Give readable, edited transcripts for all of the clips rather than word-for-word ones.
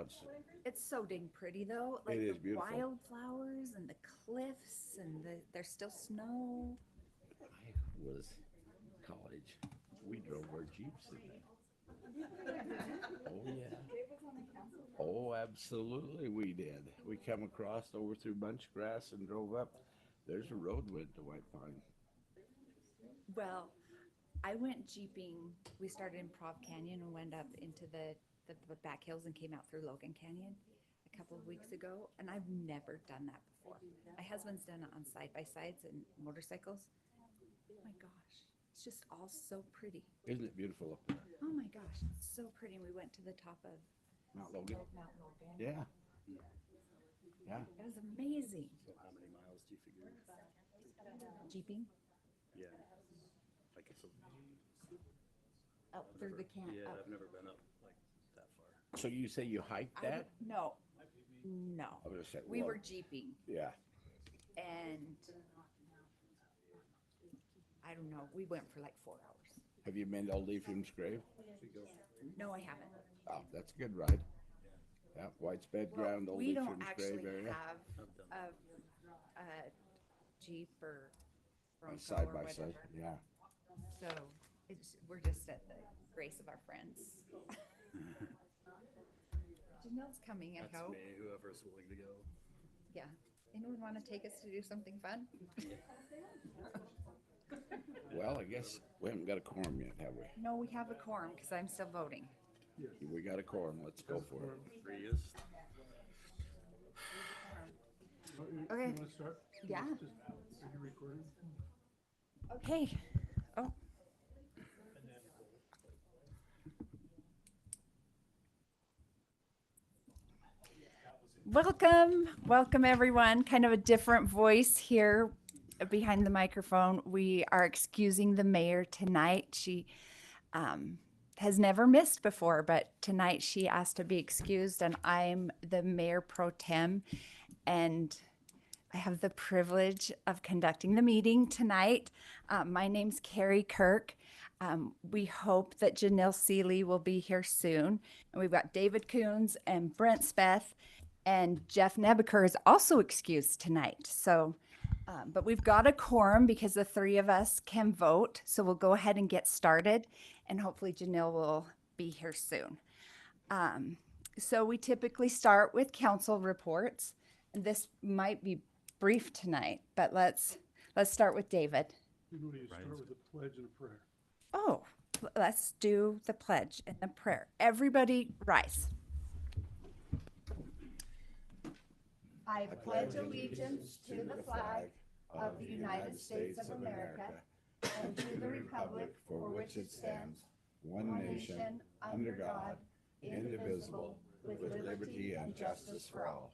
clouds. It's so dang pretty though. Like It is the beautiful. wildflowers and the cliffs and there's still snow. I was college. We drove our Jeeps in there. Oh, yeah. Oh, absolutely, we did. We come across over through Bunchgrass and drove up. There's a road went to White Pine. Well, I went jeeping. We started in Prov Canyon and went up into the back hills and came out through Logan Canyon a couple of weeks ago. And I've never done that before. My husband's done it on side by sides and motorcycles. Oh my gosh, it's just all so pretty. Isn't it beautiful up there? Oh my gosh, it's so pretty. We went to the top of Mount Logan? Mount Logan. Yeah. Yeah. It was amazing. So how many miles do you figure? Jeeping Yeah. Like it's a, up through the camp. yeah, Up. I've never been up like that far. So you say you hiked that? No, no. I was gonna say, We well, were jeeping, yeah. and I don't know. We went for like 4 hours. Have you been to Old Ephraim's grave? No, I haven't. Oh, that's a good ride. Yeah, White's bed ground, Old We don't Ephraim's actually grave area. have I've done a Jeep or Bronco Side or by whatever. side, yeah. So we're just at the grace of our friends. Janelle's coming, I That's hope. me, whoever's willing to go. Yeah. Anyone want to take us to do something fun? Well, I guess we haven't got a quorum yet, have we? No, we have a quorum because I'm still voting. We got a quorum, let's go for it. Prius. Okay. You want to start? Yeah. Just, are you recording? Okay. Oh. Welcome everyone. Kind of a different voice here behind the microphone. We are excusing the mayor tonight. She has never missed before, but tonight she asked to be excused, and I'm the mayor pro tem, and I have the privilege of conducting the meeting tonight. My name's Carrie Kirk. We hope that Janelle Seeley will be here soon. And we've got David Coons and Brent Speth, and Jeff Nebaker is also excused tonight. So, but we've got a quorum because the three of us can vote. So we'll go ahead and get started, and hopefully Janelle will be here soon. So we typically start with council reports. And this might be brief tonight, but let's start with David. You want to start with a pledge and a prayer. Oh, let's do the pledge and the prayer. Everybody rise. I pledge allegiance to the flag of the United States of America and to the republic for which it stands, one nation, under God, indivisible, with liberty and justice for all.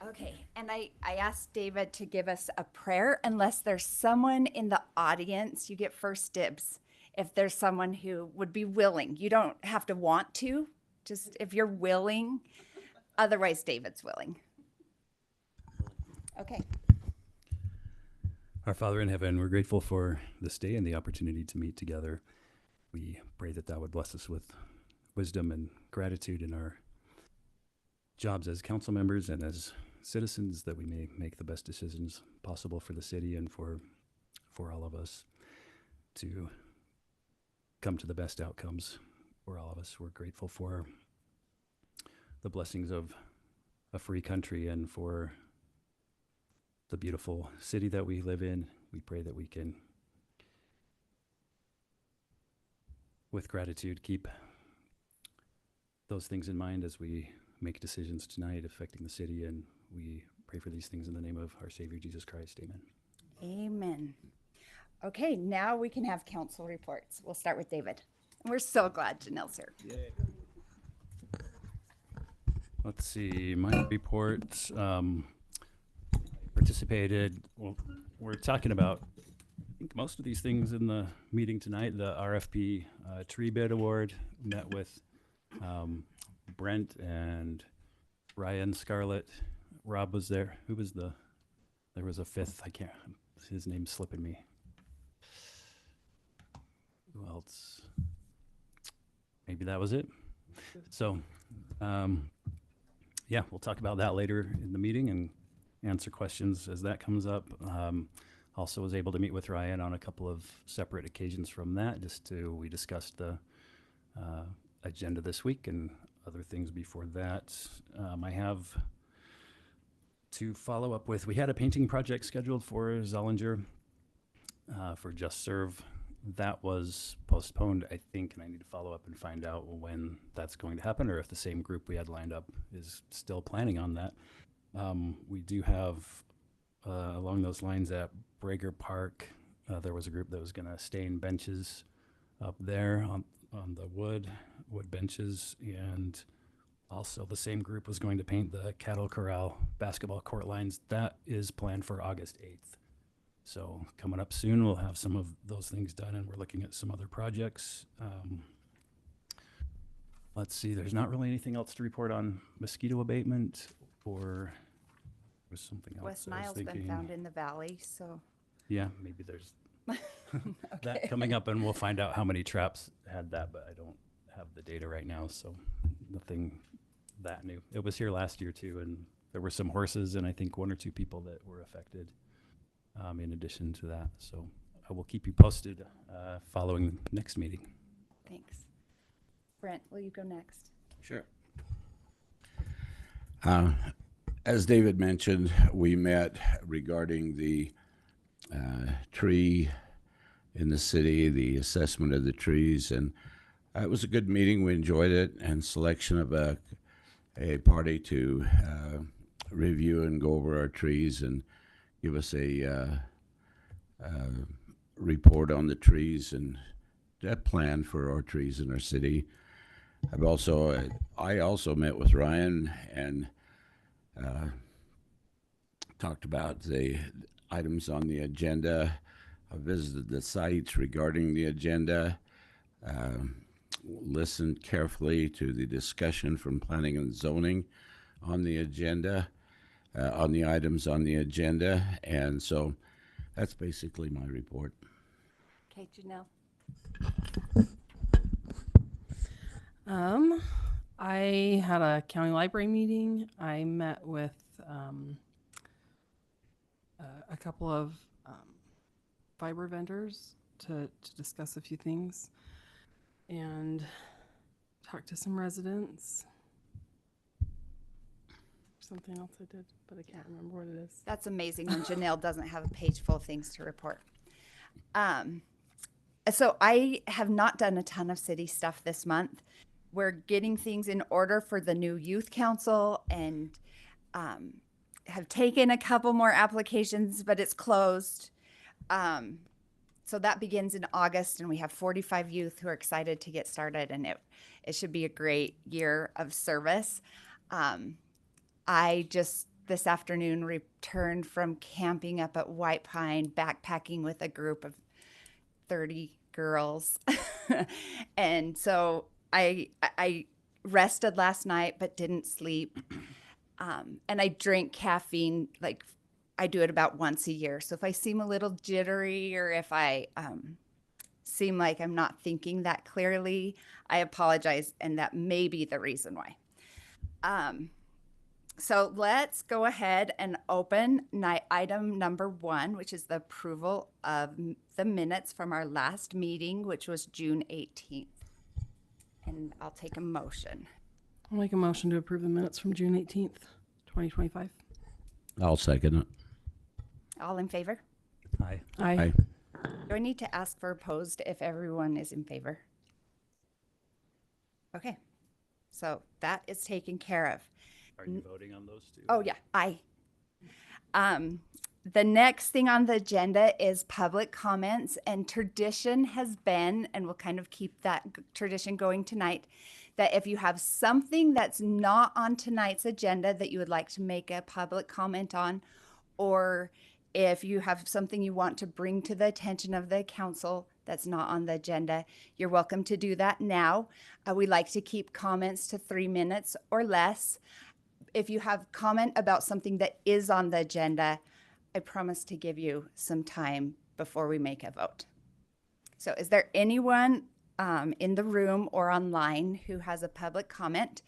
Okay, and I asked David to give us a prayer. Unless there's someone in the audience, you get first dibs. If there's someone who would be willing, you don't have to want to, just if you're willing. Otherwise, David's willing. Okay. Our Father in heaven, we're grateful for this day and the opportunity to meet together. We pray that thou would bless us with wisdom and gratitude in our jobs as council members and as citizens, that we may make the best decisions possible for the city and for all of us to come to the best outcomes for all of us. We're grateful for the blessings of a free country and for the beautiful city that we live in. We pray that we can, with gratitude, keep those things in mind as we make decisions tonight affecting the city, and we pray for these things in the name of our Savior, Jesus Christ. Amen. Amen. Okay, now we can have council reports. We'll start with David. We're so glad Janelle's here. Let's see, my report, participated, well, we're talking about, I think, most of these things in the meeting tonight. The RFP tree bid award, met with Brent and Ryan Scarlett. Rob was there. Who was there was a fifth, his name's slipping me. Who else? Maybe that was it. So Yeah, we'll talk about that later in the meeting and answer questions as that comes up. Also was able to meet with Ryan on a couple of separate occasions from that, we discussed the agenda this week and other things before that. I have to follow up with, we had a painting project scheduled for Zollinger for Just Serve. That was postponed, I think, and I need to follow up and find out when that's going to happen, or if the same group we had lined up is still planning on that. We do have, along those lines at Brager Park, there was a group that was going to stain benches up there on the wood benches, and also the same group was going to paint the cattle corral basketball court lines. That is planned for August 8th. So coming up soon, we'll have some of those things done, and we're looking at some other projects. Let's see, there's not really anything else to report on mosquito abatement, or was something else West I was Nile's been thinking. found in the valley, so. Yeah, maybe there's that Okay. coming up, and we'll find out how many traps had that, but I don't have the data right now, so nothing that new. It was here last year too, and there were some horses and I think 1 or 2 people that were affected in addition to that. So I will keep you posted following the next meeting. Thanks. Brent, will you go next? Sure. As David mentioned, we met regarding the tree in the city, the assessment of the trees, and it was a good meeting. We enjoyed it, and selection of a party to review and go over our trees and give us a report on the trees and that plan for our trees in our city. I also met with Ryan and talked about the items on the agenda. I visited the sites regarding the agenda, listened carefully to the discussion from planning and zoning on the agenda, on the items on the agenda, and so that's basically my report. Okay, Janelle. I had a county library meeting. I met with a couple of fiber vendors to discuss a few things and talked to some residents. Something else I did, but I can't remember what it is. That's amazing when Janelle doesn't have a page full of things to report. So I have not done a ton of city stuff this month. We're getting things in order for the new youth council and have taken a couple more applications, but it's closed. So that begins in August, and we have 45 youth who are excited to get started, and it should be a great year of service. I just this afternoon returned from camping up at White Pine, backpacking with a group of 30 girls. And so I rested last night but didn't sleep. And I drink caffeine, like I do it about once a year. So if I seem a little jittery or if I seem like I'm not thinking that clearly, I apologize, and that may be the reason why. So let's go ahead and open item number 1, which is the approval of the minutes from our last meeting, which was June 18th. And I'll take a motion. I'll make a motion to approve the minutes from June 18th, 2025. I'll second it. All in favor? Hi. Aye. Do I need to ask for opposed if everyone is in favor? Okay, so that is taken care of. Are you voting on those two? Oh, yeah, aye. The next thing on the agenda is public comments, and tradition has been, and we'll kind of keep that tradition going tonight, that if you have something that's not on tonight's agenda that you would like to make a public comment on, or if you have something you want to bring to the attention of the council that's not on the agenda, you're welcome to do that now. We like to keep comments to 3 minutes or less. If you have comment about something that is on the agenda, I promise to give you some time before we make a vote. So is there anyone in the room or online who has a public comment?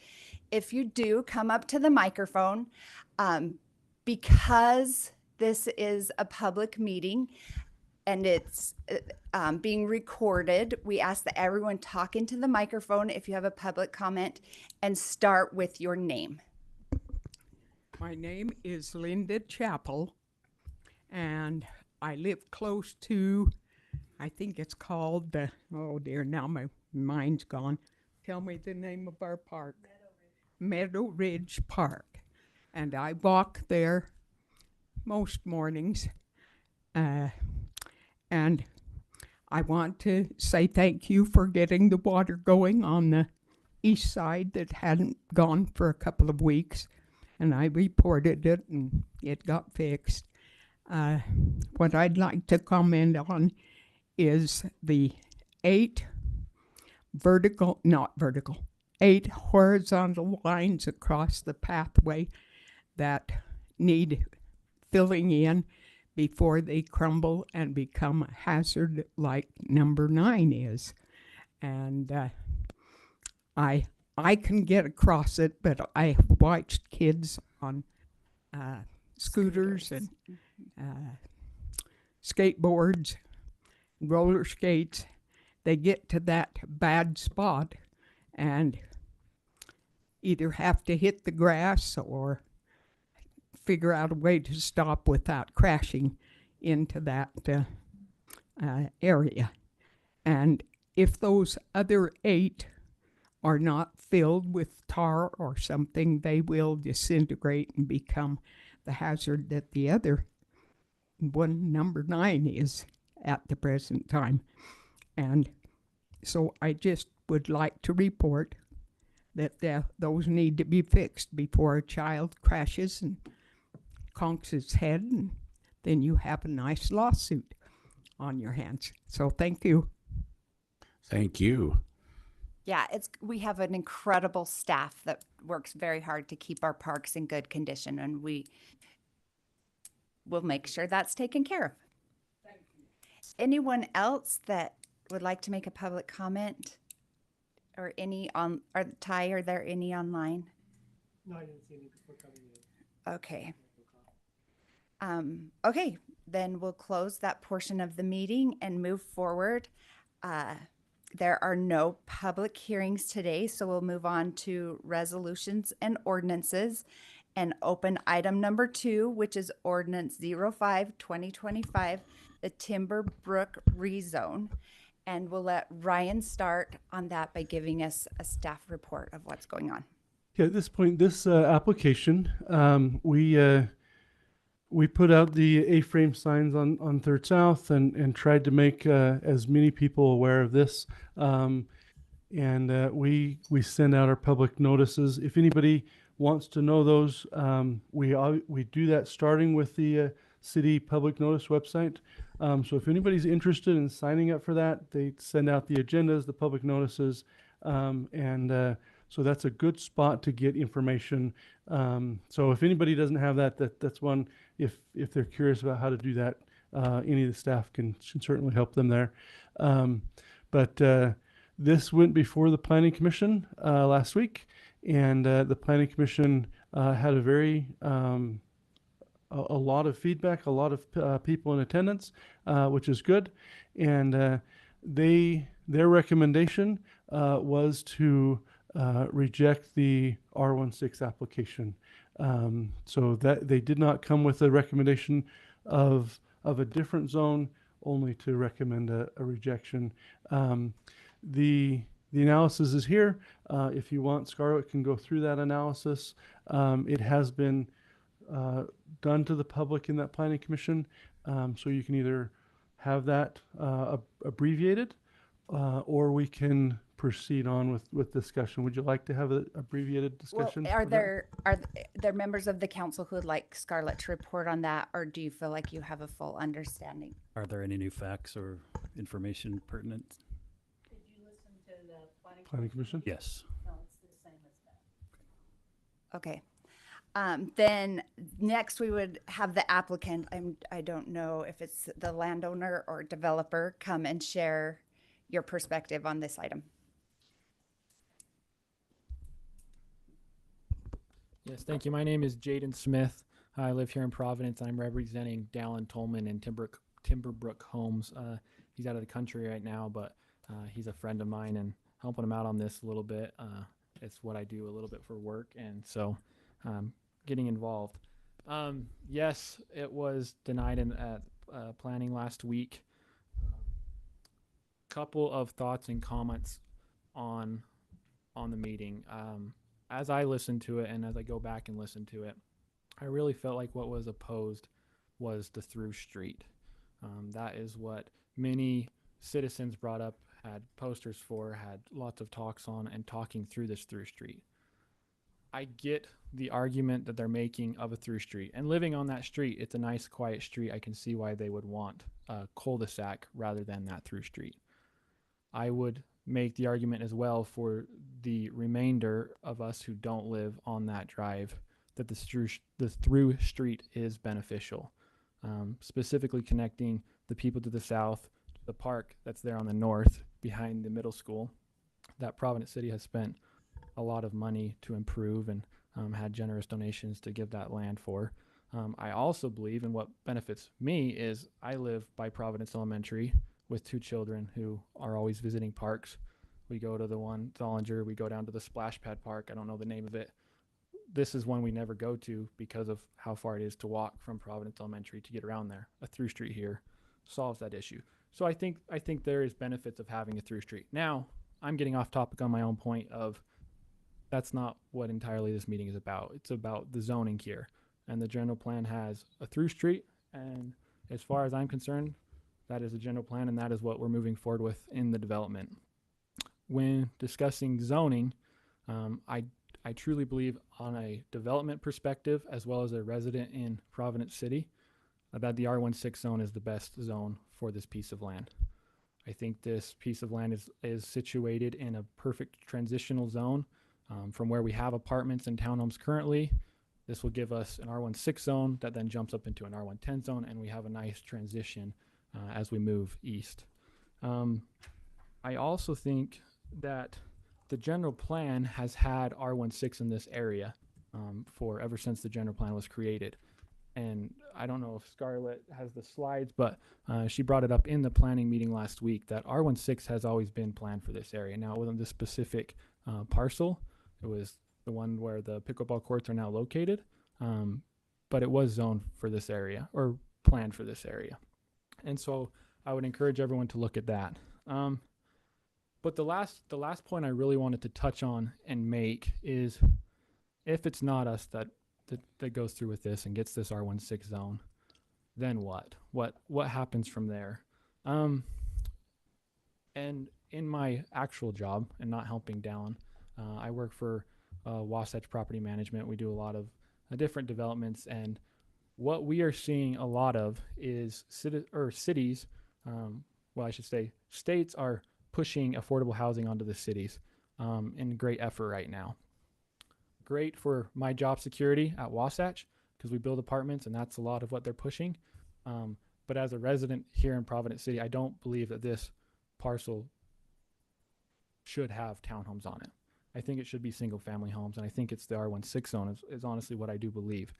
if you do come up to the microphone, because this is a public meeting and it's being recorded, we ask that everyone talk into the microphone if you have a public comment and start with your name. My name is Linda Chappell, and I live close to, I think it's called the, oh dear, now my mind's gone. Tell me the name of our park. Meadow Ridge Park. And I walk there most mornings. And I want to say thank you for getting the water going on the east side that hadn't gone for a couple of weeks. And I reported it and it got fixed. What I'd like to comment on is the 8 horizontal lines across the pathway that need filling in before they crumble and become a hazard like number 9 is. And I can get across it, but I have watched kids on scooters and skateboards, roller skates. They get to that bad spot and either have to hit the grass or figure out a way to stop without crashing into that area. And if those other 8 are not filled with tar or something, they will disintegrate and become the hazard that the other one, number 9, is at the present time. And so I just would like to report that those need to be fixed before a child crashes and conks his head, and then you have a nice lawsuit on your hands. So thank you. Thank you. Yeah, we have an incredible staff that works very hard to keep our parks in good condition, and we will make sure that's taken care of. Thank you. Anyone else that would like to make a public comment, or Ty, are there any online? No, I didn't see any before coming in. Okay. Okay, then we'll close that portion of the meeting and move forward. There are no public hearings today, so we'll move on to resolutions and ordinances and open item number 2, which is ordinance 05-2025, the Timber Brook rezone. And we'll let Ryan start on that by giving us a staff report of what's going on. Yeah, at this point, this application, we put out the A-frame signs on 3rd South and tried to make as many people aware of this. We send out our public notices. If anybody wants to know those, we do that starting with the city public notice website. So if anybody's interested in signing up for that, they send out the agendas, the public notices, so that's a good spot to get information. So if anybody doesn't have that, that's one. If they're curious about how to do that, any of the staff can certainly help them there. But this went before the Planning Commission last week, and the Planning Commission had a very a lot of feedback, a lot of people in attendance, which is good. And their recommendation was to reject the R16 application. So that they did not come with a recommendation of a different zone, only to recommend a rejection. The analysis is here. If you want, Scarlett can go through that analysis. It has been done to the public in that Planning Commission, so you can either have that abbreviated, or we can proceed on with discussion. Would you like to have an abbreviated discussion? Well, are there members of the council who would like Scarlett to report on that, or do you feel like you have a full understanding? Are there any new facts or information pertinent? Did you listen to the Planning Commission? Yes. No, it's the same as that. Okay. Then next we would have the applicant. I don't know if it's the landowner or developer, come and share your perspective on this item. Yes, thank you. My name is Jaden Smith. I live here in Providence. I'm representing Dallin Tolman and Timberbrook Homes. He's out of the country right now, but he's a friend of mine and helping him out on this a little bit. It's what I do a little bit for work, and so getting involved. Yes, it was denied at planning last week. Couple of thoughts and comments on the meeting. As I listened to it and as I go back and listen to it, I really felt like what was opposed was the through street. That is what many citizens brought up, had posters for, had lots of talks on, and talking through this through street. I get the argument that they're making of a through street, and living on that street, it's a nice quiet street. I can see why they would want a cul-de-sac rather than that through street. I would make the argument as well for the remainder of us who don't live on that drive that the through street is beneficial, specifically connecting the people to the south to the park that's there on the north behind the middle school that Providence City has spent a lot of money to improve and had generous donations to give that land for. I also believe, and what benefits me is I live by Providence Elementary with 2 children who are always visiting parks. We go to the one, Zollinger, we go down to the Splash Pad Park. I don't know the name of it. This is one we never go to because of how far it is to walk from Providence Elementary to get around there. A through street here solves that issue. So I think there is benefits of having a through street. Now, I'm getting off topic on my own point of that's not what entirely this meeting is about. It's about the zoning here. And the general plan has a through street. And as far as I'm concerned, that is a general plan, and that is what we're moving forward with in the development. When discussing zoning, I truly believe on a development perspective, as well as a resident in Providence City, that the R16 zone is the best zone for this piece of land. I think this piece of land is situated in a perfect transitional zone from where we have apartments and townhomes currently. This will give us an R16 zone that then jumps up into an R110 zone, and we have a nice transition as we move east. I also think that the general plan has had R16 in this area for ever since the general plan was created. And I don't know if Scarlett has the slides, but she brought it up in the planning meeting last week that R16 has always been planned for this area. Now, it wasn't this specific parcel. It was the one where the pickleball courts are now located, but it was zoned for this area or planned for this area. And so I would encourage everyone to look at that. But the last point I really wanted to touch on and make is if it's not us that goes through with this and gets this R16 zone, then what? What happens from there? And in my actual job and not helping Dallin, I work for Wasatch Property Management. We do a lot of different developments, and what we are seeing a lot of is cities, well, I should say states are pushing affordable housing onto the cities in great effort right now. Great for my job security at Wasatch because we build apartments and that's a lot of what they're pushing. But as a resident here in Providence City, I don't believe that this parcel should have townhomes on it. I think it should be single family homes, and I think it's the R16 zone is honestly what I do believe.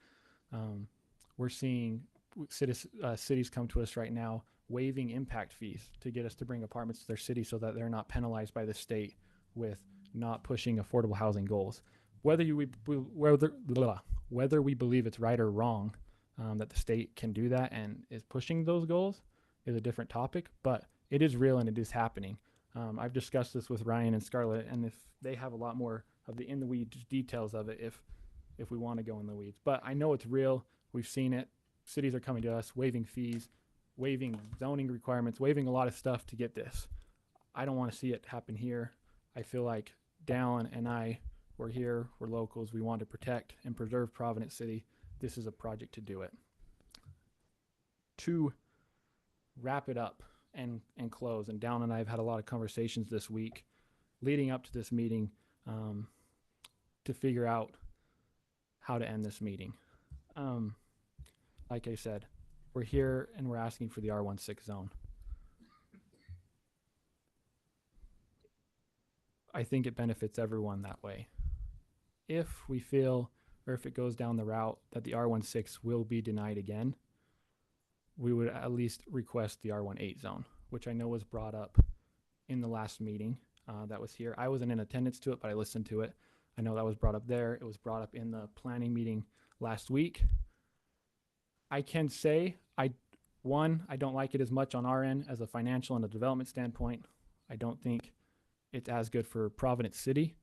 We're seeing cities come to us right now waiving impact fees to get us to bring apartments to their city so that they're not penalized by the state with not pushing affordable housing goals. Whether we believe it's right or wrong that the state can do that and is pushing those goals is a different topic, but it is real and it is happening. I've discussed this with Ryan and Scarlett, and if they have a lot more of the in the weeds details of it if we want to go in the weeds. But I know it's real. We've seen it. Cities are coming to us, waiving fees, waiving zoning requirements, waiving a lot of stuff to get this. I don't want to see it happen here. I feel like Dallin and I, we're here, we're locals, we want to protect and preserve Providence City. This is a project to do it. To wrap it up and close, and Dallin and I have had a lot of conversations this week leading up to this meeting to figure out how to end this meeting. Like I said, we're here and we're asking for the R16 zone. I think it benefits everyone that way. If we feel or if it goes down the route that the R16 will be denied again, we would at least request the R18 zone, which I know was brought up in the last meeting that was here. I wasn't in attendance to it, but I listened to it. I know that was brought up there. It was brought up in the planning meeting last week. I can say, I don't like it as much on our end as a financial and a development standpoint. I don't think it's as good for Providence City.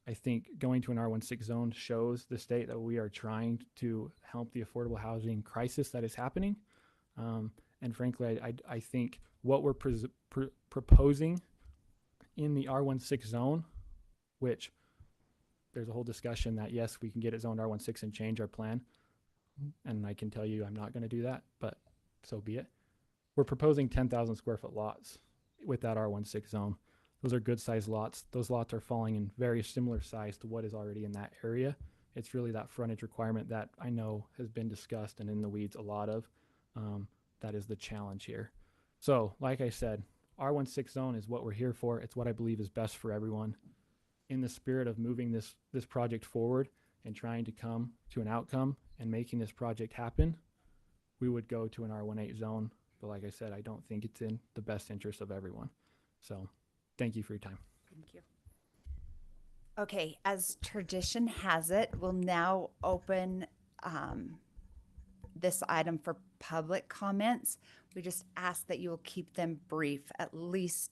I think going to an R16 zone shows the state that we are trying to help the affordable housing crisis that is happening. And frankly, I think what we're proposing in the R16 zone, which there's a whole discussion that yes, we can get it zoned R16 and change our plan. And I can tell you I'm not going to do that, but so be it. We're proposing 10,000 square foot lots with that R16 zone. Those are good sized lots. Those lots are falling in very similar size to what is already in that area. It's really that frontage requirement that I know has been discussed and in the weeds a lot of. That is the challenge here. So like I said, R16 zone is what we're here for. It's what I believe is best for everyone. In the spirit of moving this project forward and trying to come to an outcome and making this project happen, we would go to an R18 zone. But like I said, I don't think it's in the best interest of everyone. So thank you for your time. Thank you. Okay, as tradition has it, we'll now open this item for public comments. We just ask that you will keep them brief, at least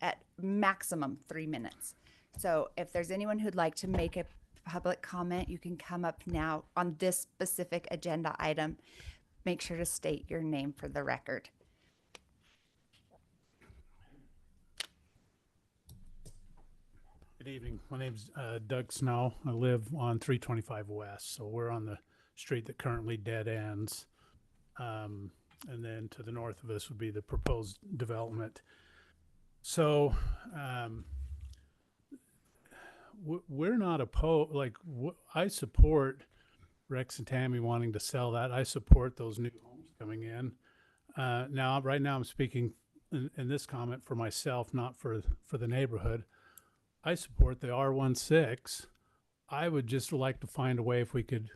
at maximum 3 minutes. So if there's anyone who'd like to make a public comment, you can come up now on this specific agenda item. Make sure to state your name for the record. Good evening. My name's Doug Snow. I live on 325 West, so we're on the street that currently dead ends. And then to the north of us would be the proposed development. So we're not opposed. Like, I support Rex and Tammy wanting to sell that. I support those new homes coming in. Now, right now, I'm speaking in this comment for myself, not for the neighborhood. I support the R16. I would just like to find a way if we could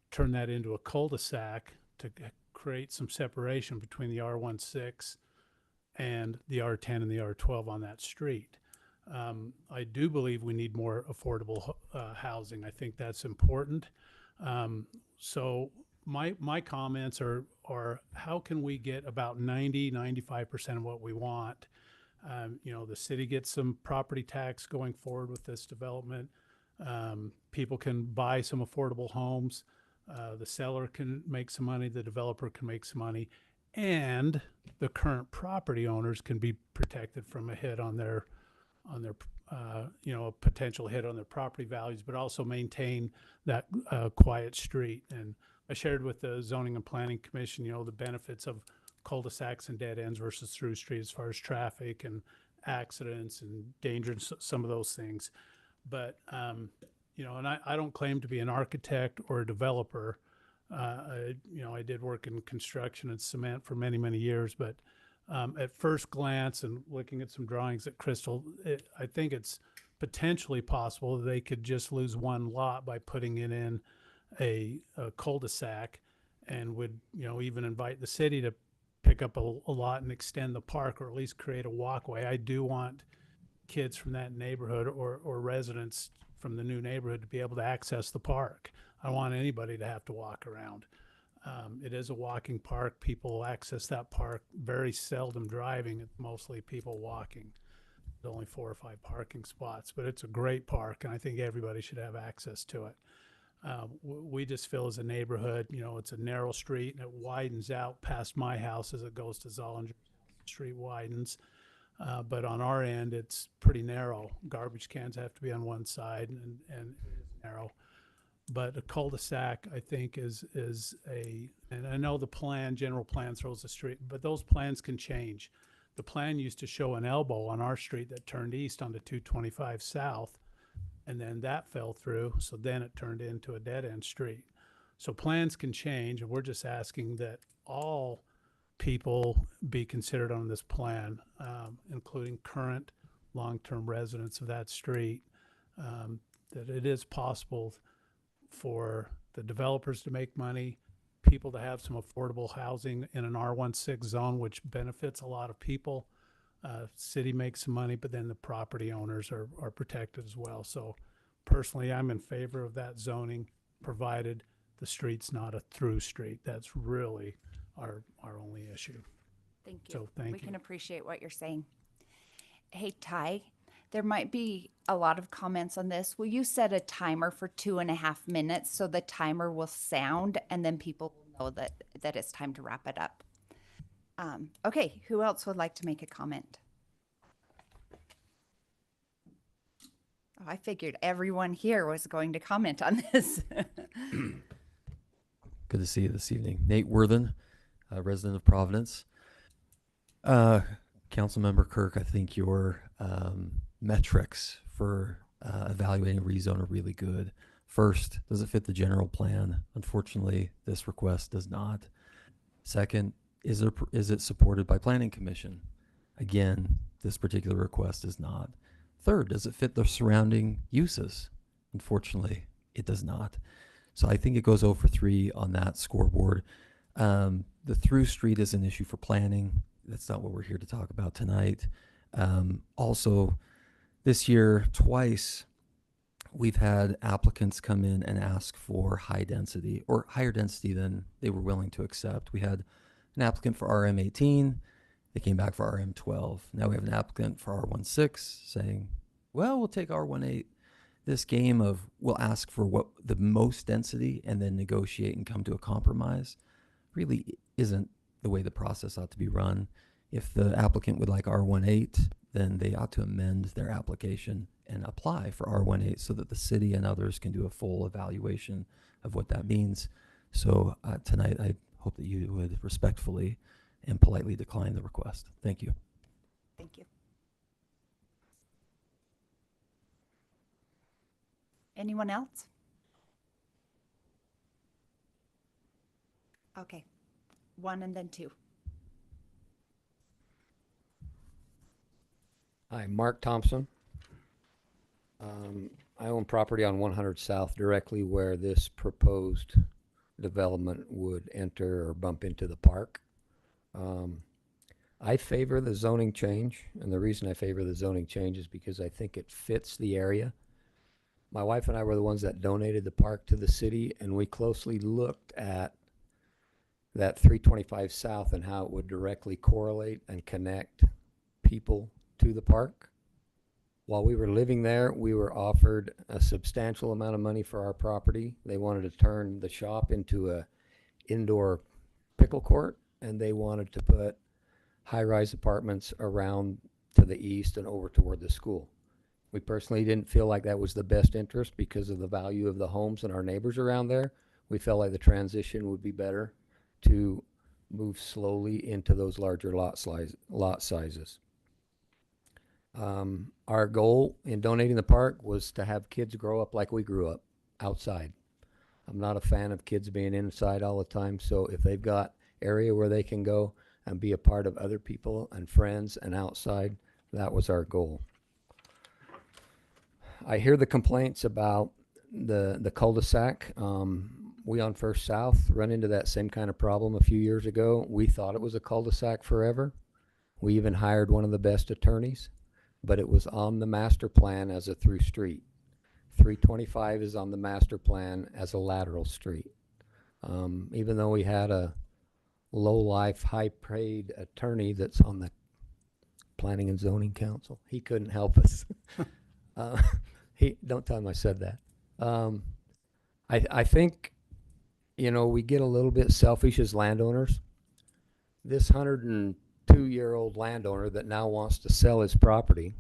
turn that into a cul-de-sac to create some separation between the R16 and the R10 and the R12 on that street. I do believe we need more affordable housing. I think that's important. So my comments are how can we get about 95% of what we want? You know, the city gets some property tax going forward with this development. People can buy some affordable homes. The seller can make some money. The developer can make some money. And the current property owners can be protected from a hit on their you know, a potential hit on their property values, but also maintain that quiet street. And I shared with the Zoning and Planning Commission, you know, the benefits of cul-de-sacs and dead ends versus through streets as far as traffic and accidents and danger and some of those things. But, you know, and I don't claim to be an architect or a developer. You know, I did work in construction and cement for many, many years, but at first glance and looking at some drawings at Crystal, I think it's potentially possible that they could just lose one lot by putting it in a cul-de-sac, and would, you know, even invite the city to pick up a lot and extend the park, or at least create a walkway. I do want kids from that neighborhood or residents from the new neighborhood to be able to access the park. I don't want anybody to have to walk around. It is a walking park. People access that park very seldom driving, mostly people walking. There's only 4 or 5 parking spots, but it's a great park, and I think everybody should have access to it. We just feel as a neighborhood, you know, it's a narrow street and it widens out past my house as it goes to Zollinger. Street widens, but on our end, it's pretty narrow. Garbage cans have to be on one side, and it is narrow. But a cul-de-sac, I think, is and I know the plan, general plan throws the street, but those plans can change. The plan used to show an elbow on our street that turned east onto 225 South, and then that fell through, so then it turned into a dead-end street. So plans can change, and we're just asking that all people be considered on this plan, including current long-term residents of that street, that it is possible for the developers to make money, people to have some affordable housing in an R16 zone, which benefits a lot of people. City makes some money, but then the property owners are protected as well. So personally, I'm in favor of that zoning, provided the street's not a through street. That's really our only issue. Thank you. So thank We you. can appreciate what you're saying. Hey, Ty, there might be a lot of comments on this. Will you set a timer for 2.5 minutes so the timer will sound and then people will know that it's time to wrap it up? Okay, who else would like to make a comment? Oh, I figured everyone here was going to comment on this. Good to see you this evening. Nate Worthen, a resident of Providence. Councilmember Kirk, I think your metrics for evaluating rezone are really good. First, does it fit the general plan? Unfortunately, this request does not. Second, is it supported by Planning Commission? Again, this particular request is not. Third, does it fit the surrounding uses? Unfortunately, it does not. So I think it goes 0 for 3 on that scoreboard. The through street is an issue for planning. That's not what we're here to talk about tonight. Also, this year, twice, we've had applicants come in and ask for high density or higher density than they were willing to accept. We had an applicant for RM18. They came back for RM12. Now we have an applicant for R16 saying, well, we'll take R18. This game of we'll ask for what the most density and then negotiate and come to a compromise really isn't the way the process ought to be run. If the applicant would like R18, then they ought to amend their application and apply for R18 so that the city and others can do a full evaluation of what that means. So tonight, I hope that you would respectfully and politely decline the request. Thank you. Thank you. Anyone else? Okay, 1 and then 2. Hi, Mark Thompson. I own property on 100 South directly where this proposed development would enter or bump into the park. I favor the zoning change, and the reason I favor the zoning change is because I think it fits the area. My wife and I were the ones that donated the park to the city, and we closely looked at that 325 South and how it would directly correlate and connect people to the park. While we were living there, we were offered a substantial amount of money for our property. They wanted to turn the shop into a indoor pickle court, and they wanted to put high-rise apartments around to the east and over toward the school. We personally didn't feel like that was the best interest because of the value of the homes and our neighbors around there. We felt like the transition would be better to move slowly into those larger lot sizes. Our goal in donating the park was to have kids grow up like we grew up, outside. I'm not a fan of kids being inside all the time, so if they've got area where they can go and be a part of other people and friends and outside, that was our goal. I hear the complaints about the cul-de-sac. We on First South run into that same kind of problem a few years ago. We thought it was a cul-de-sac forever. We even hired one of the best attorneys, but it was on the master plan as a through street. 325 is on the master plan as a lateral street. Even though we had a low-life, high-paid attorney that's on the Planning and Zoning Council, he couldn't help us. Don't tell him I said that. I think, you know, we get a little bit selfish as landowners. This 102-year-old landowner that now wants to sell his property,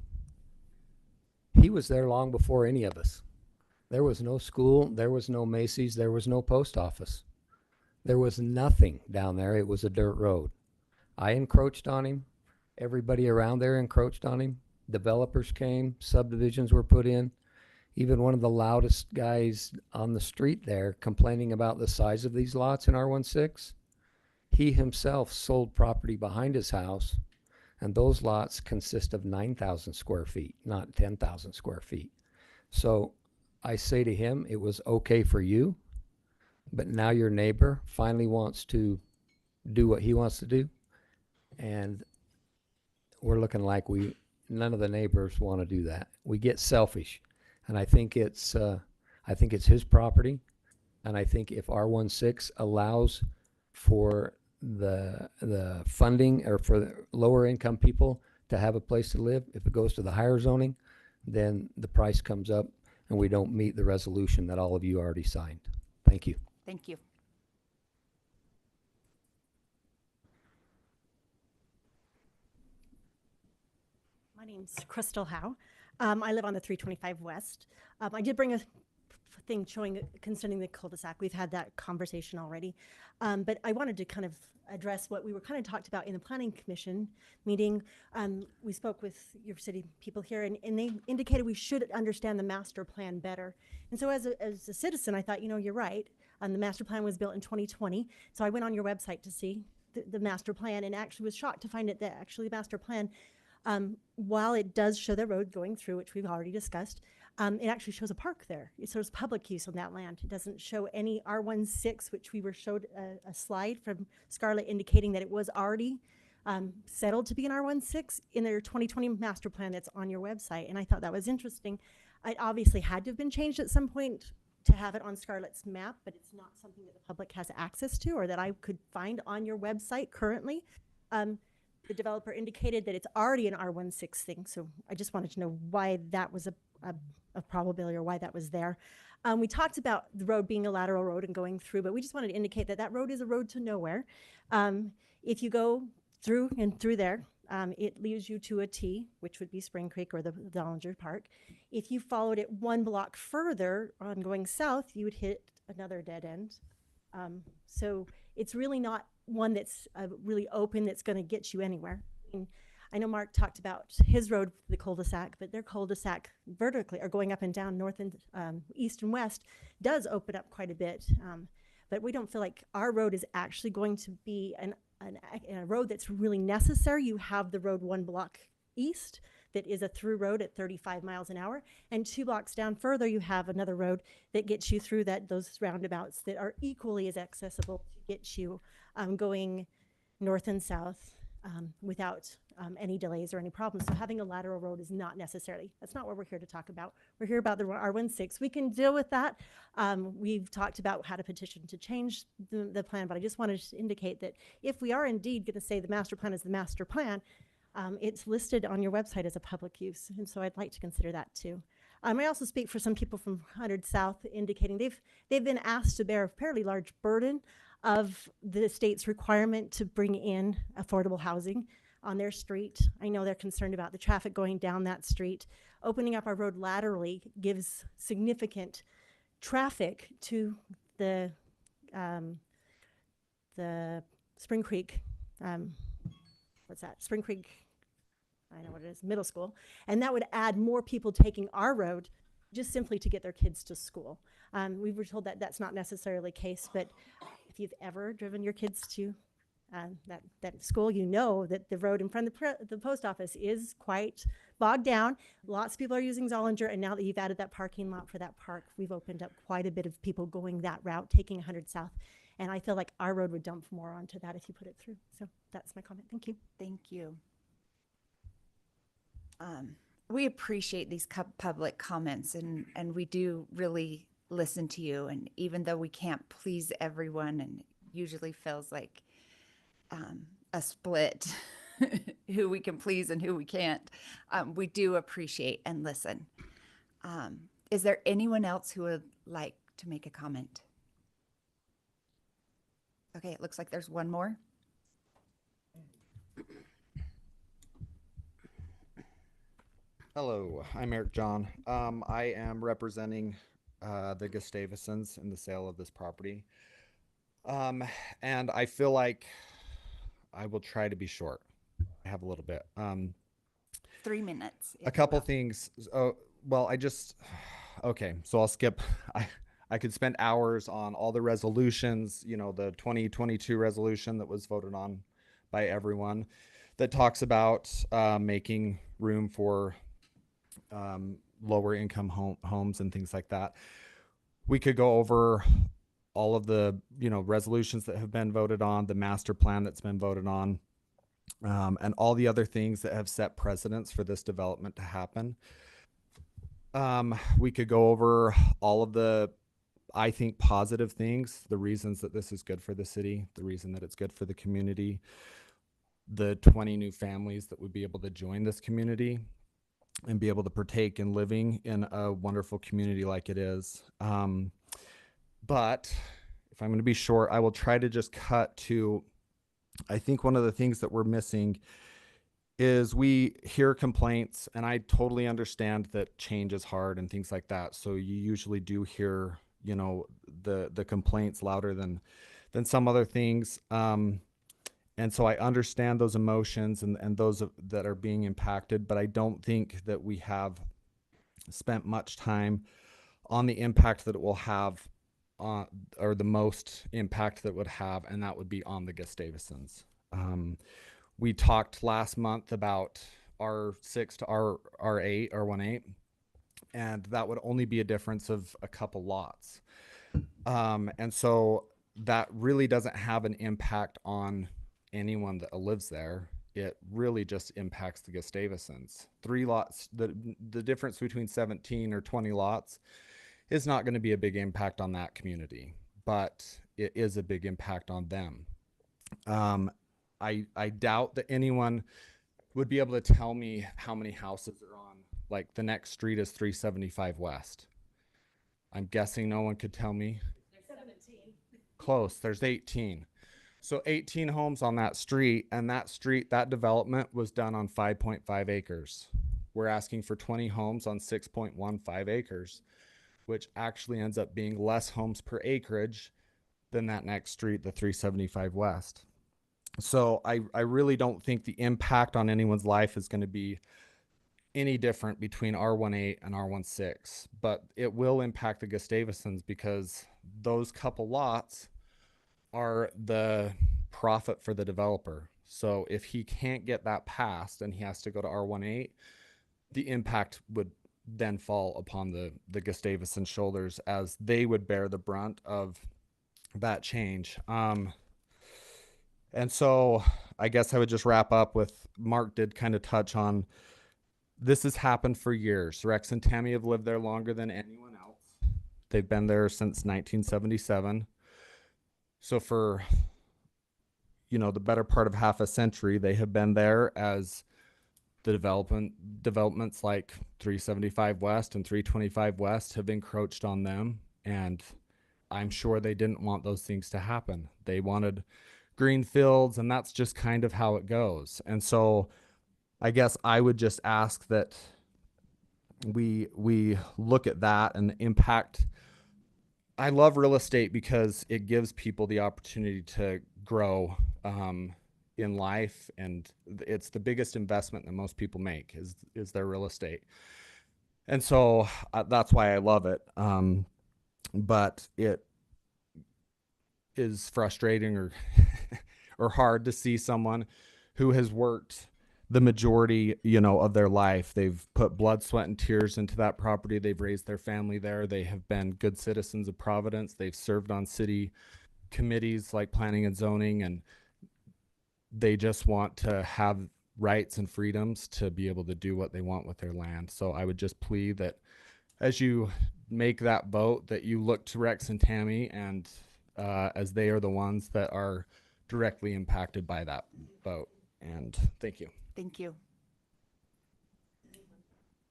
he was there long before any of us. There was no school, there was no Macy's, there was no post office. There was nothing down there. It was a dirt road. I encroached on him. Everybody around there encroached on him. Developers came, subdivisions were put in. Even one of the loudest guys on the street there complaining about the size of these lots in R16, he himself sold property behind his house, and those lots consist of 9,000 square feet, not 10,000 square feet. So I say to him, it was okay for you, but now your neighbor finally wants to do what he wants to do. And we're looking like none of the neighbors want to do that. We get selfish. And I think it's his property. And I think if R16 allows for the funding or for the lower income people to have a place to live, if it goes to the higher zoning, then the price comes up and we don't meet the resolution that all of you already signed. Thank you. Thank you. My name's Crystal Howe. I live on the 325 West. I did bring a thing showing concerning the cul-de-sac. We've had that conversation already. But I wanted to kind of address what we were kind of talked about in the planning commission meeting. We spoke with your city people here and they indicated we should understand the master plan better. And so as a citizen, I thought, you're right. The master plan was built in 2020. So I went on your website to see the master plan and actually was shocked to find it that actually the master plan, while it does show the road going through, which we've already discussed, it actually shows a park there. It shows public use on that land. It doesn't show any R16, which we were showed a slide from Scarlett indicating that it was already settled to be an R16 in their 2020 master plan that's on your website. And I thought that was interesting. It obviously had to have been changed at some point to have it on Scarlett's map, but it's not something that the public has access to or that I could find on your website currently. The developer indicated that it's already an R16 thing, so I just wanted to know why that was a probability or why that was there. We talked about the road being a lateral road and going through, but we just wanted to indicate that that road is a road to nowhere. If you go through there, it leads you to a T, which would be Spring Creek or the Dollinger Park. If you followed it one block further on going south, you would hit another dead end. So it's really not one that's really open that's going to get you anywhere. I know Mark talked about his road, the cul-de-sac, but their cul-de-sac vertically or going up and down north and east and west does open up quite a bit. But we don't feel like our road is actually going to be a road that's really necessary. You have the road one block east that is a through road at 35 miles an hour. And 2 blocks down further, you have another road that gets you through those roundabouts that are equally as accessible to get you going north and south without any delays or any problems. So having a lateral road is not necessarily, that's not what we're here to talk about. We're here about the R16. We can deal with that. We've talked about how to petition to change the plan, but I just wanted to indicate that if we are indeed going to say the master plan is the master plan, it's listed on your website as a public use, and so I'd like to consider that too. I also speak for some people from 100 South indicating they've been asked to bear a fairly large burden of the state's requirement to bring in affordable housing on their street. I know they're concerned about the traffic going down that street. Opening up our road laterally gives significant traffic to the Spring Creek, Spring Creek, I know what it is, middle school. And that would add more people taking our road just simply to get their kids to school. We were told that that's not necessarily the case, but if you've ever driven your kids to that school, you know that the road in front of the post office is quite bogged down. Lots of people are using Zollinger, and now that you've added that parking lot for that park, we've opened up quite a bit of people going that route, taking 100 South. And I feel like our road would dump more onto that if you put it through. So that's my comment. Thank you. Thank you. We appreciate these public comments, and we do really listen to you. And even though we can't please everyone, and usually feels like a split, who we can please and who we can't, we do appreciate and listen. Is there anyone else who would like to make a comment? Okay, it looks like there's one more. Hello, I'm Eric John. I am representing the Gustavusons in the sale of this property. And I feel like I will try to be short. I have a little bit. 3 minutes. A couple things. Well, okay, so I'll skip. I could spend hours on all the resolutions, the 2022 resolution that was voted on by everyone that talks about making room for lower income homes and things like that. We could go over all of the, resolutions that have been voted on, the master plan that's been voted on, and all the other things that have set precedents for this development to happen. We could go over all of the, I think, positive things, the reasons that this is good for the city, the reason that it's good for the community, the 20 new families that would be able to join this community and be able to partake in living in a wonderful community like it is. But if I'm going to be short, I will try to just cut to, I think one of the things that we're missing is we hear complaints, and I totally understand that change is hard and things like that. So you usually do hear, the complaints louder than some other things. And so I understand those emotions and those that are being impacted, but I don't think that we have spent much time on the impact that it will have or the most impact that it would have, and that would be on the Gustavusons. We talked last month about R6 to R8, R18, and that would only be a difference of a couple lots. And so that really doesn't have an impact on anyone that lives there. It really just impacts the Gustavusons. 3 lots, the difference between 17 or 20 lots is not going to be a big impact on that community, but it is a big impact on them. I doubt that anyone would be able to tell me how many houses are on, like the next street is 375 West. I'm guessing no one could tell me. There's 17. Close, there's 18. So 18 homes on that street, and that development was done on 5.5 acres. We're asking for 20 homes on 6.15 acres, which actually ends up being less homes per acreage than that next street, the 375 West. So I really don't think the impact on anyone's life is going to be any different between R18 and R16, but it will impact the Gustavusons because those couple lots are the profit for the developer. So if he can't get that passed and he has to go to R18, the impact would then fall upon the Gustavuson shoulders as they would bear the brunt of that change. And so I guess I would just wrap up with, Mark did kind of touch on, this has happened for years. Rex and Tammy have lived there longer than anyone else. They've been there since 1977. So for, the better part of half a century, they have been there as the developments like 375 West and 325 West have encroached on them. And I'm sure they didn't want those things to happen. They wanted green fields, and that's just kind of how it goes. And so I guess I would just ask that we look at that and the impact. I love real estate because it gives people the opportunity to grow in life, and it's the biggest investment that most people make is their real estate. And so that's why I love it. But it is frustrating or or hard to see someone who has worked the majority, of their life. They've put blood, sweat, and tears into that property. They've raised their family there. They have been good citizens of Providence. They've served on city committees like planning and zoning, and they just want to have rights and freedoms to be able to do what they want with their land. So I would just plead that as you make that vote, that you look to Rex and Tammy, and as they are the ones that are directly impacted by that vote. And thank you. Thank you.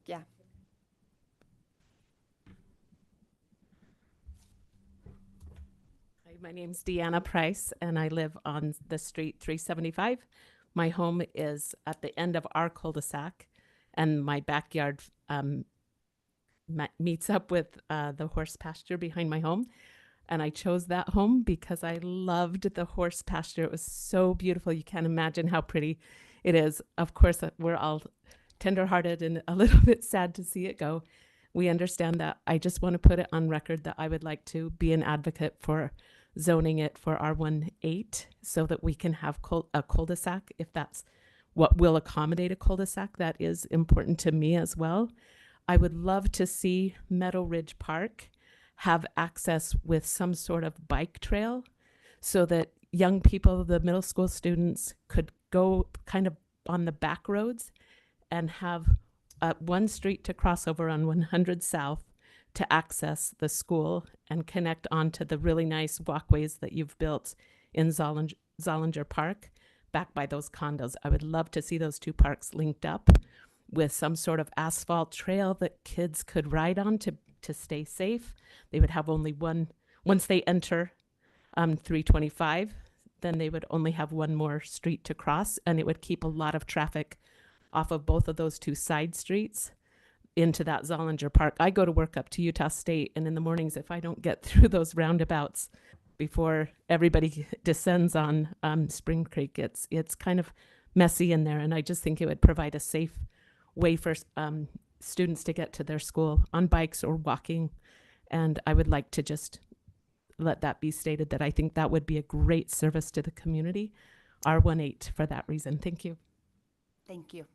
Yeah. Hi, my name's Deanna Price, and I live on the street 375. My home is at the end of our cul-de-sac, and my backyard meets up with the horse pasture behind my home. And I chose that home because I loved the horse pasture. It was so beautiful. You can't imagine how pretty it is. Of course, we're all tenderhearted and a little bit sad to see it go. We understand that. I just want to put it on record that I would like to be an advocate for zoning it for R18 so that we can have a cul-de-sac, if that's what will accommodate a cul-de-sac. That is important to me as well. I would love to see Meadow Ridge Park have access with some sort of bike trail so that young people, the middle school students, could go kind of on the back roads and have one street to cross over on 100 South to access the school and connect onto the really nice walkways that you've built in Zollinger Park back by those condos. I would love to see those two parks linked up with some sort of asphalt trail that kids could ride on to stay safe. They would have only one, once they enter 325, then they would only have one more street to cross, and it would keep a lot of traffic off of both of those two side streets into that Zollinger Park. I go to work up to Utah State, and in the mornings, if I don't get through those roundabouts before everybody descends on Spring Creek, it's kind of messy in there, and I just think it would provide a safe way for students to get to their school on bikes or walking. And I would like to just let that be stated that I think that would be a great service to the community. R18 for that reason. Thank you. Thank you.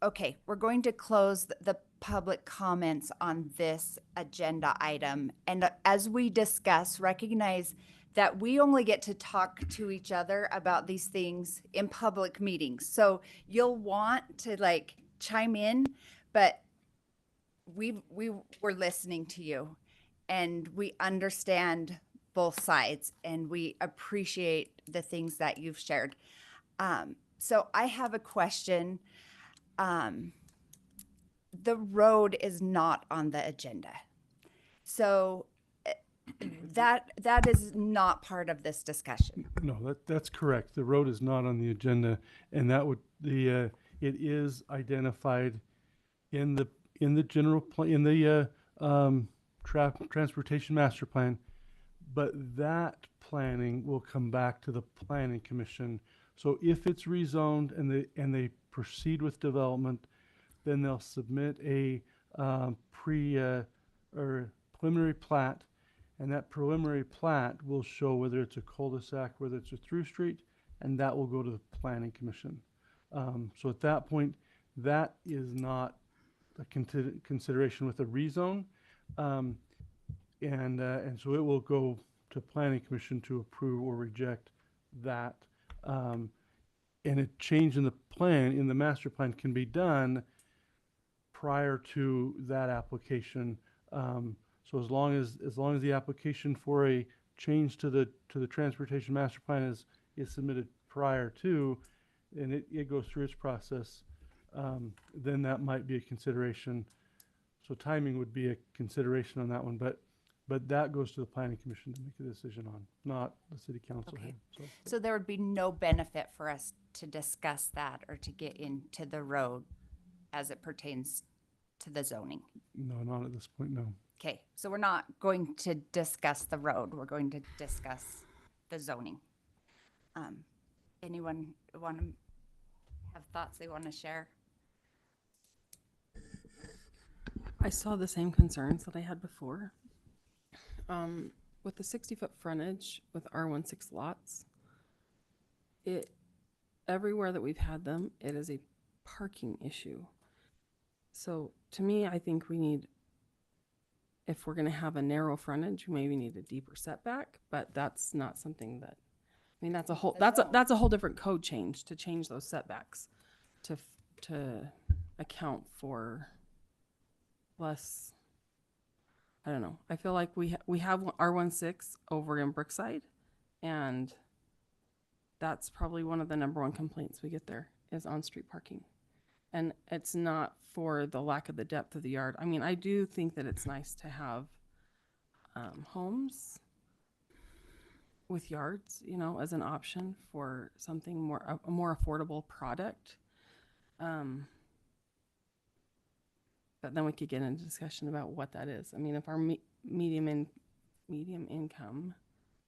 Okay, we're going to close the public comments on this agenda item. And as we discuss, recognize that we only get to talk to each other about these things in public meetings. So you'll want to like chime in, but we were listening to you and we understand both sides and we appreciate the things that you've shared. So I have a question. The road is not on the agenda. So that is not part of this discussion. No, that's correct. The road is not on the agenda, and that would it is identified in the general plan, in the transportation master plan, but that planning will come back to the planning commission. So if it's rezoned and they proceed with development, then they'll submit a preliminary plat, and that preliminary plat will show whether it's a cul-de-sac, whether it's a through street, and that will go to the planning commission. So at that point, that is not a consideration with a rezone, and so it will go to planning commission to approve or reject that. And a change in the plan, in the master plan, can be done prior to that application. So as long as the application for a change to the transportation master plan is submitted prior to, and it goes through its process, then that might be a consideration. So timing would be a consideration on that one, but that goes to the planning commission to make a decision on, not the city council. Okay. Here, So there would be no benefit for us to discuss that or to get into the road as it pertains to the zoning. no, not at this point, no. Okay, so we're not going to discuss the road. We're going to discuss the zoning. Anyone want to have thoughts they want to share? I saw the same concerns that I had before. With the 60-foot frontage with R16 lots, everywhere that we've had them, it is a parking issue. So to me, I think we need, if we're going to have a narrow frontage, we maybe need a deeper setback, but that's not something that, I mean, that's a whole different code change to change those setbacks to account for less. I don't know. I feel like we have R16 over in Brookside, and that's probably one of the number one complaints we get there is on-street parking. And it's not for the lack of the depth of the yard. I mean, I do think that it's nice to have homes with yards, you know, as an option for something more, a more affordable product. But then we could get into discussion about what that is. I mean, if our medium income,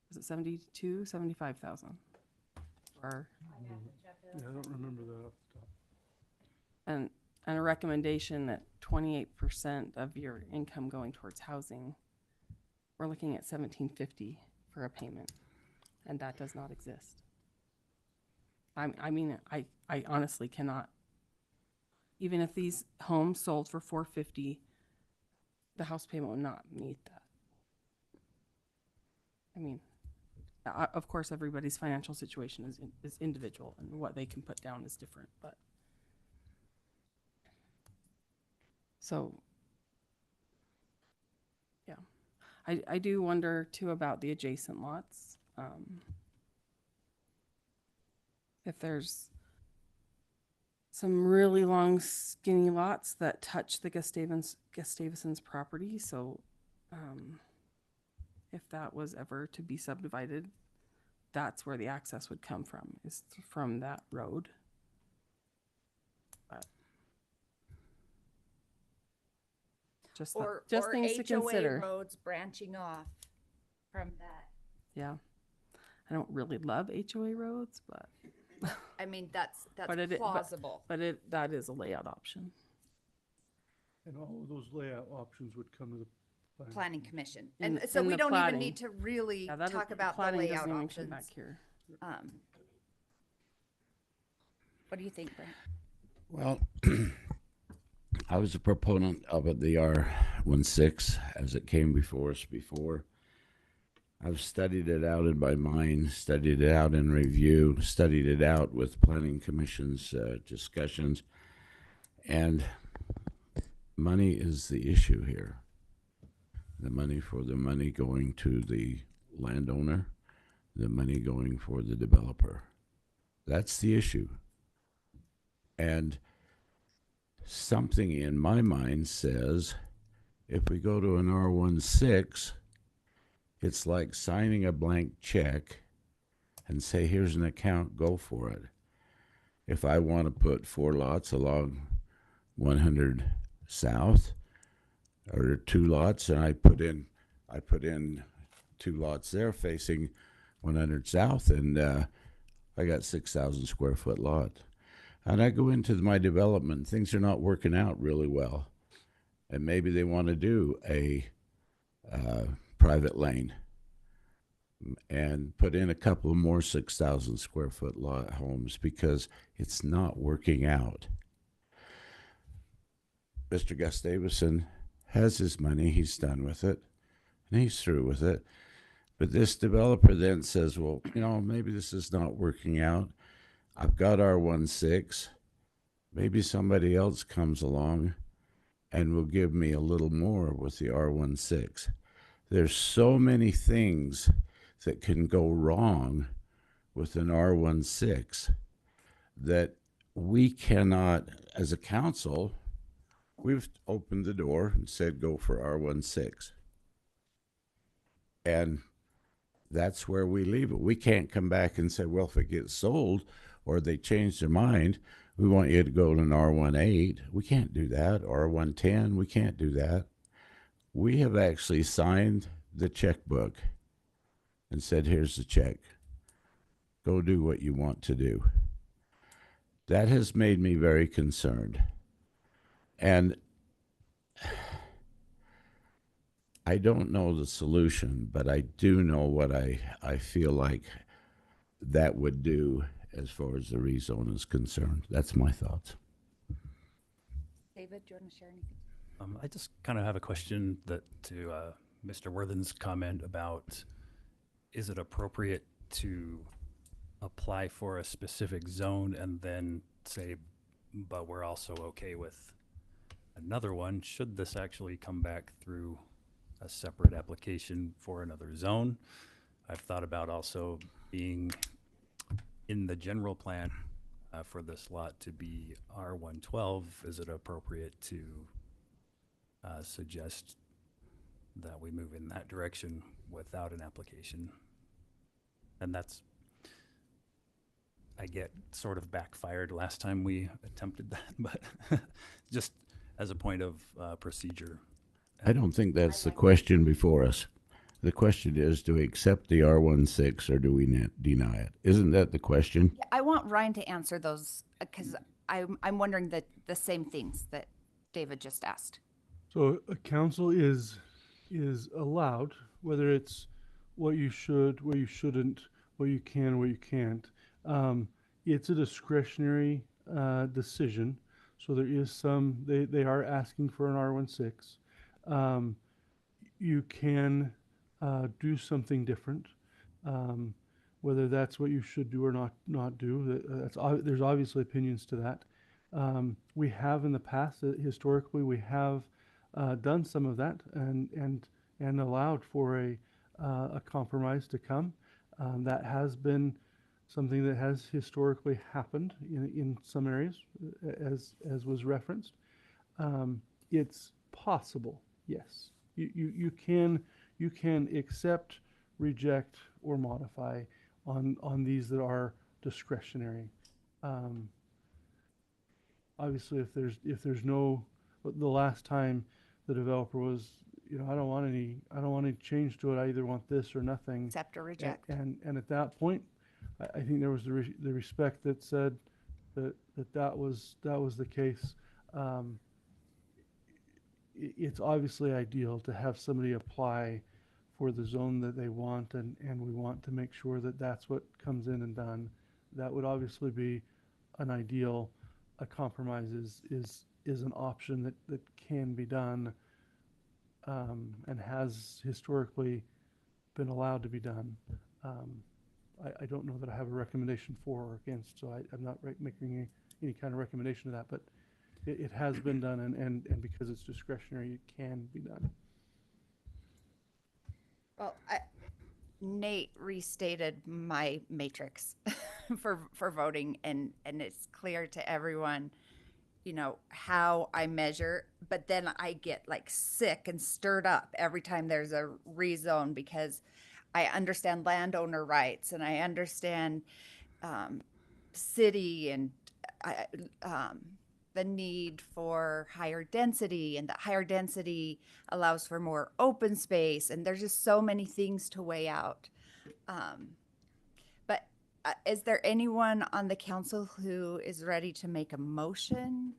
is it 72, 75,000? Or Yeah, I don't remember that off the top. and a recommendation that 28% of your income going towards housing, we're looking at $1,750 for a payment, and that does not exist. I mean, I honestly cannot even if these homes sold for 450, the house payment would not meet that. I mean, of course, everybody's financial situation is individual, and what they can put down is different, but. So, yeah, I do wonder too about the adjacent lots. If there's some really long skinny lots that touch the Gustavuson's property, so if that was ever to be subdivided, that's where the access would come from, is from that road. But just just things to consider. Roads branching off from that. Yeah, I don't really love HOA roads, but I mean, that's but plausible. But that is a layout option. And all of those layout options would come to the Planning Commission. In- And so in we the don't even planning. need to really Yeah, that talk is- about the planning layout doesn't even come options. back here. What do you think, Brent? Well, I was a proponent of it, the R16, as it came before us before. I've studied it out in my mind, studied it out in review, studied it out with Planning Commission's discussions, and money is the issue here. The money going to the landowner, the money going for the developer. That's the issue. And something in my mind says, if we go to an R16, it's like signing a blank check and say, here's an account, go for it. If I want to put 4 lots along 100 South, or 2 lots, and I put in 2 lots there facing 100 South, and I got 6,000 square foot lot. And I go into my development, things are not working out really well. And maybe they want to do a private lane and put in a couple more 6,000 square foot lot homes because it's not working out. Mr. Gustavus has his money, he's done with it, and he's through with it. But this developer then says, well, maybe this is not working out. I've got R16. Maybe somebody else comes along and will give me a little more with the R16. There's so many things that can go wrong with an R16 that we cannot, as a council, we've opened the door and said, go for R16. And that's where we leave it. We can't come back and say, well, if it gets sold or they change their mind, we want you to go to an R18. We can't do that. R110, we can't do that. We have actually signed the checkbook and said, here's the check. Go do what you want to do. That has made me very concerned. And I don't know the solution, but I do know what I feel like that would do as far as the rezone is concerned. That's my thoughts. David, do you want to share anything? I just kind of have a question to Mr. Worthen's comment about, is it appropriate to apply for a specific zone and then say, but we're also okay with another one? Should this actually come back through a separate application for another zone? I've thought about also being in the general plan for this lot to be R112. Is it appropriate to suggest that we move in that direction without an application? And that's, I get sort of backfired last time we attempted that, but just as a point of procedure. I don't think that's the question before us. The question is, do we accept the R16 or do we deny it? Isn't that the question? Yeah, I want Ryan to answer those because I'm wondering the same things that David just asked. So a council is allowed, whether it's what you should, what you shouldn't, what you can, what you can't. It's a discretionary decision. So there is some, they are asking for an R16. You can do something different. Whether that's what you should do or not do, there's obviously opinions to that. We have in the past, historically, we have done some of that and allowed for a compromise to come. That has been something that has historically happened in some areas, as was referenced. It's possible, yes. You can accept, reject, or modify on these that are discretionary. Obviously, if there's no, the last time the developer was, I don't want any change to it. I either want this or nothing. Accept or reject. And at that point, I think there was the respect that said that was the case. It's obviously ideal to have somebody apply for the zone that they want, and we want to make sure that that's what comes in and done. That would obviously be an ideal. A compromise is an option that can be done, and has historically been allowed to be done. I don't know that I have a recommendation for or against, so I'm not making any kind of recommendation to that, but it has been done, and because it's discretionary, it can be done. Well, Nate restated my matrix for voting, and it's clear to everyone, how I measure. But then I get like sick and stirred up every time there's a rezone, because I understand landowner rights, and I understand city and the need for higher density, and that higher density allows for more open space, and there's just so many things to weigh out. But is there anyone on the council who is ready to make a motion?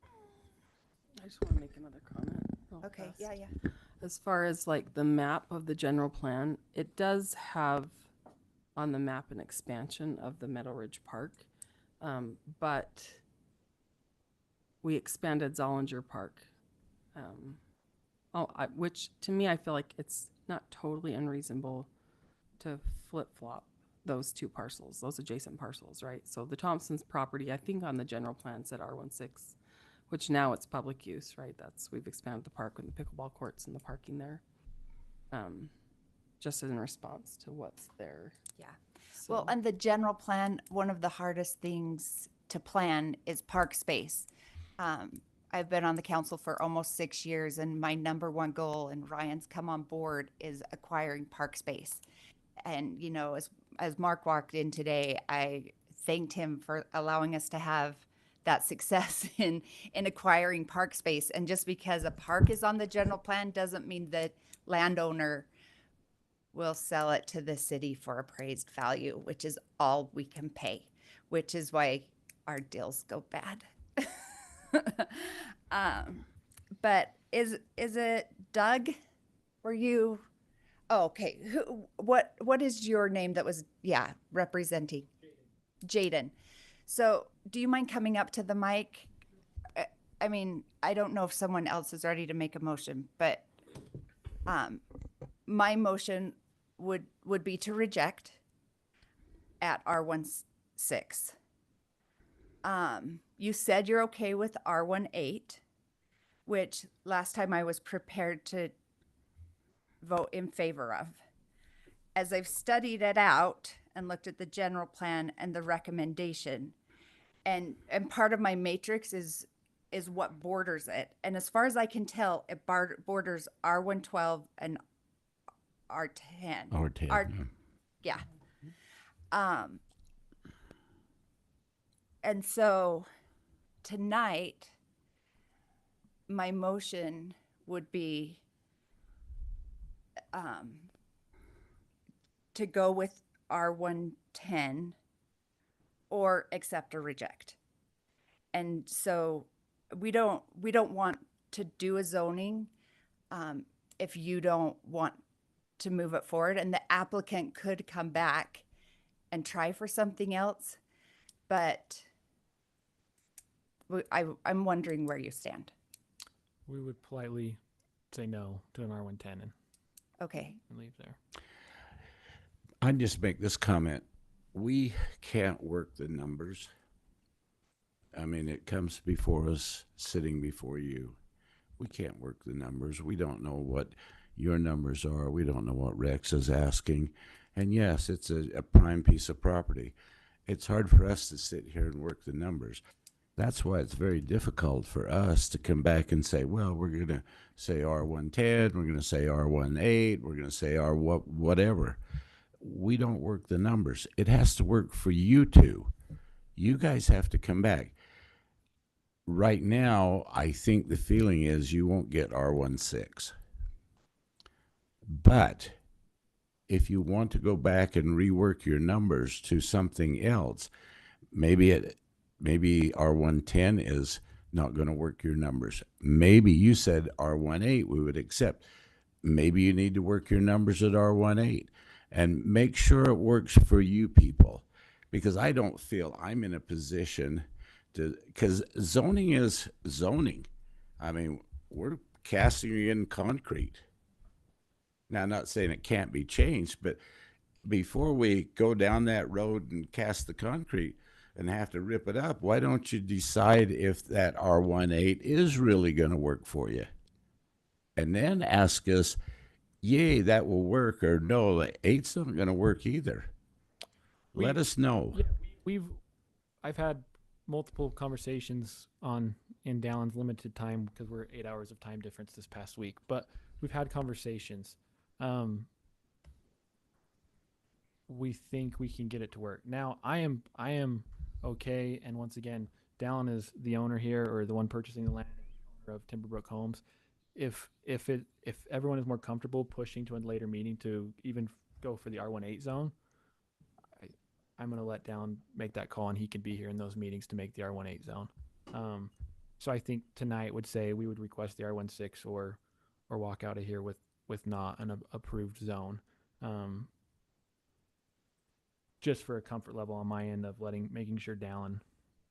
I just want to make another comment. real Okay, fast. yeah. As far as like the map of the general plan, it does have on the map an expansion of the Meadow Ridge Park. But we expanded Zollinger Park. Which to me, I feel like it's not totally unreasonable to flip-flop those two parcels, those adjacent parcels, right? So the Thompson's property, I think on the general plan said R16, which now it's public use, right? We've expanded the park with the pickleball courts and the parking there. Just in response to what's there. Yeah. Well, and the general plan, one of the hardest things to plan is park space. I've been on the council for almost 6 years, and my number one goal, and Ryan's come on board, is acquiring park space. And, as Mark walked in today, I thanked him for allowing us to have that success in acquiring park space. And just because a park is on the general plan doesn't mean that landowner will sell it to the city for appraised value, which is all we can pay, which is why our deals go bad. But is it Doug? Were you? Oh, okay. What is your name that was, representing? Jaden. So do you mind coming up to the mic? I mean, I don't know if someone else is ready to make a motion, but my motion would be to reject at R16. You said you're okay with R18, which last time I was prepared to vote in favor of. As I've studied it out and looked at the general plan and the recommendation, and part of my matrix is what borders it. And as far as I can tell, it borders R112 and R10. R10. Yeah. And so tonight, my motion would be to go with R110 or accept or reject. And so we don't want to do a zoning if you don't want to move it forward, and the applicant could come back and try for something else, but I'm wondering where you stand. We would politely say no to an R110 and Okay. leave there. I'd just make this comment. We can't work the numbers. I mean, it comes before us, sitting before you. We can't work the numbers. We don't know what your numbers are. We don't know what Rex is asking. And yes, it's a prime piece of property. It's hard for us to sit here and work the numbers. That's why it's very difficult for us to come back and say, well, we're going to say R110, we're going to say R18, we're going to say whatever. We don't work the numbers. It has to work for you two. You guys have to come back. Right now, I think the feeling is you won't get R16. But if you want to go back and rework your numbers to something else, maybe R110 is not going to work your numbers. Maybe you said R18 we would accept. Maybe you need to work your numbers at R18 and make sure it works for you people, because I don't feel I'm in a position to, because zoning is zoning. I mean, we're casting in concrete. Now, I'm not saying it can't be changed, but before we go down that road and cast the concrete and have to rip it up, why don't you decide if that R18 is really going to work for you? And then ask us, yay, that will work, or no, the 8's not going to work either. Let us know. Yeah, I've had multiple conversations in Dallon's limited time, because we're 8 hours of time difference this past week, but we've had conversations. We think we can get it to work. Now, I am okay, and once again, Dallon is the owner here, or the one purchasing the land of Timberbrook Homes. If everyone is more comfortable pushing to a later meeting to even go for the R18 zone, I'm going to let Dallon make that call, and he can be here in those meetings to make the R18 zone. So I think tonight would say we would request the R16 or walk out of here with not an approved zone. Just for a comfort level on my end of making sure Dallon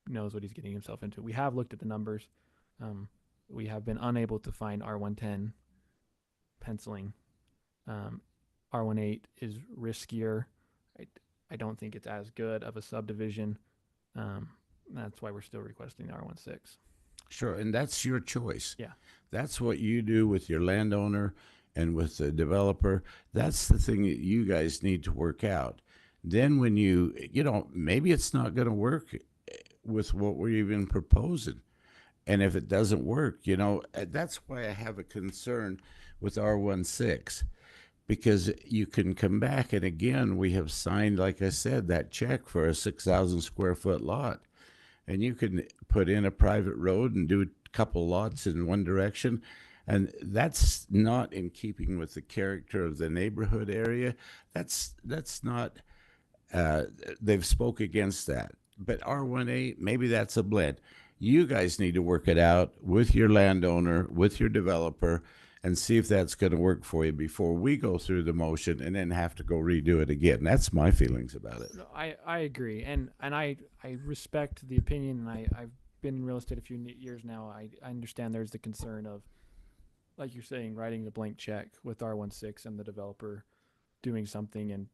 knows what he's getting himself into. We have looked at the numbers. We have been unable to find R110 penciling. R18 is riskier. I don't think it's as good of a subdivision. That's why we're still requesting the R16. Sure, and that's your choice. Yeah. That's what you do with your landowner and with the developer. That's the thing that you guys need to work out. Then when maybe it's not going to work with what we're even proposing. And if it doesn't work, that's why I have a concern with R16, because you can come back, and again, we have signed, like I said, that check for a 6,000 square foot lot. And you can put in a private road and do a couple lots in one direction. And that's not in keeping with the character of the neighborhood area. That's not, they've spoke against that. But R18, maybe that's a blend. You guys need to work it out with your landowner, with your developer, and see if that's going to work for you before we go through the motion and then have to go redo it again. That's my feelings about it. No, I agree, and I respect the opinion, and I've been in real estate a few years now. I understand there's the concern of, like you're saying, writing the blank check with R16 and the developer doing something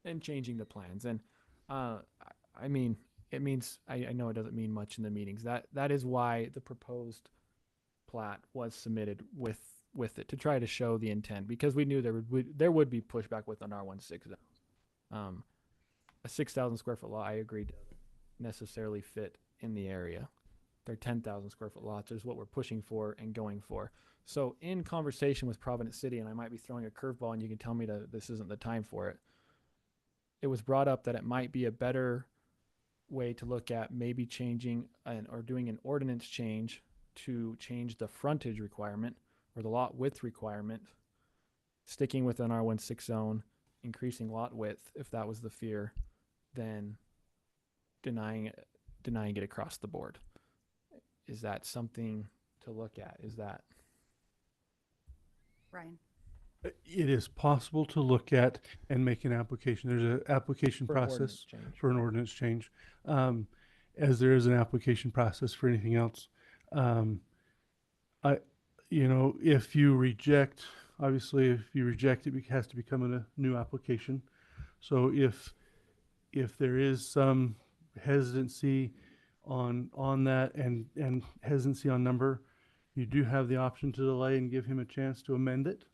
and changing the plans. And I mean, it means, I know it doesn't mean much in the meetings. That is why the proposed plat was submitted with it, to try to show the intent, because we knew there would be pushback with an R16 zone. A 6,000 square foot lot, I agree, doesn't necessarily fit in the area. They're 10,000 square foot lots is what we're pushing for and going for. So in conversation with Providence City, and I might be throwing a curveball and you can tell me that this isn't the time for it, it was brought up that it might be a better way to look at maybe changing or doing an ordinance change to change the frontage requirement or the lot width requirement, sticking with an R16 zone, increasing lot width if that was the fear, then denying it across the board. Is that something to look at? Is that Ryan? It is possible to look at and make an application. There's an application For an ordinance process change. for an ordinance change, as there is an application process for anything else. If you reject, obviously, if you reject it, it has to become a new application. So if there is some hesitancy on that and hesitancy on number, you do have the option to delay and give him a chance to amend it,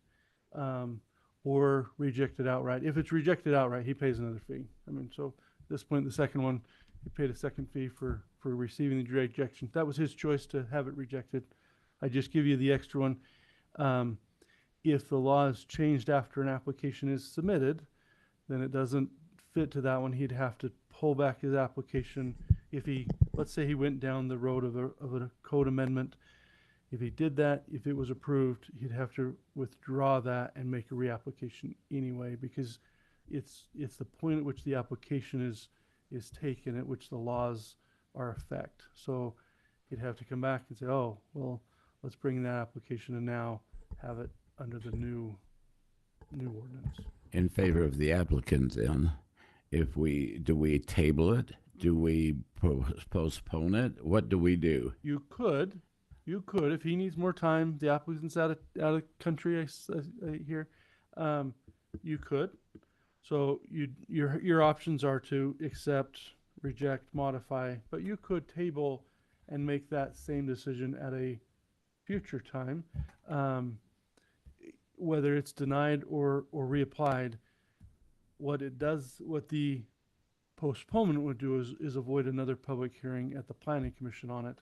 or reject it outright. If it's rejected outright, he pays another fee. I mean, so at this point, the second one, he paid a second fee for receiving the rejection. That was his choice to have it rejected. I just give you the extra one. If the law is changed after an application is submitted, then it doesn't fit to that one. He'd have to pull back his application. If he, let's say he went down the road of a code amendment. If he did that, if it was approved, he'd have to withdraw that and make a reapplication anyway, because it's the point at which the application is taken at which the laws are effect. So he'd have to come back and say, oh, well, let's bring that application and now have it under the new ordinance. In favor of the applicant, then, do we table it? Do we postpone it? What do we do? You could, if he needs more time, the applicant's out of country, I hear, you could. So your options are to accept, reject, modify, but you could table and make that same decision at a future time. Whether it's denied or reapplied, what the postponement would do is avoid another public hearing at the planning commission on it.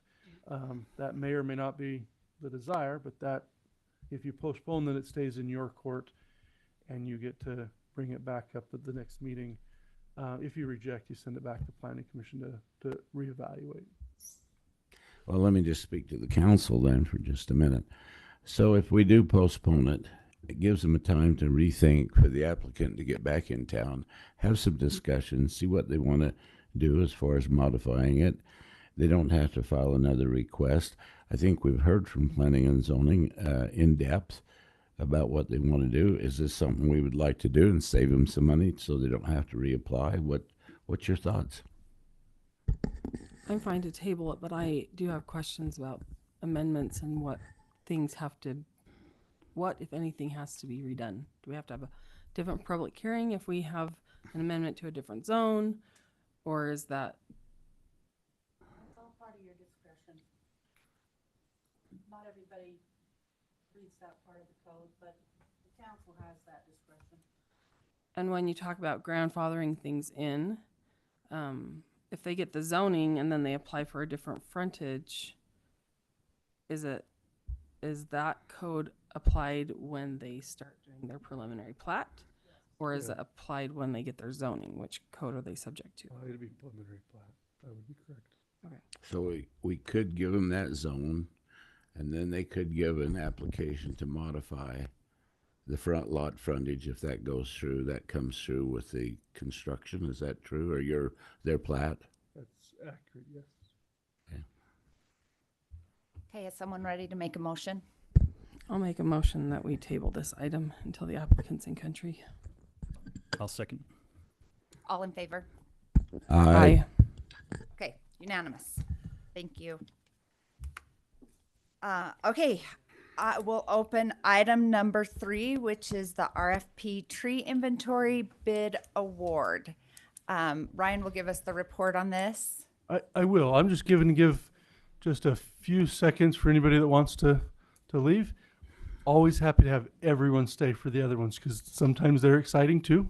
That may or may not be the desire, but that if you postpone, then it stays in your court and you get to bring it back up at the next meeting. If you reject, you send it back to planning commission to reevaluate. Well, let me just speak to the council then for just a minute. So if we do postpone it, it gives them a time to rethink, for the applicant to get back in town, have some discussions, see what they want to do as far as modifying it. They don't have to file another request. I think we've heard from planning and zoning in depth about what they want to do. Is this something we would like to do and save them some money so they don't have to reapply? What's your thoughts? I'm fine to table it, but I do have questions about amendments and what, if anything, has to be redone. Do we have to have a different public hearing if we have an amendment to a different zone? Or is that? It's all part of your discretion. Not everybody reads that part of the code, but the council has that discretion. And when you talk about grandfathering things in, if they get the zoning and then they apply for a different frontage, is that code applied when they start doing their preliminary plat? Or is it applied when they get their zoning? Which code are they subject to? It'd be preliminary plat. That would be correct. Okay. So we could give them that zone, and then they could give an application to modify the front lot frontage. If that goes through, that comes through with the construction. Is that true? Or their plat? That's accurate, yes. Okay, is someone ready to make a motion? I'll make a motion that we table this item until the applicant's in country. I'll second. All in favor? Aye. Okay, unanimous. Thank you. Okay, we'll open item number 3, which is the RFP tree inventory bid award. Ryan will give us the report on this. I will. I'm just give just a few seconds for anybody that wants to leave. Always happy to have everyone stay for the other ones because sometimes they're exciting too.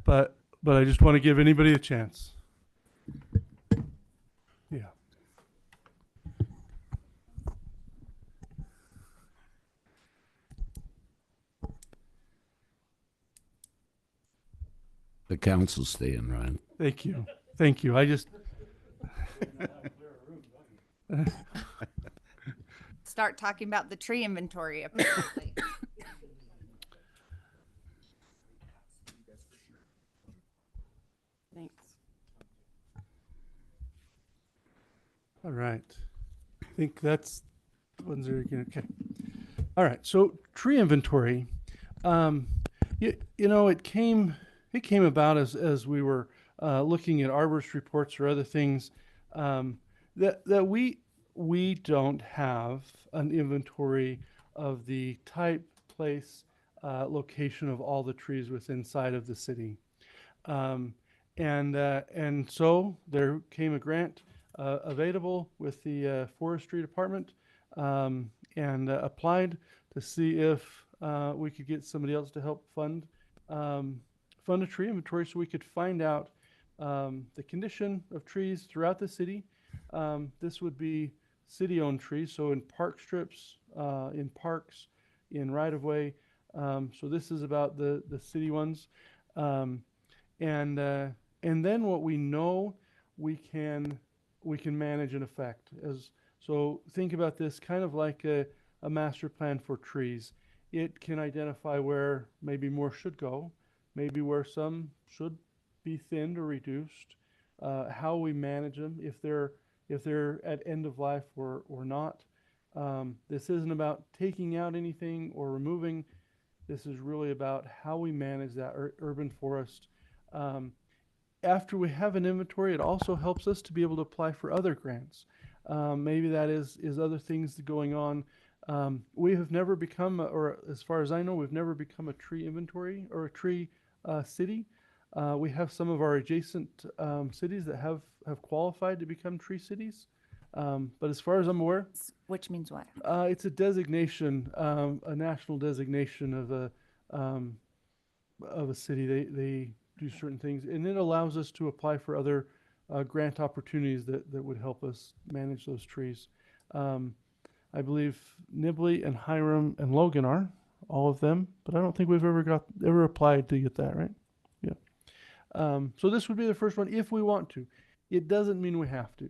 But I just want to give anybody a chance. Yeah. The council's staying, Ryan. Thank you. Thank you. I just Start talking about the tree inventory, apparently. Thanks. All right. I think that's the ones that are going to, okay. All right. So tree inventory You know, it came about as we were looking at arborist reports or other things, that we don't have an inventory of the type, place, location of all the trees within sight of the city. And so there came a grant available with the forestry department, and applied to see if we could get somebody else to help fund a tree inventory, so we could find out the condition of trees throughout the city. This would be city-owned trees, so in park strips, in parks, in right-of-way. So this is about the city ones. And then what we know we can manage and affect. So think about this kind of like a master plan for trees. It can identify where maybe more should go, maybe where some should be thinned or reduced, how we manage them, if they're at end of life or not. This isn't about taking out anything or removing. This is really about how we manage that urban forest. After we have an inventory, it also helps us to be able to apply for other grants. Maybe that is other things going on. We have never become, or as far as I know, we've never become a tree inventory or a tree city. We have some of our adjacent cities that have qualified to become tree cities. But as far as I'm aware, Which means what? it's a designation, a national designation of a city. They do certain things, and it allows us to apply for other grant opportunities that would help us manage those trees. I believe Nibley and Hiram and Logan are all of them, but I don't think we've ever applied to get that, right? Yeah. So this would be the first one if we want to. It doesn't mean we have to.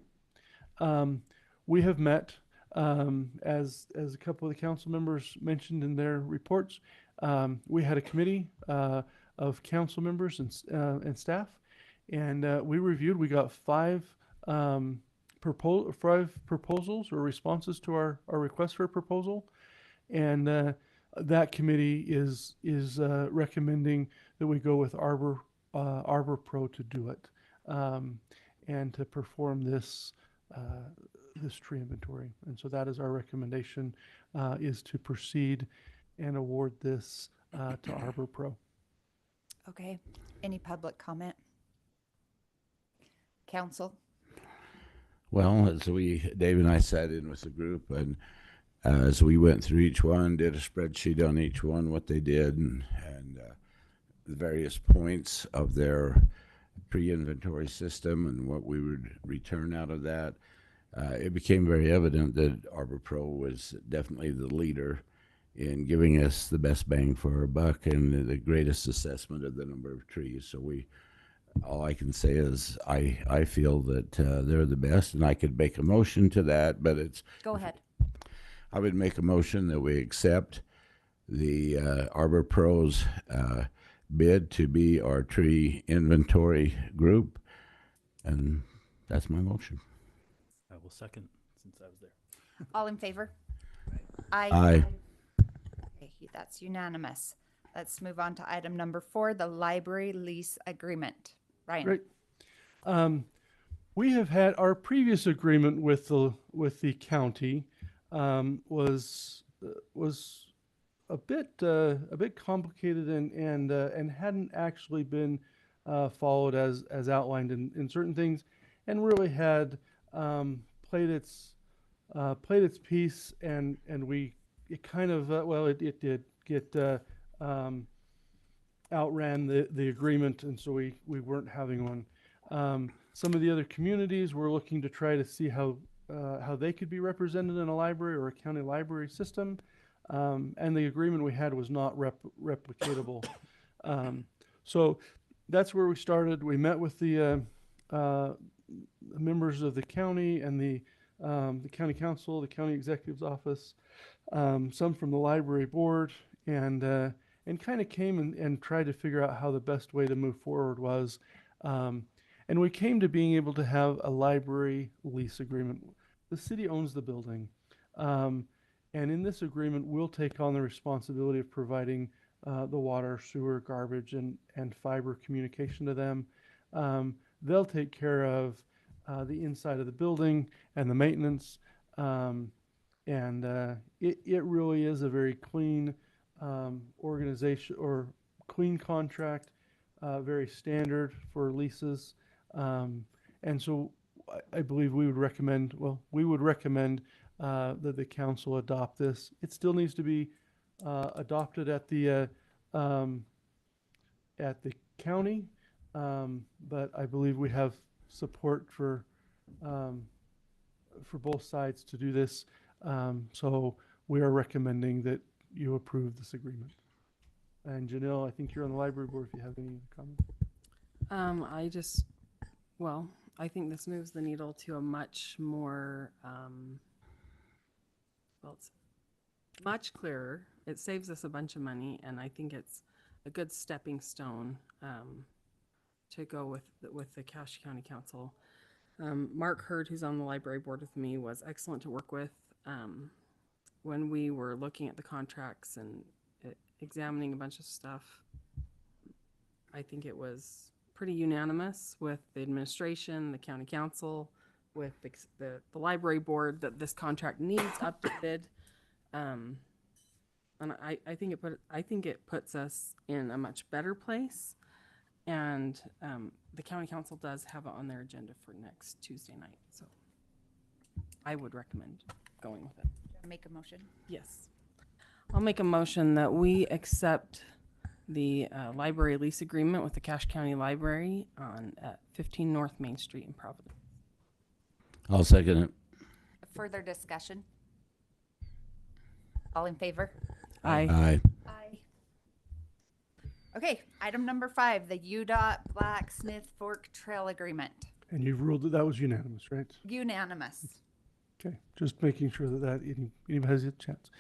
We have met, as a couple of the council members mentioned in their reports. We had a committee of council members and staff, and we reviewed. We got five proposals or responses to our request for a proposal, and that committee is recommending that we go with Arbor Pro to do it, and to perform this tree inventory. And so that is our recommendation, is to proceed and award this to Arbor Pro. Okay. Any public comment? Council? Well, Dave and I sat in with the group, and as we went through each one, did a spreadsheet on each one, what they did, and the various points of their pre-inventory system and what we would return out of that, it became very evident that Arbor Pro was definitely the leader in giving us the best bang for our buck and the greatest assessment of the number of trees. So all I can say is I feel that they're the best, and I could make a motion to that, but Go ahead. I would make a motion that we accept the Arbor Pro's bid to be our tree inventory group, and that's my motion. I will second, since I was there. All in favor? Aye. Okay, that's unanimous. Let's move on to item number 4, the library lease agreement. Ryan? Great. We have had our previous agreement with the county was a bit complicated and hadn't actually been followed as outlined in certain things, and really had played its piece, and it kind of it did get outran the agreement, and so we weren't having one. Some of the other communities were looking to try to see how they could be represented in a library or a county library system, and the agreement we had was not replicatable. So that's where we started. We met with the members of the county and the county council, the county executive's office, some from the library board, and kind of came and tried to figure out how the best way to move forward was. And we came to being able to have a library lease agreement. The city owns the building. And in this agreement, we'll take on the responsibility of providing the water, sewer, garbage, and fiber communication to them. They'll take care of the inside of the building and the maintenance. It really is a very clean organization or clean contract, very standard for leases. And so I believe we would recommend, that the council adopt this. It still needs to be adopted at the county, but I believe we have support for both sides to do this. So we are recommending that you approve this agreement. And Janelle, I think you're on the library board if you have any comments. I think this moves the needle to a much more, it's much clearer. It saves us a bunch of money, and I think it's a good stepping stone to go with the Cache County Council. Mark Hurd, who's on the library board with me, was excellent to work with. When we were looking at the contracts and examining a bunch of stuff, I think it was pretty unanimous with the administration, the county council, with the library board that this contract needs updated. And I think it puts us in a much better place. And the county council does have it on their agenda for next Tuesday night. So I would recommend going with it. Make a motion. Yes. I'll make a motion that we accept the library lease agreement with the Cache County Library at 15 North Main Street in Providence. I'll second it. Further discussion? All in favor? Aye. Aye. Aye. Okay, item number 5, the UDOT Blacksmith Fork Trail Agreement. And you've ruled that that was unanimous, right? Unanimous. Okay, just making sure that anybody has a chance.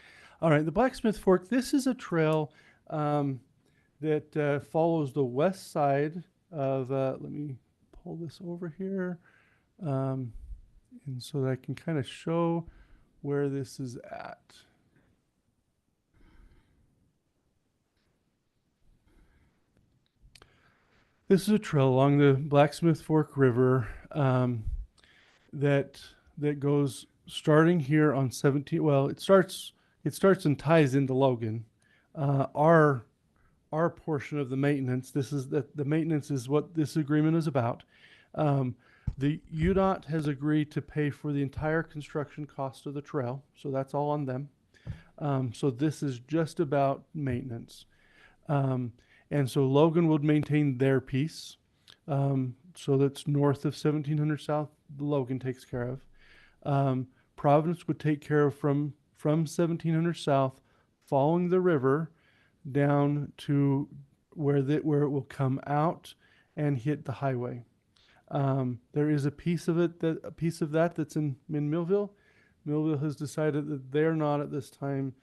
All right, the Blacksmith Fork, this is a trail that follows the west side of, let me pull this over here, and so that I can kind of show where this is at. This is a trail along the Blacksmith Fork River that goes starting here on 17. Well, it starts and ties into Logan. Our portion of the maintenance. The maintenance is what this agreement is about. The UDOT has agreed to pay for the entire construction cost of the trail, so that's all on them. So this is just about maintenance. And so Logan would maintain their piece. So that's north of 1700 South, Logan takes care of. Providence would take care of from 1700 South, following the river down to where it will come out and hit the highway. There is a piece of that that's in Millville. Millville has decided that they're not at this time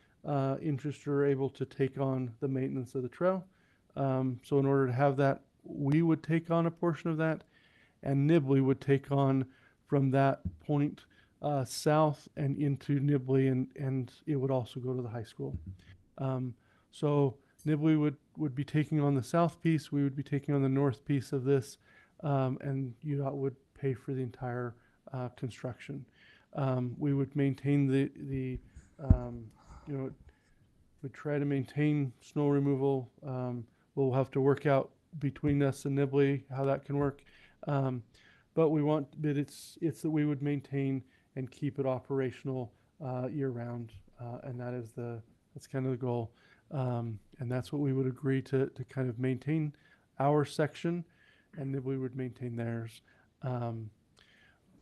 interested or able to take on the maintenance of the trail. So in order to have that, we would take on a portion of that, and Nibley would take on from that point south and into Nibley, and it would also go to the high school. So Nibley would be taking on the south piece, we would be taking on the north piece of this, and UDOT would pay for the entire construction. We would maintain we'd try to maintain snow removal. We'll have to work out between us and Nibley how that can work. But it's that we would maintain and keep it operational year round, and that's kind of the goal. And that's what we would agree to kind of maintain our section, and Nibley would maintain theirs.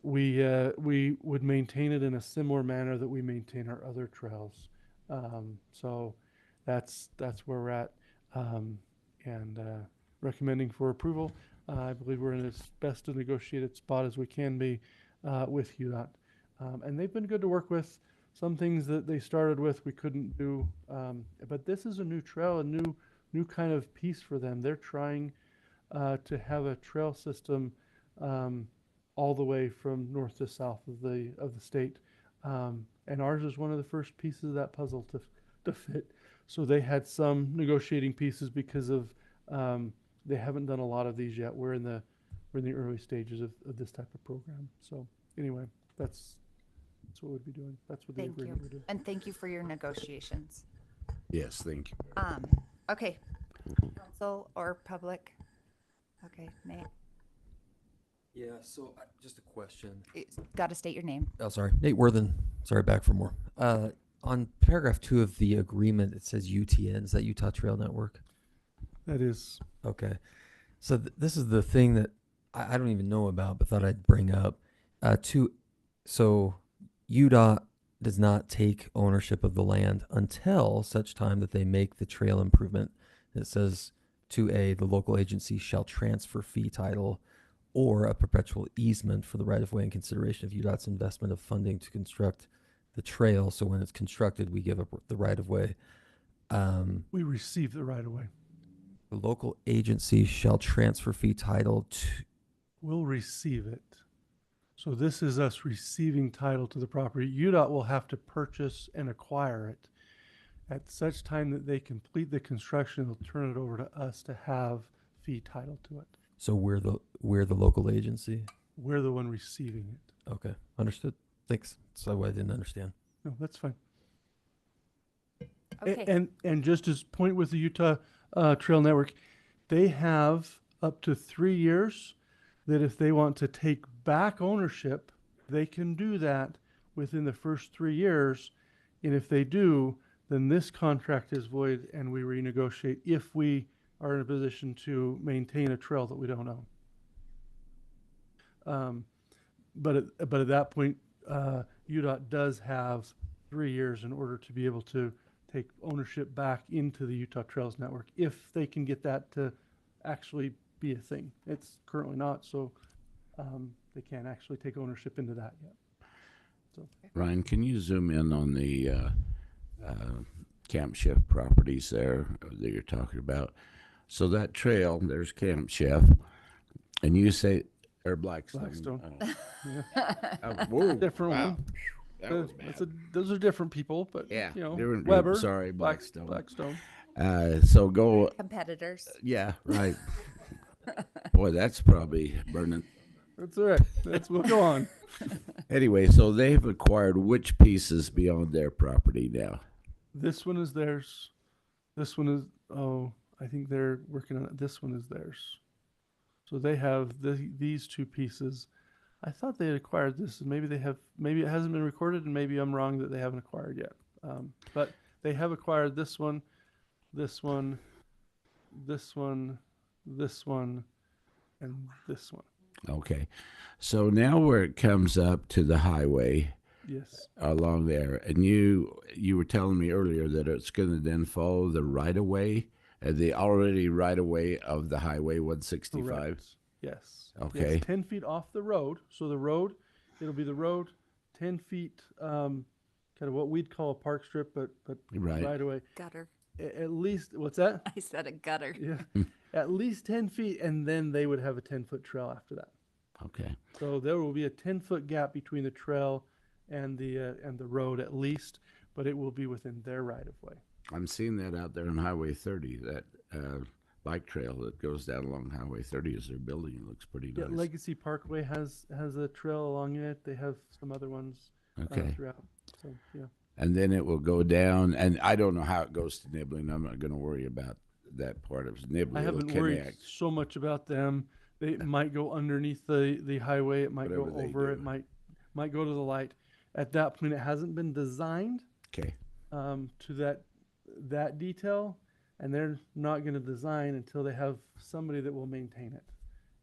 We would maintain it in a similar manner that we maintain our other trails. So that's where we're at, and recommending for approval. I believe we're in as best a negotiated spot as we can be with UDOT. And they've been good to work with. Some things that they started with we couldn't do, but this is a new trail, a new kind of piece for them. They're trying to have a trail system all the way from north to south of the state, and ours is one of the first pieces of that puzzle to fit. So they had some negotiating pieces because of, they haven't done a lot of these yet. We're in the early stages of this type of program. So anyway, that's what we'd be doing. That's what the Thank you. agreement would do. And thank you for your negotiations. Yes, thank you. Okay. Council or public? Okay, Nate, Yeah, so just a question. got to state your name. Oh, sorry. Nate Worthen. Sorry, back for more. On paragraph 2 of the agreement, it says UTN. Is that Utah Trail Network? That is, Okay. So this is the thing that I don't even know about, but thought I'd bring up. So UDOT does not take ownership of the land until such time that they make the trail improvement. It says 2A, the local agency shall transfer fee title or a perpetual easement for the right-of-way in consideration of UDOT's investment of funding to construct the trail. So when it's constructed, we give up the right-of-way. we receive the right of way. The local agency shall transfer fee title to, We'll receive it. So this is us receiving title to the property. UDOT will have to purchase and acquire it. At such time that they complete the construction, they'll turn it over to us to have fee title to it. so we're the local agency. We're the one receiving it. Okay, understood. Thanks. So I didn't understand. No, that's fine. Okay. And just as point with the Utah Trail Network, they have up to 3 years that if they want to take back ownership, they can do that within the first 3 years. And if they do, then this contract is void and we renegotiate if we are in a position to maintain a trail that we don't own. But at that point, UDOT does have 3 years in order to be able to take ownership back into the Utah Trails Network if they can get that to actually be a thing. It's currently not, so they can't actually take ownership into that yet. So Ryan, can you zoom in on the Camp Chef properties there that you're talking about? So that trail, there's Camp Chef, and you say, or Blackstone. Blackstone. Oh, whoa, Different wow. one. That was bad. Those are different people, but Yeah, you know, different- Weber. sorry, Blackstone. Blackstone. So go. Competitors. Yeah, right. Boy, that's probably burning. That's all right. We'll go on. Anyway, so they've acquired which pieces beyond their property now? This one is theirs. This one is, I think they're working on it. This one is theirs. So they have these two pieces. I thought they had acquired this, and maybe they have. Maybe it hasn't been recorded, and maybe I'm wrong that they haven't acquired yet. But they have acquired this one, this one, this one, this one, and this one. Okay. So now where it comes up to the highway Yes. along there, and you were telling me earlier that it's going to then follow the right of way, the already right of way of the highway 165. Correct. Yes. Okay. Yes, 10 feet off the road. So the road, it'll be the road, 10 feet, kind of what we'd call a park strip, but right away. Gutter. At least, what's that? I said a gutter. Yeah. At least 10 feet, and then they would have a 10-foot trail after that. Okay. So there will be a 10-foot gap between the trail and the road at least, but it will be within their right of way. I'm seeing that out there on Highway 30, that bike trail that goes down along Highway 30 as they're building. It looks pretty Yeah, nice. Legacy Parkway has a trail along it. They have some other ones Okay. throughout. So yeah. And then it will go down, and I don't know how it goes to Nibbling. I'm not going to worry about that part of Nibbling. I It'll haven't worried connect. so much about them. They might go underneath the highway. It might Whatever go they over. It do. might go to the light. At that point, it hasn't been designed Okay. to that detail, and they're not going to design until they have somebody that will maintain it.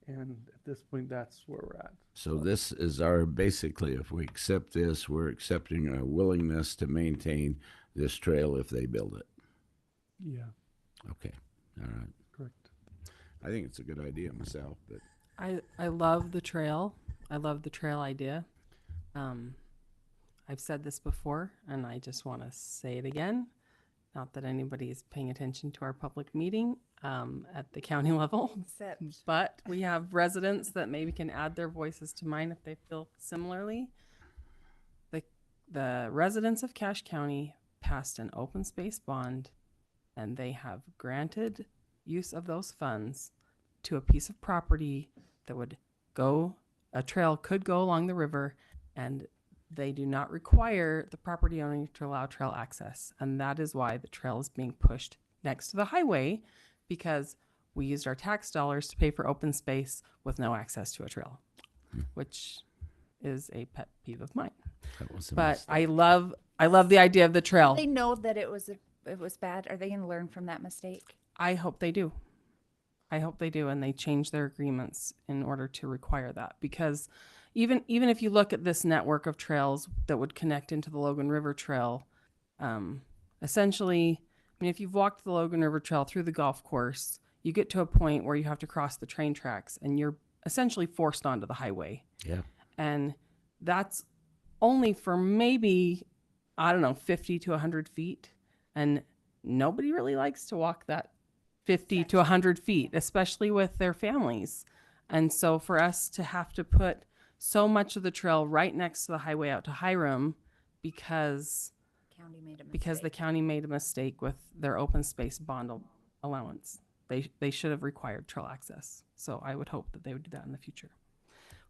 And at this point, that's where we're at. So this is our, basically, if we accept this, we're accepting a willingness to maintain this trail if they build it. Yeah, Okay. All right. correct. I think it's a good idea myself, but I love the trail. I love the trail idea. I've said this before, and I just want to say it again. Not that anybody is paying attention to our public meeting at the county level, Except but we have residents that maybe can add their voices to mine if they feel similarly. The residents of Cache County passed an open space bond and they have granted use of those funds to a piece of property that would go, a trail could go along the river, and they do not require the property owner to allow trail access. And that is why the trail is being pushed next to the highway, because we used our tax dollars to pay for open space with no access to a trail, which is a pet peeve of mine. That was a But mistake. I love the idea of the trail. They know that it was bad. Are they going to learn from that mistake? I hope they do. I hope they do, and they change their agreements in order to require that. Because even if you look at this network of trails that would connect into the Logan River Trail, essentially, I mean, if you've walked the Logan River Trail through the golf course, you get to a point where you have to cross the train tracks, and you're essentially forced onto the highway. Yeah. And that's only for maybe, I don't know, 50 to 100 feet. And nobody really likes to walk that 50 to 100 feet, especially with their families. And so for us to have to put so much of the trail right next to the highway out to Hiram because the county made a mistake with their open space bond allowance. They should have required trail access. So I would hope that they would do that in the future,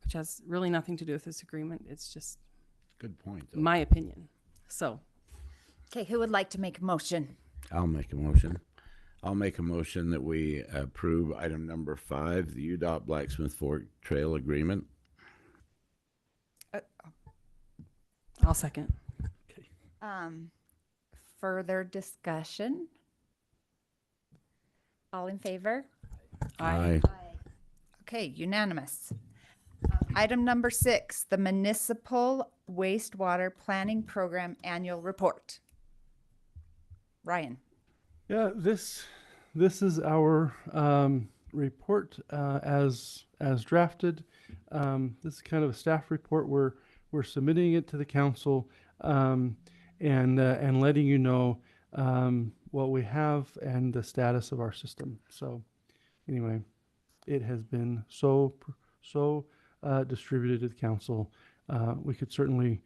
which has really nothing to do with this agreement. It's just Good point, though. my opinion. So Okay, who would like to make a motion? I'll make a motion. I'll make a motion that we approve item number 5, the UDOT Blacksmith Fork Trail Agreement. I'll second. Further discussion? All in favor? Aye. Okay, unanimous. Item number 6, the Municipal Wastewater Planning Program Annual Report. Ryan. Yeah, this is our report as drafted. This is kind of a staff report. We're submitting it to the council and letting you know what we have and the status of our system. So anyway, it has been so distributed to the council. We could certainly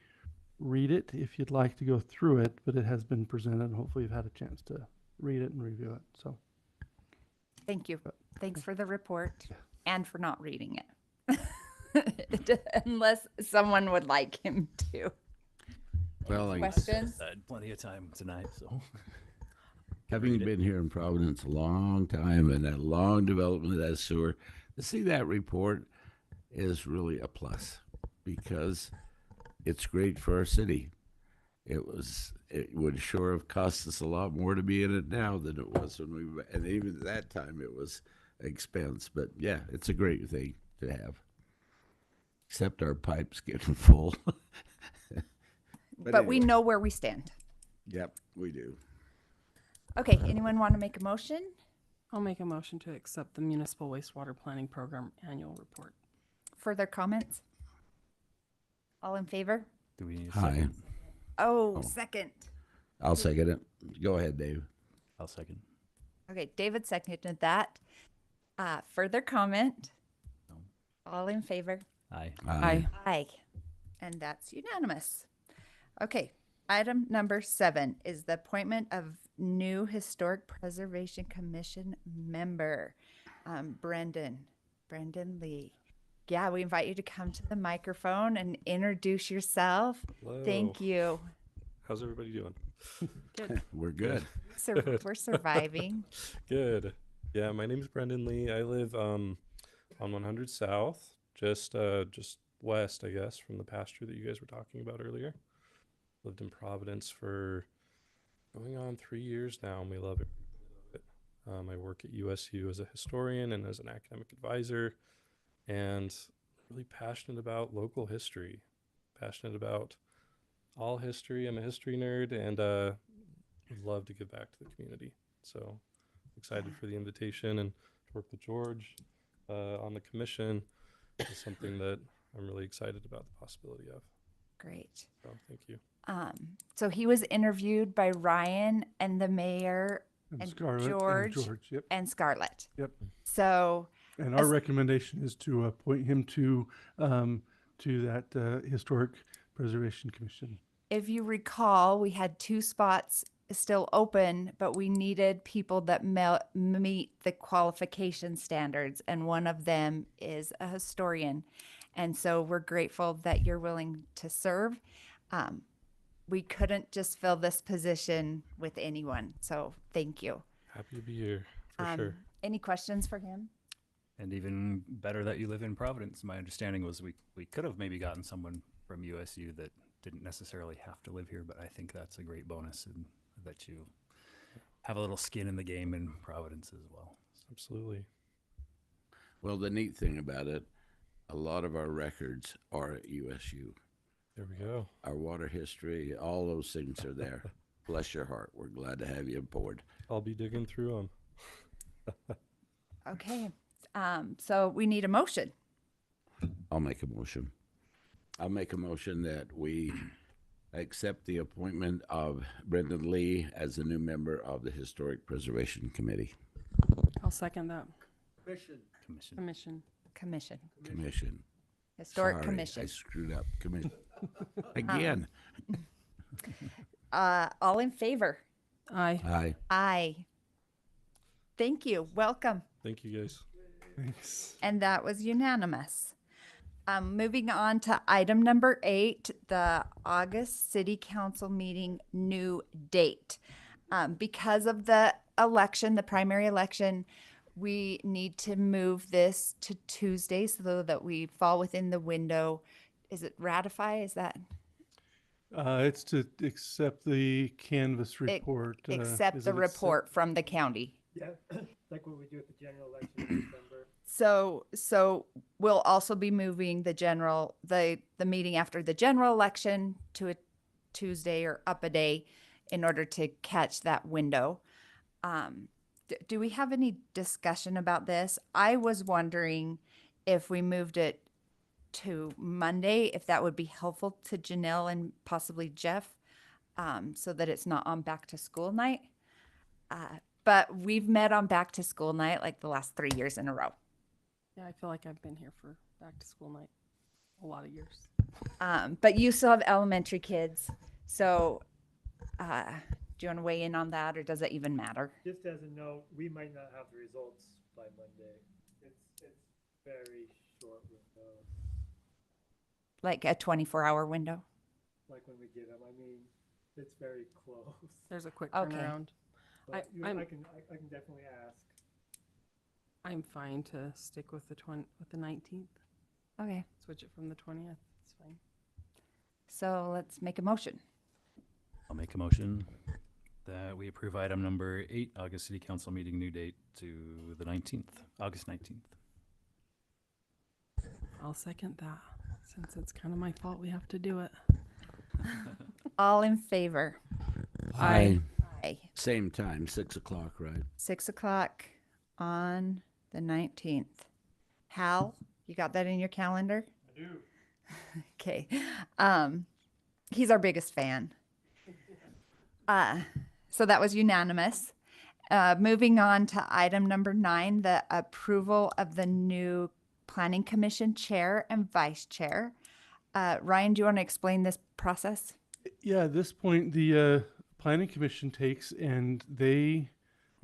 read it if you'd like to go through it, but it has been presented and hopefully you've had a chance to read it and review it. So Thank you. Thanks for the report and for not reading it. Unless someone would like him to. Well, I Questions? I had plenty of time tonight, so. having been here in Providence a long time and a long development of that sewer, to see that report is really a plus because it's great for our city. It would sure have cost us a lot more to be in it now than it was and even at that time it was expense. But yeah, it's a great thing to have. Except our pipes getting full. But we anyway. know where we stand. Yep, we do. Okay, anyone want to make a motion? I'll make a motion to accept the Municipal Wastewater Planning Program Annual Report. Further comments? All in favor? Do we need a Hi. second? Oh, second. I'll second it. Go ahead, Dave. I'll second. Okay, David seconded that. Further comment? No. All in favor? Aye. Aye. Aye. And that's unanimous. Okay, item number 7 is the appointment of new Historic Preservation Commission member, Brendan Lee. Yeah, we invite you to come to the microphone and introduce yourself. Thank you. How's everybody doing? We're good. We're surviving. Good. Yeah, my name is Brendan Lee. I live on 100 South, just west, I guess, from the pasture that you guys were talking about earlier. Lived in Providence for going on 3 years now, and we love it. I work at USU as a historian and as an academic advisor, and really passionate about local history, passionate about all history. I'm a history nerd, and would love to give back to the community. So excited for the invitation and to work with George on the commission is something that I'm really excited about the possibility of. Great. So thank you. So he was interviewed by Ryan and the mayor and Scarlett George, yep. and Scarlett. Yep. So, And our recommendation is to appoint him to that Historic Preservation Commission. if you recall, we had 2 spots is still open, but we needed people that meet the qualification standards, and one of them is a historian. And so we're grateful that you're willing to serve. We couldn't just fill this position with anyone, so thank you. Happy to be here for sure. Any questions for him? And even better that you live in Providence. My understanding was we could have maybe gotten someone from USU that didn't necessarily have to live here, but I think that's a great bonus, and that you have a little skin in the game in Providence as well. Absolutely. Well, the neat thing about it, a lot of our records are at USU. There we go. Our water history, all those things are there. Bless your heart. We're glad to have you aboard. I'll be digging through them. Okay, so we need a motion. I'll make a motion. I'll make a motion that we accept the appointment of Brendan Lee as the new member of the Historic Preservation Committee. I'll second that. Commission. Commission. Historic Sorry, Commission. I screwed up. Commission. Again. All in favor? Aye. Aye. Aye. Thank you. Welcome. Thank you, guys. Thanks. And that was unanimous. Moving on to item number 8, the August City Council meeting new date. Because of the election, the primary election, we need to move this to Tuesday so that we fall within the window. Is it ratify? Is that? It's to accept the canvas report. Accept is the it report from the county. Yeah, like what we do at the general election in December. So we'll also be moving the meeting after the general election to a Tuesday or up a day in order to catch that window. Do we have any discussion about this? I was wondering if we moved it to Monday, if that would be helpful to Janelle and possibly Jeff, so that it's not on back to school night. But we've met on back to school night like the last 3 years in a row. Yeah, I feel like I've been here for back to school night a lot of years. But you still have elementary kids. So do you want to weigh in on that, or does it even matter? Just as a note, we might not have the results by Monday. It's very short window, Like a 24-hour window? like when we get them. I mean, it's very close. There's a quick Okay. turnaround. But I I can definitely ask. I'm fine to stick with the 19th. Okay. Switch it from the 20th. It's fine. So let's make a motion. I'll make a motion that we approve item number 8, August City Council meeting new date to the 19th, August 19th. I'll second that, since it's kind of my fault we have to do it. All in favor? Aye. Aye. Same time, 6 o'clock, right? 6 o'clock on the 19th. Hal, you got that in your calendar? I do. Okay. He's our biggest fan. So that was unanimous. Moving on to item number 9, the approval of the new Planning Commission chair and vice chair. Ryan, do you want to explain this process? Yeah, at this point, the Planning Commission takes and they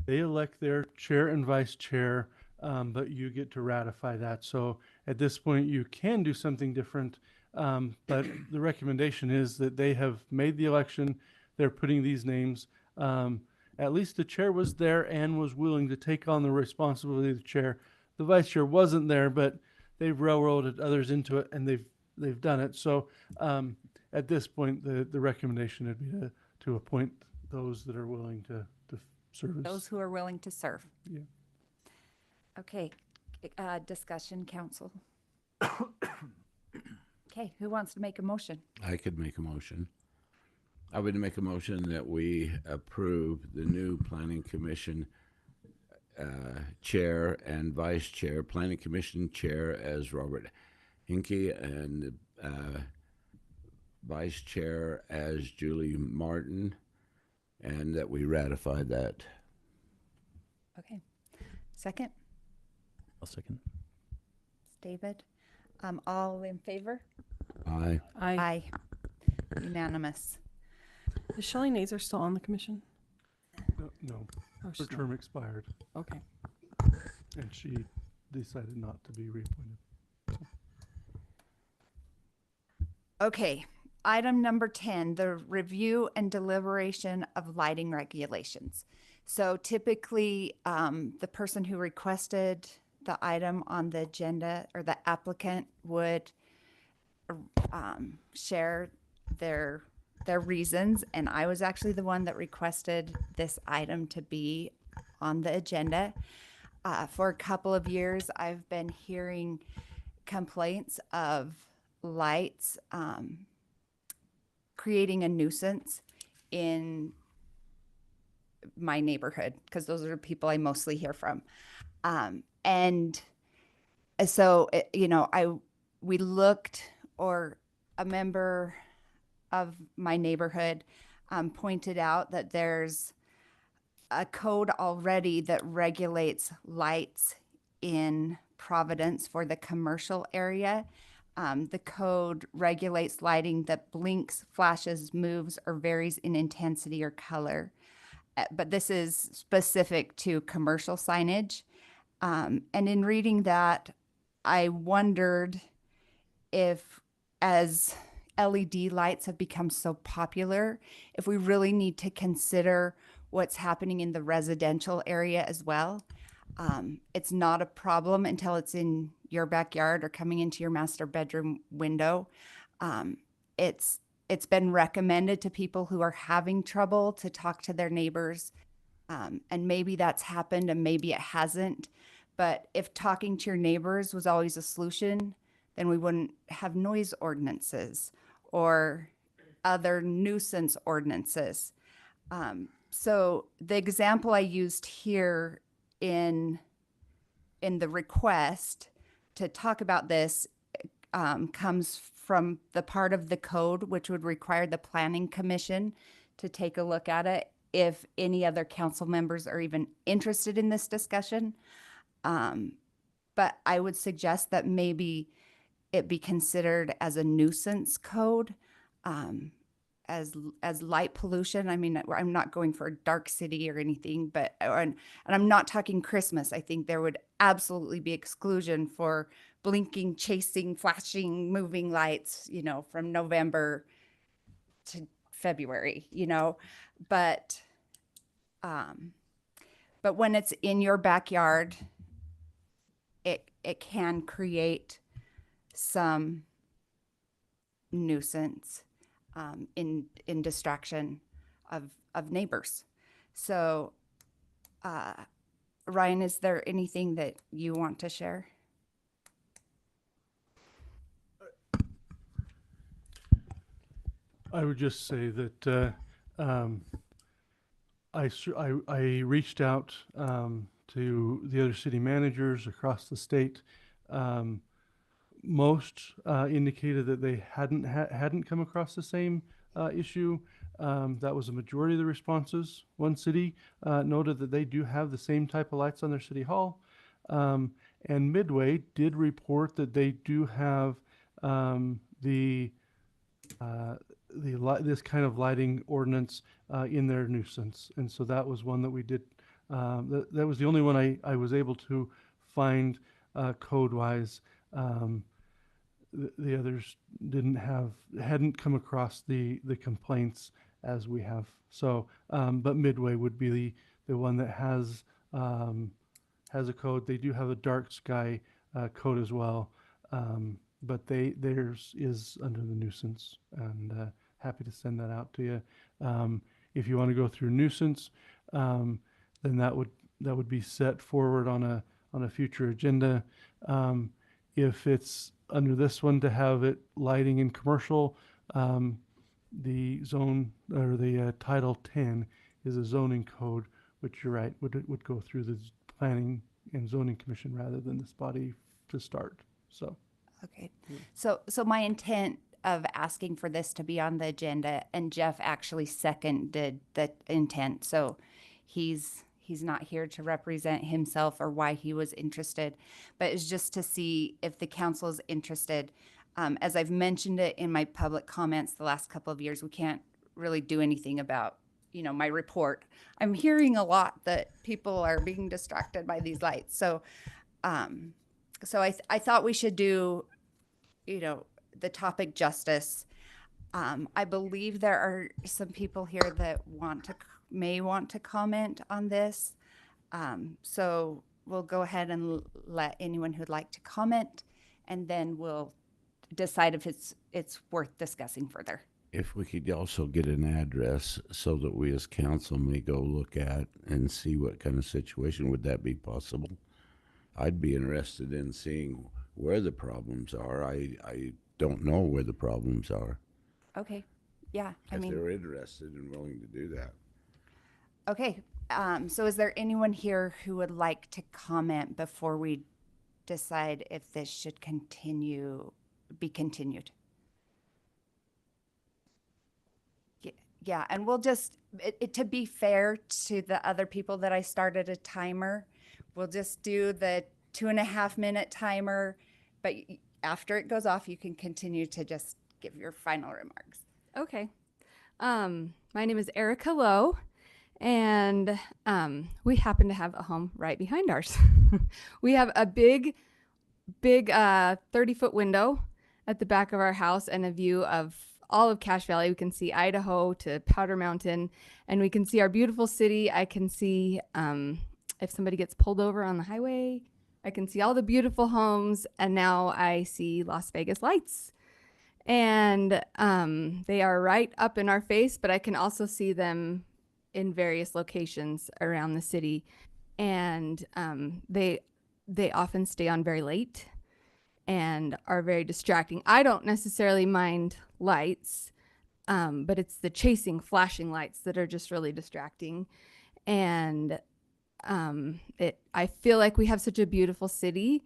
elect their chair and vice chair, but you get to ratify that. So at this point, you can do something different, but the recommendation is that they have made the election. They're putting these names. At least the chair was there and was willing to take on the responsibility of the chair. The vice chair wasn't there, but they've railroaded others into it, and they've done it. So at this point, the recommendation would be to appoint those that are willing to serve. Those who are willing to serve. Yeah. Okay. Discussion, council. Okay, who wants to make a motion? I could make a motion. I would make a motion that we approve the new Planning Commission chair and vice chair. Planning Commission chair as Robert Hinkie, and vice chair as Julie Martin, and that we ratify that. Okay. Second, I'll second. David. All in favor? Aye. Aye. Aye. Unanimous. Is Shelley Nazer still on the commission? No, Oh, her she's not. term expired, Okay. and she decided not to be reappointed. Okay, item number 10, the review and deliberation of lighting regulations. So typically, the person who requested the item on the agenda or the applicant would share their reasons, and I was actually the one that requested this item to be on the agenda. For a couple of years, I've been hearing complaints of lights creating a nuisance in my neighborhood, because those are the people I mostly hear from. And so, we looked, or a member of my neighborhood pointed out that there's a code already that regulates lights in Providence for the commercial area. The code regulates lighting that blinks, flashes, moves, or varies in intensity or color. But this is specific to commercial signage. And in reading that, I wondered if, as LED lights have become so popular, if we really need to consider what's happening in the residential area as well. It's not a problem until it's in your backyard or coming into your master bedroom window. It's been recommended to people who are having trouble to talk to their neighbors. And maybe that's happened and maybe it hasn't. But if talking to your neighbors was always a solution, then we wouldn't have noise ordinances or other nuisance ordinances. So the example I used here in the request to talk about this comes from the part of the code which would require the planning commission to take a look at it if any other council members are even interested in this discussion. But I would suggest that maybe it be considered as a nuisance code, as light pollution. I mean, I'm not going for a dark city or anything, but and I'm not talking Christmas. I think there would absolutely be exclusion for blinking, chasing, flashing, moving lights, from November to February, but when it's in your backyard, it can create some nuisance in distraction of neighbors. So, Ryan, is there anything that you want to share? I would just say that I reached out to the other city managers across the state. Most indicated that they hadn't come across the same issue. That was a majority of the responses. One city noted that they do have the same type of lights on their city hall. And Midway did report that they do have this kind of lighting ordinance in their nuisance. And so that was one that we did. That was the only one I was able to find code-wise. The others hadn't come across the complaints as we have. So, but Midway would be the one that has a code. They do have a dark sky code as well, but theirs is under the nuisance, and happy to send that out to you. If you want to go through nuisance, then that would be set forward on a future agenda. If it's under this one to have it lighting in commercial, the zone or the Title 10 is a zoning code, which you're right, would go through the planning and zoning commission rather than this body to start. So. Okay. So my intent of asking for this to be on the agenda, and Jeff actually seconded the intent. So he's not here to represent himself or why he was interested, but it's just to see if the council is interested. As I've mentioned it in my public comments the last couple of years, we can't really do anything about my report. I'm hearing a lot that people are being distracted by these lights. So, I thought we should do, the topic justice. I believe there are some people here that may want to comment on this. So we'll go ahead and let anyone who'd like to comment, and then we'll decide if it's worth discussing further. If we could also get an address so that we as council may go look at and see what kind of situation, would that be possible? I'd be interested in seeing where the problems are. I don't know where the problems are. Okay. Yeah. If they're interested and willing to do that. Okay. So is there anyone here who would like to comment before we decide if this should be continued? Yeah, and we'll just, to be fair to the other people that I started a timer, we'll just do the 2.5 minute timer, but after it goes off, you can continue to just give your final remarks. Okay. My name is Erica Lowe, and we happen to have a home right behind ours. We have a big 30-foot window at the back of our house and a view of all of Cache Valley. We can see Idaho to Powder Mountain, and we can see our beautiful city. I can see if somebody gets pulled over on the highway. I can see all the beautiful homes, and now I see Las Vegas lights. And they are right up in our face, but I can also see them in various locations around the city. And they often stay on very late and are very distracting. I don't necessarily mind lights, but it's the chasing, flashing lights that are just really distracting. And I feel like we have such a beautiful city,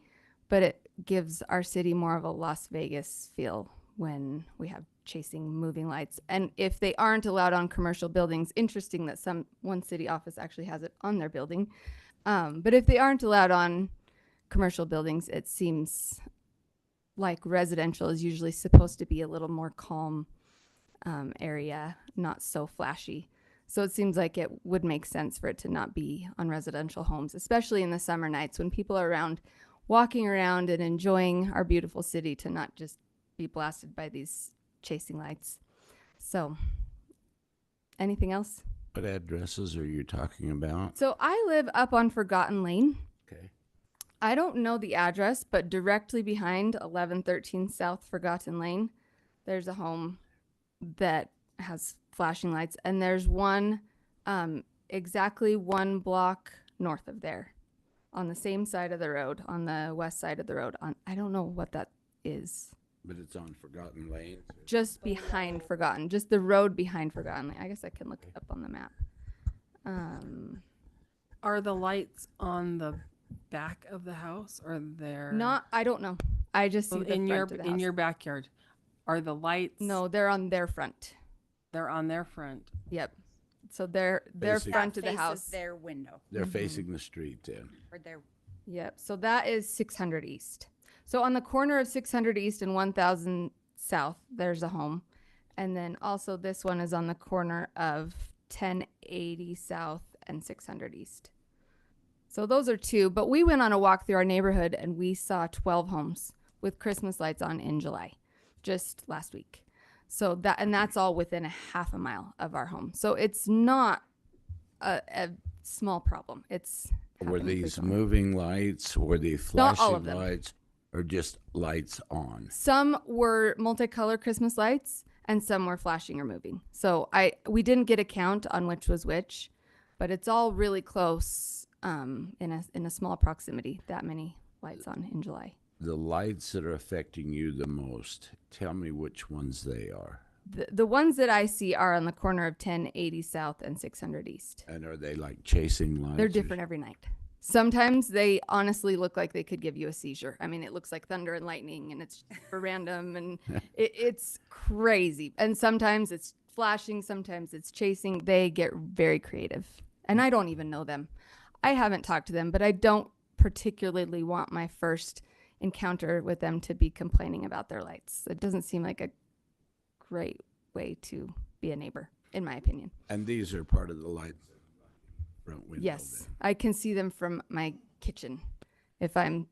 but it gives our city more of a Las Vegas feel when we have chasing moving lights. And if they aren't allowed on commercial buildings, interesting that one city office actually has it on their building. But if they aren't allowed on commercial buildings, it seems like residential is usually supposed to be a little more calm area, not so flashy. So it seems like it would make sense for it to not be on residential homes, especially in the summer nights when people are around, walking around and enjoying our beautiful city, to not just be blasted by these chasing lights. So, anything else? What addresses are you talking about? So I live up on Forgotten Lane. Okay. I don't know the address, but directly behind 1113 South Forgotten Lane, there's a home that has flashing lights, and there's one exactly 1 block north of there, on the same side of the road, on the west side of the road. I don't know what that is. But it's on Forgotten Lane. Just behind Forgotten, just the road behind Forgotten Lane. I guess I can look it up on the map. Are the lights on the back of the house, or they're I don't know. I just see the in front of the house. your backyard? Are the lights? No, they're on their front. They're on their front. Yep. So they're front of the house. Their window. They're facing the street then. Or their. Yep. So that is 600 East. So on the corner of 600 East and 1000 South, there's a home. And then also this one is on the corner of 1080 South and 600 East. So those are two. But we went on a walk through our neighborhood and we saw 12 homes with Christmas lights on in July, just last week. So that's all within a half a mile of our home. So it's not a small problem. Were these moving lights? Were they Not all of flashing them. lights? Or just lights on? Some were multicolored Christmas lights and some were flashing or moving. So we didn't get a count on which was which, but it's all really close in a small proximity, that many lights on in July. The lights that are affecting you the most, tell me which ones they are. The ones that I see are on the corner of 1080 South and 600 East. And are they like chasing lights? They're different every night. Sometimes they honestly look like they could give you a seizure. I mean, it looks like thunder and lightning, and it's super random, and it's crazy. And sometimes it's flashing, sometimes it's chasing. They get very creative, and I don't even know them. I haven't talked to them, but I don't particularly want my first encounter with them to be complaining about their lights. It doesn't seem like a great way to be a neighbor. in my opinion. And these are part of the light front window. Yes, I can see them from my kitchen. If I'm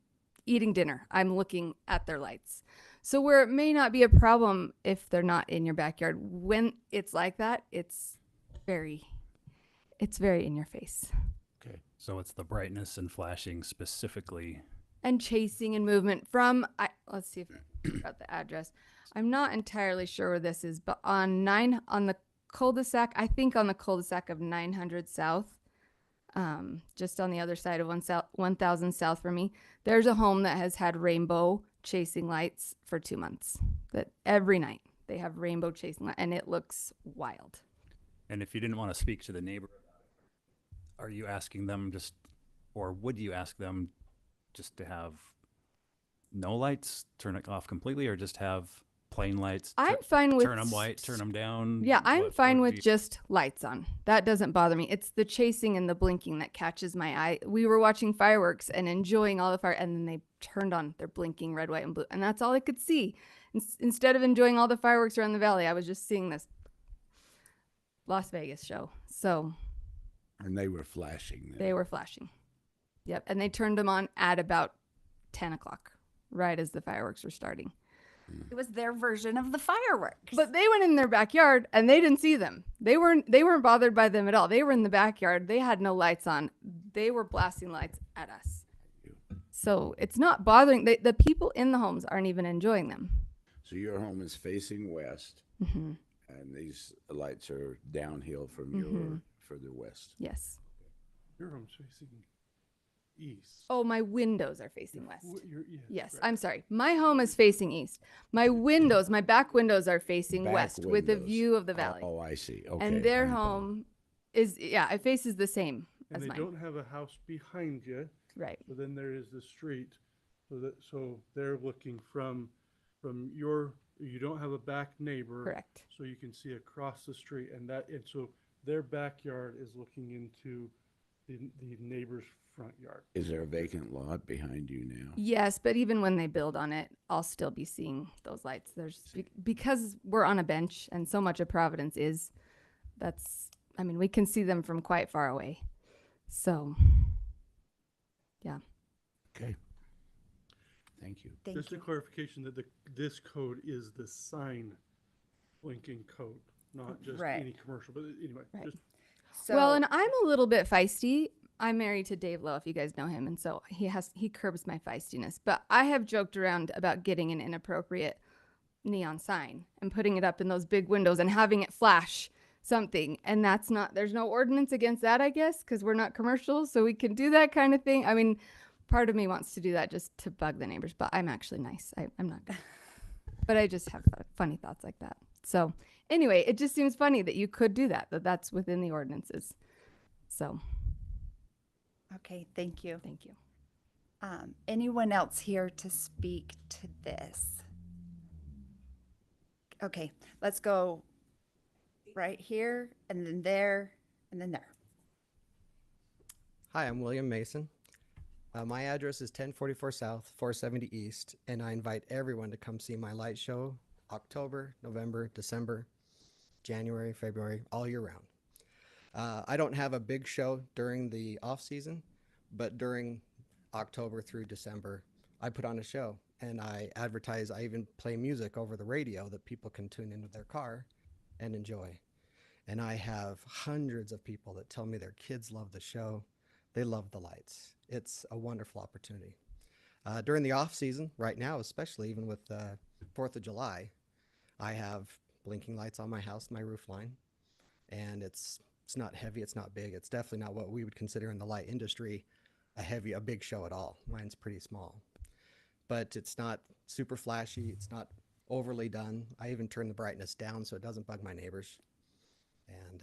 eating dinner, I'm looking at their lights. So where it may not be a problem if they're not in your backyard, when it's like that, it's very in your face. Okay. So it's the brightness and flashing specifically. And chasing and movement from, let's see if I got the address. I'm not entirely sure where this is, but on the cul-de-sac, I think on the cul-de-sac of 900 South, just on the other side of 1000 South from me, there's a home that has had rainbow chasing lights for 2 months. That every night they have rainbow chasing lights, and it looks wild. And if you didn't want to speak to the neighbor, are you asking them just, or would you ask them just to have no lights, turn it off completely, or just have plain lights? I'm fine with turn them white, turn them down. Yeah, I'm What fine would with you- just lights on. That doesn't bother me. It's the chasing and the blinking that catches my eye. We were watching fireworks and enjoying all the fire, and then they turned on. They're blinking red, white, and blue, and that's all I could see. Instead of enjoying all the fireworks around the valley, I was just seeing this Las Vegas show. So And they were flashing. Then. they were flashing. Yep, and they turned them on at about 10 o'clock, right as the fireworks were starting. It was their version of the fireworks. But they went in their backyard and they didn't see them. They weren't bothered by them at all. They were in the backyard. They had no lights on. They were blasting lights at us. So it's not bothering. The people in the homes aren't even enjoying them. So your home is facing west, Mhm. and these lights are downhill from Mhm. your further west. Yes. Your home's facing east. Oh, my windows are facing west. Yes, Yes, right. I'm sorry. My home is facing east. My windows, my back windows are facing Back west with a windows. view of the valley. Oh, I see. Okay. And their home is, yeah, it faces the same And as they mine. don't have a house behind you. Right. So then there is the street. So they're looking from your, you don't have a back neighbor. Correct. So you can see across the street, and so their backyard is looking into the neighbor's front yard. Is there a vacant lot behind you now? Yes, but even when they build on it, I'll still be seeing those lights. Because we're on a bench and so much of Providence is, we can see them from quite far away. So, yeah. Okay. Thank you. Just a clarification that this code is the sign blinking code, not just Right. any commercial, but anyway. Right. Just, Well, and I'm a little bit feisty. I'm married to Dave Lowe, if you guys know him, and so he curbs my feistiness. But I have joked around about getting an inappropriate neon sign and putting it up in those big windows and having it flash something. And there's no ordinance against that, I guess, because we're not commercial, so we can do that kind of thing. I mean, part of me wants to do that just to bug the neighbors, but I'm actually nice. I'm not. But I just have funny thoughts like that. So anyway, it just seems funny that you could do that, that's within the ordinances. So. Okay, thank you. Thank you. Anyone else here to speak to this? Okay, let's go right here, and then there, and then there. Hi, I'm William Mason. My address is 1044 South, 470 East, and I invite everyone to come see my light show October, November, December, January, February, all year round. I don't have a big show during the off season, but during October through December, I put on a show and I advertise. I even play music over the radio that people can tune into their car and enjoy. And I have hundreds of people that tell me their kids love the show. They love the lights. It's a wonderful opportunity. During the off season, right now, especially even with 4th of July, I have blinking lights on my house, my roof line, and it's not heavy, it's not big. It's definitely not what we would consider in the light industry a big show at all. Mine's pretty small, but it's not super flashy. It's not overly done. I even turn the brightness down so it doesn't bug my neighbors. And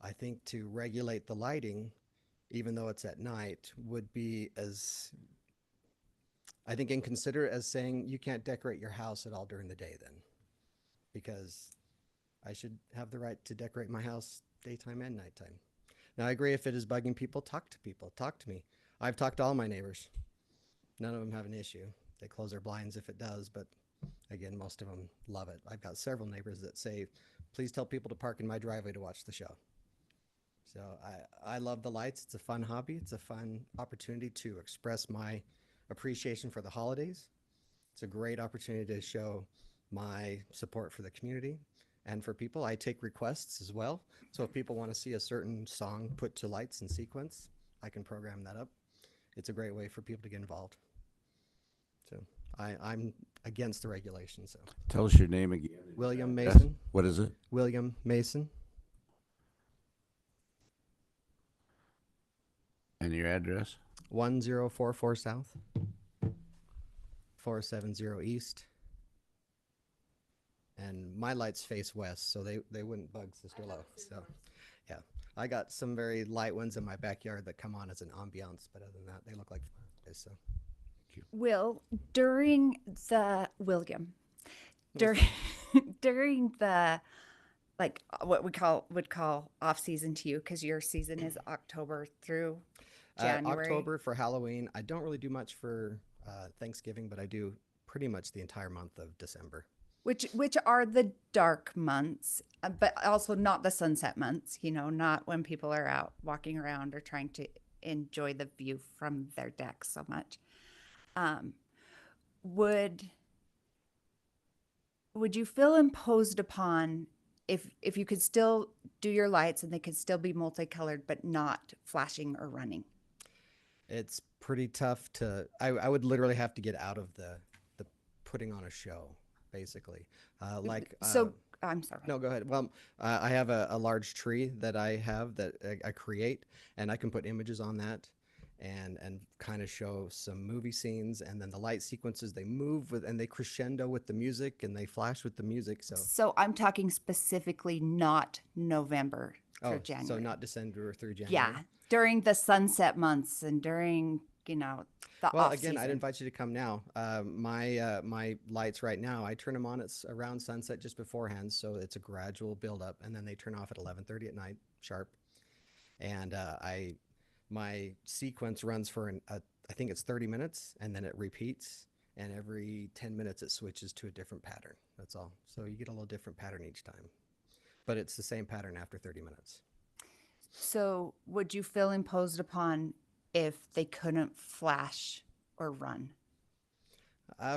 I think to regulate the lighting, even though it's at night, would be inconsiderate as saying you can't decorate your house at all during the day then, because I should have the right to decorate my house daytime and nighttime. Now, I agree, if it is bugging people, talk to me. I've talked to all my neighbors. None of them have an issue. They close their blinds if it does, but again, most of them love it. I've got several neighbors that say please tell people to park in my driveway to watch the show. So I love the lights. It's a fun hobby. It's a fun opportunity to express my appreciation for the holidays. It's a great opportunity to show my support for the community and for people. I take requests as well. So if people want to see a certain song put to lights in sequence, I can program that up. It's a great way for people to get involved. So I'm against the regulation. So Tell us your name again. William Yes. Mason. What is it? William Mason. And your address? 1044 South, 470 East. And my lights face west, so they wouldn't bug Sister Lowe. So, yeah, I got some very light ones in my backyard that come on as an ambiance, but other than that, they look like fireplace. So, Will, during the during the like what we would call off season to you, because your season is October through January. October for Halloween. I don't really do much for Thanksgiving, but I do pretty much the entire month of December. Which are the dark months, but also not the sunset months, not when people are out walking around or trying to enjoy the view from their decks so much. Would you feel imposed upon if you could still do your lights and they could still be multicolored but not flashing or running? It's pretty tough to, I would literally have to get out of the putting on a show, basically. I'm sorry. No, go ahead. Well, I have a large tree that I have that I create, and I can put images on that and kind of show some movie scenes, and then the light sequences, they move with, and they crescendo with the music and they flash with the music. So I'm talking specifically not November through January. So not December through January. Yeah, during the sunset months and during, the Well, off again, season. I'd invite you to come now. My lights right now, I turn them on. It's around sunset just beforehand, so it's a gradual build up, and then they turn off at 11:30 at night sharp. And my sequence runs for I think it's 30 minutes, and then it repeats. And every 10 minutes, it switches to a different pattern. That's all. So you get a little different pattern each time, but it's the same pattern after 30 minutes. So would you feel imposed upon if they couldn't flash or run?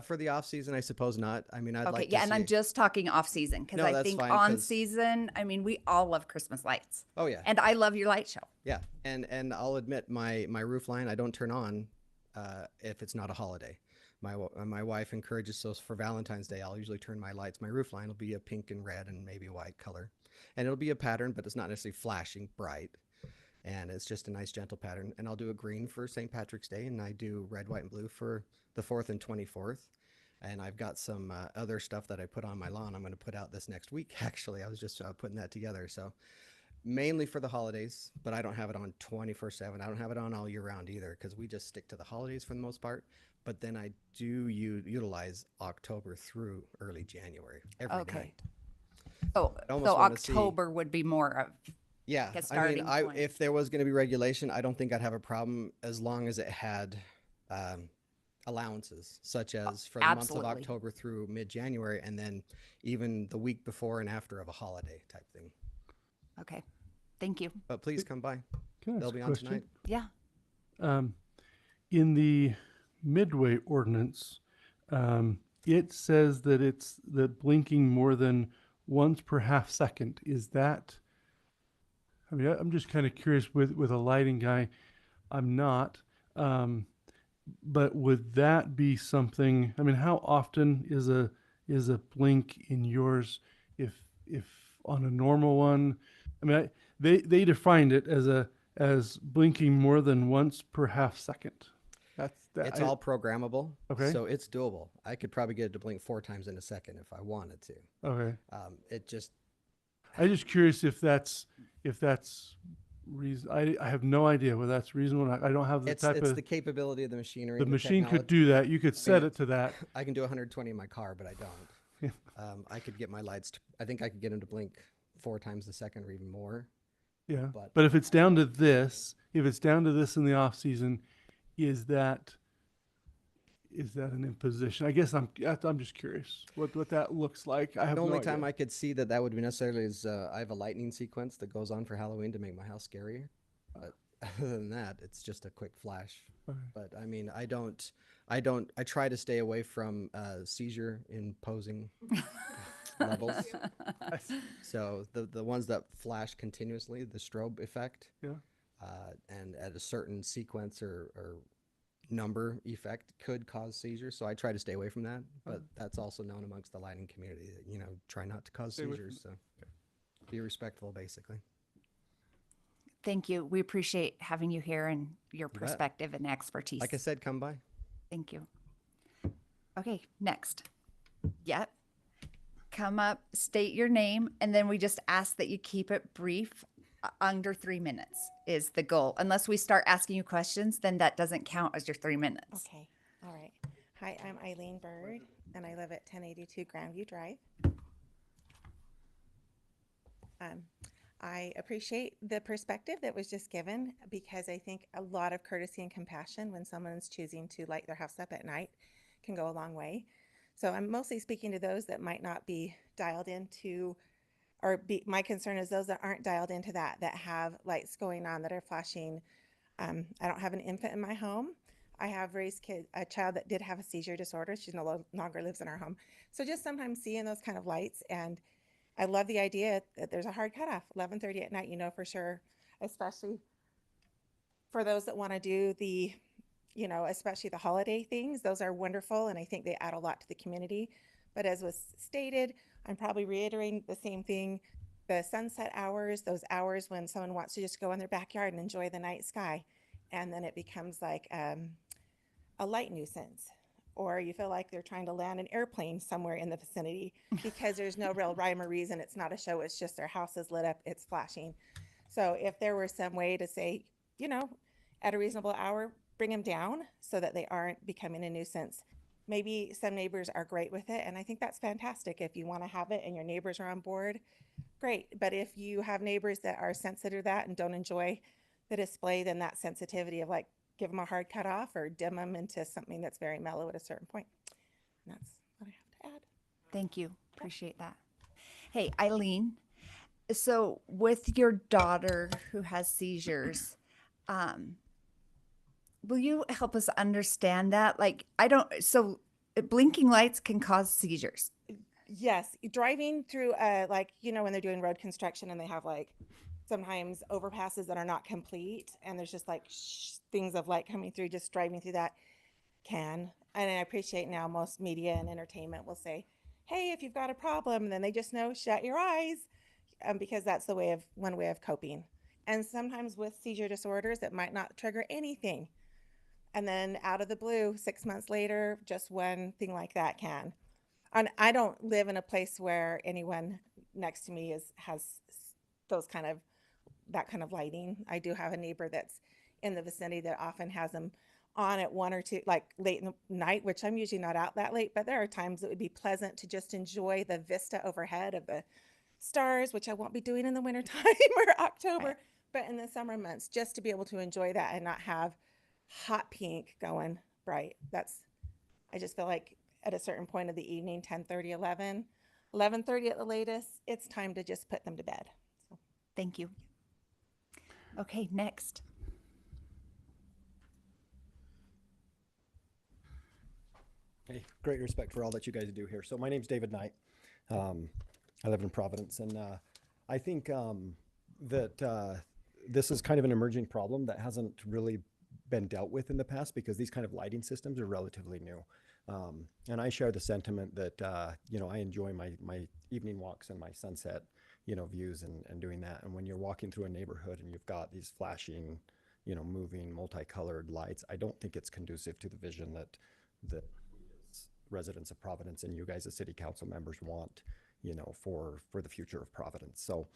For the off season, I suppose not. I mean, I'd Okay, like to yeah, and I'm see- just talking off season because No, I that's think fine, on 'cause- season, we all love Christmas lights. Oh yeah. And I love your light show. Yeah, and I'll admit my roof line I don't turn on if it's not a holiday. My wife encourages, so for Valentine's Day I'll usually turn my lights. My roof line will be a pink and red and maybe white color, and it'll be a pattern, but it's not necessarily flashing bright, and it's just a nice gentle pattern. And I'll do a green for St. Patrick's Day, and I do red, white, and blue for the 4th and 24th. And I've got some other stuff that I put on my lawn. I'm going to put out this next week. Actually, I was just putting that together. So mainly for the holidays, but I don't have it on 24/7. I don't have it on all year round either, because we just stick to the holidays for the most part. But then I do utilize October through early January every night. Oh, I almost so wanna see- October would be more of Yeah, a starting point. if there was going to be regulation, I don't think I'd have a problem as long as it had allowances, such as for the month of Absolutely. October through mid-January, and then even the week before and after of a holiday type thing. Okay, thank you. But please come by. Can I They'll ask be a on question? tonight. Yeah. In the Midway ordinance, it says that it's that blinking more than once per half second. Is that? I'm just kind of curious with a lighting guy. I'm not. But would that be something? How often is a blink in yours? If on a normal one, they defined it as blinking more than once per half second. It's all programmable. Okay. So it's doable. I could probably get it to blink 4 times in a second if I wanted to. Okay. It just. I'm just curious if that's reason. I have no idea whether that's reasonable. I don't have the It's type of the capability of the machinery. The and machine could technology. do that. You could set it to that. I can do 120 in my car, but I don't. I could get my lights. I think I could get them to blink 4 times a second or even more. Yeah. But But if it's down to this in the off season, is that is that an imposition? I guess I'm just curious what that looks like. I have The no only idea. time I could see that that would be necessarily is I have a lightning sequence that goes on for Halloween to make my house scarier. But other than that, it's just a quick flash. Okay. But I mean, I try to stay away from seizure imposing levels. So the ones that flash continuously, the strobe effect, Yeah. and at a certain sequence or number effect could cause seizures. So I try to stay away from that. But that's also known amongst the lighting community that, you know, try not to cause Stay away from seizures. So be respectful, basically. Thank you. We appreciate having you here and your bet. perspective and expertise. Like I said, come by. Thank you. Okay, next. Yep. Come up, state your name, and then we just ask that you keep it brief. Under 3 minutes is the goal. Unless we start asking you questions, then that doesn't count as your 3 minutes. Okay. All right. Hi, I'm Eileen Bird, and I live at 1082 Grandview Drive. I appreciate the perspective that was just given because I think a lot of courtesy and compassion when someone's choosing to light their house up at night can go a long way. So I'm mostly speaking to those that might not be dialed into, my concern is those that aren't dialed into that have lights going on that are flashing. I don't have an infant in my home. I have raised a child that did have a seizure disorder. She no longer lives in our home. So just sometimes seeing those kind of lights, and I love the idea that there's a hard cutoff, 11:30 at night, you know, for sure, especially for those that want to do the, you know, especially the holiday things. Those are wonderful, and I think they add a lot to the community. But as was stated, I'm probably reiterating the same thing. The sunset hours, those hours when someone wants to just go in their backyard and enjoy the night sky, and then it becomes like a light nuisance, or you feel like they're trying to land an airplane somewhere in the vicinity because there's no real rhyme or reason. It's not a show. It's just their house is lit up. It's flashing. So if there were some way to say, you know, at a reasonable hour, bring them down so that they aren't becoming a nuisance. Maybe some neighbors are great with it, and I think that's fantastic. If you want to have it and your neighbors are on board, great. But if you have neighbors that are sensitive to that and don't enjoy the display, then that sensitivity of like, give them a hard cutoff or dim them into something that's very mellow at a certain point. And that's what I have to add. Thank you. Appreciate that. Hey, Eileen. So with your daughter who has seizures, will you help us understand that? Like, so blinking lights can cause seizures. Yes, driving through like, you know, when they're doing road construction and they have like sometimes overpasses that are not complete and there's just like things of light coming through, just driving through that can. And I appreciate now most media and entertainment will say, hey, if you've got a problem, and then they just know, shut your eyes, because that's one way of coping. And sometimes with seizure disorders, it might not trigger anything. And then out of the blue, 6 months later, just one thing like that can. And I don't live in a place where anyone next to me has that kind of lighting. I do have a neighbor that's in the vicinity that often has them on at 1 or 2, like late in the night, which I'm usually not out that late, but there are times it would be pleasant to just enjoy the vista overhead of the stars, which I won't be doing in the wintertime or October, but in the summer months, just to be able to enjoy that and not have hot pink going bright. I just feel like at a certain point of the evening, 10:30, 11:30 at the latest, it's time to just put them to bed. So. Thank you. Okay, next. Hey, great respect for all that you guys do here. So my name's David Knight. I live in Providence, and I think that this is kind of an emerging problem that hasn't really been dealt with in the past because these kind of lighting systems are relatively new. And I share the sentiment that, you know, I enjoy my evening walks and my sunset, you know, views and doing that. And when you're walking through a neighborhood and you've got these flashing, you know, moving multicolored lights, I don't think it's conducive to the vision that residents of Providence and you guys as city council members want, you know, for the future of Providence. So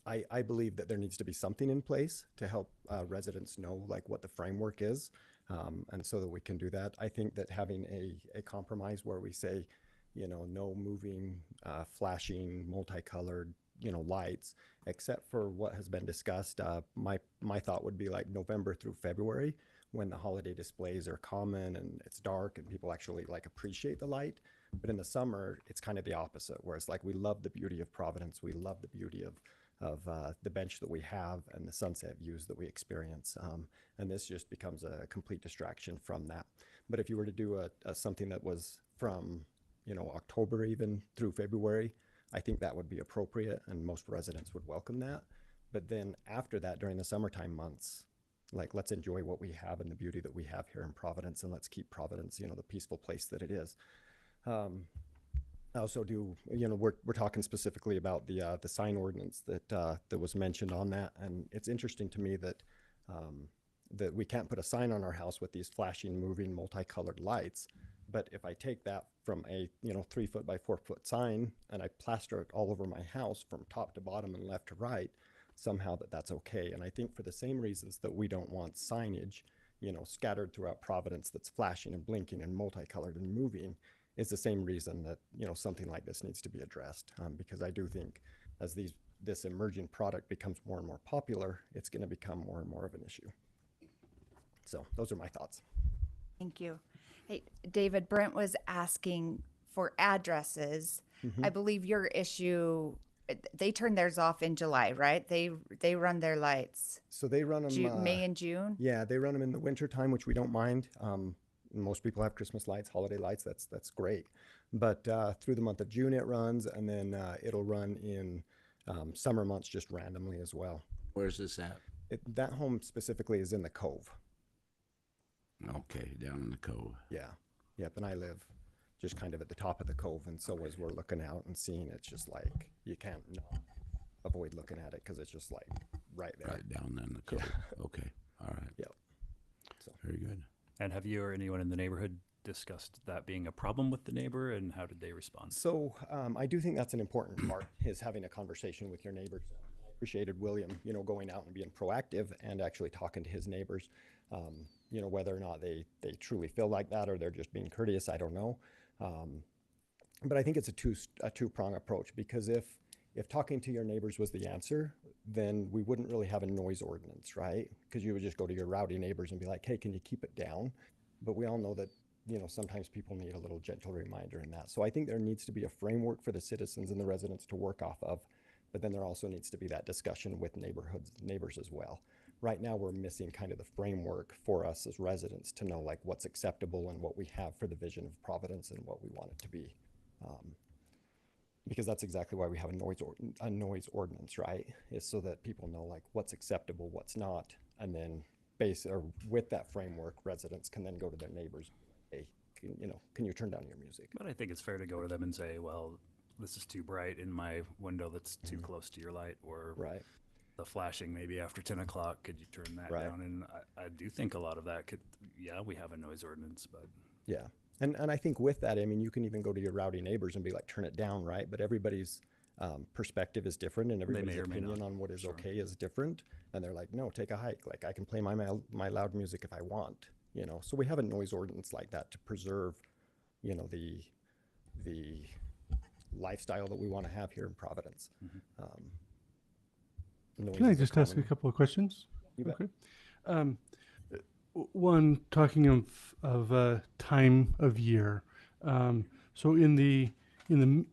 I believe that there needs to be something in place to help residents know like what the framework is. And so that we can do that. I think that having a compromise where we say, you know, no moving, flashing, multicolored lights, except for what has been discussed. My thought would be like November through February, when the holiday displays are common and it's dark and people actually like appreciate the light. But in the summer, it's kind of the opposite, where it's like we love the beauty of Providence, we love the beauty of the bench that we have and the sunset views that we experience. And this just becomes a complete distraction from that. But if you were to do something that was from, October even through February, I think that would be appropriate and most residents would welcome that. But then after that, during the summertime months, like let's enjoy what we have and the beauty that we have here in Providence, and let's keep Providence, the peaceful place that it is. I also do, we're talking specifically about the sign ordinance that was mentioned on that, and it's interesting to me that that we can't put a sign on our house with these flashing, moving, multicolored lights. But if I take that from a 3 foot by 4 foot sign and I plaster it all over my house from top to bottom and left to right, somehow that's okay. And I think for the same reasons that we don't want signage, scattered throughout Providence that's flashing and blinking and multicolored and moving, is the same reason that something like this needs to be addressed. Because I do think as this emerging product becomes more and more popular, it's going to become more and more of an issue. So those are my thoughts. Thank you. Hey, David, Brent was asking for addresses. I believe your issue, they turn theirs off in July, right? They run their lights. So they run them May and June? Yeah, they run them in the winter time, which we don't mind. Most people have Christmas lights, holiday lights. That's great. But through the month of June it runs, and then it'll run in summer months just randomly as well. Where's this at? That home specifically is in the Cove. Okay, down in the Cove. Yeah. Yep. And I live just kind of at the top of the Cove, and so as we're looking out and seeing, it's just like you can't avoid looking at it because it's just like right there. Right down there in the Cove. Yeah. Okay. All right. Yep. So very good. And have you or anyone in the neighborhood discussed that being a problem with the neighbor, and how did they respond? So I do think that's an important part, is having a conversation with your neighbors. I appreciated William, going out and being proactive and actually talking to his neighbors. Whether or not they truly feel like that or they're just being courteous, I don't know. But I think it's a two-prong approach, because if talking to your neighbors was the answer, then we wouldn't really have a noise ordinance, right? Because you would just go to your rowdy neighbors and be like, hey, can you keep it down? But we all know that, sometimes people need a little gentle reminder in that. So I think there needs to be a framework for the citizens and the residents to work off of, but then there also needs to be that discussion with neighbors as well. Right now, we're missing kind of the framework for us as residents to know like what's acceptable and what we have for the vision of Providence and what we want it to be. Because that's exactly why we have a noise ordinance, right? Is so that people know like what's acceptable, what's not, and then with that framework, residents can then go to their neighbors. Hey, can you turn down your music? But I think it's fair to go to them and say, well, this is too bright in my window, that's too close to your light, or right. The flashing maybe after 10 o'clock, could you turn that Right. down? And I do think a lot of that we have a noise ordinance, but Yeah. And I think with that, I mean, you can even go to your rowdy neighbors and be like, turn it down, right? But everybody's perspective is different, and everybody's may or may opinion not. on what is Sure. okay is different. And they're like, no, take a hike. Like I can play my loud music if I want, So we have a noise ordinance like that to preserve, the lifestyle that we want to have here in Providence. Noise Can I is just ask a common- couple of questions? You bet. Okay. One, talking of time of year. So in the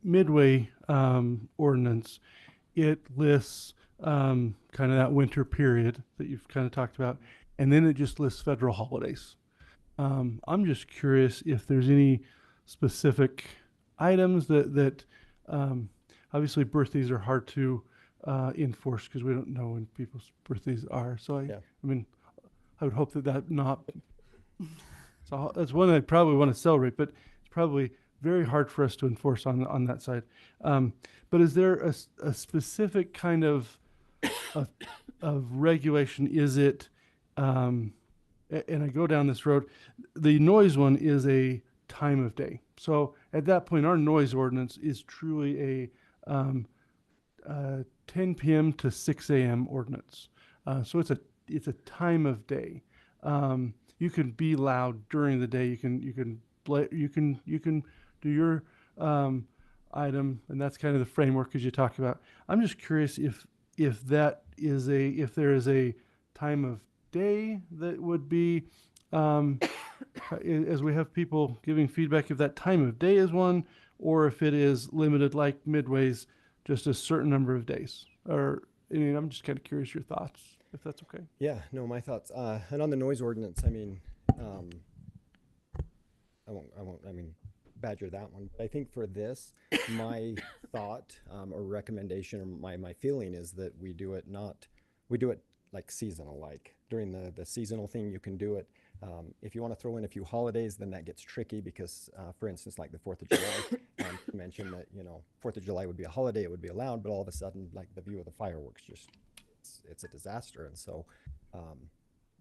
Midway ordinance, it lists kind of that winter period that you've kind of talked about, and then it just lists federal holidays. I'm just curious if there's any specific items that obviously birthdays are hard to enforce because we don't know when people's birthdays are. So I mean, I would hope that not. So that's one that I probably want to celebrate, but it's probably very hard for us to enforce on that side. But is there a specific kind of regulation? Is it, and I go down this road, the noise one is a time of day. So at that point, our noise ordinance is truly a 10 p.m. to 6 a.m. ordinance. So it's a time of day. You can be loud during the day. You can do your item, and that's kind of the framework as you talk about. I'm just curious if there is a time of day that would be, as we have people giving feedback, if that time of day is one, or if it is limited like Midway's, just a certain number of days. Or, I mean, I'm just kind of curious your thoughts, if that's okay. Yeah, no, my thoughts. And on the noise ordinance, I mean, I won't badger that one. But I think for this, my thought or recommendation or my feeling is that we do it like seasonal, like during the seasonal thing, you can do it. If you want to throw in a few holidays, then that gets tricky because, for instance, like the 4th of July, you mentioned that, 4th of July would be a holiday, it would be allowed, but all of a sudden, like the view of the fireworks, it's a disaster. And so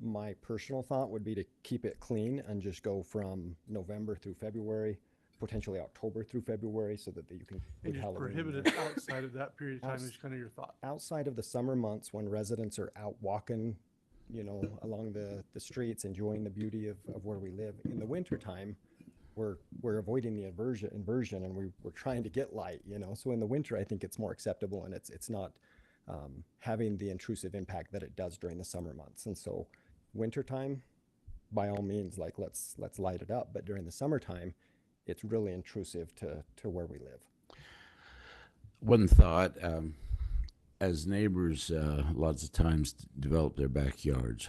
my personal thought would be to keep it clean and just go from November through February, potentially October through February, so that you can And include just Halloween. prohibit it outside of that period of time is kind of your thought. Outside of the summer months when residents are out walking, along the streets, enjoying the beauty of where we live. In the wintertime, we're avoiding the inversion and we're trying to get light, So in the winter, I think it's more acceptable and it's not having the intrusive impact that it does during the summer months. And so wintertime, by all means, like let's light it up. But during the summertime, it's really intrusive to where we live. One thought, as neighbors, lots of times develop their backyards,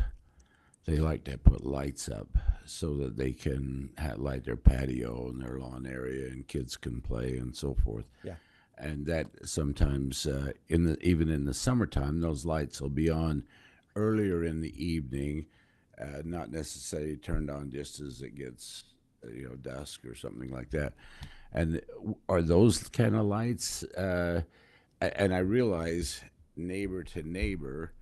they like to put lights up so that they can light their patio and their lawn area and kids can play and so forth. Yeah. And that sometimes, even in the summertime, those lights will be on earlier in the evening, not necessarily turned on just as it gets, dusk or something like that. And are those kind of lights? And I realize neighbor to neighbor,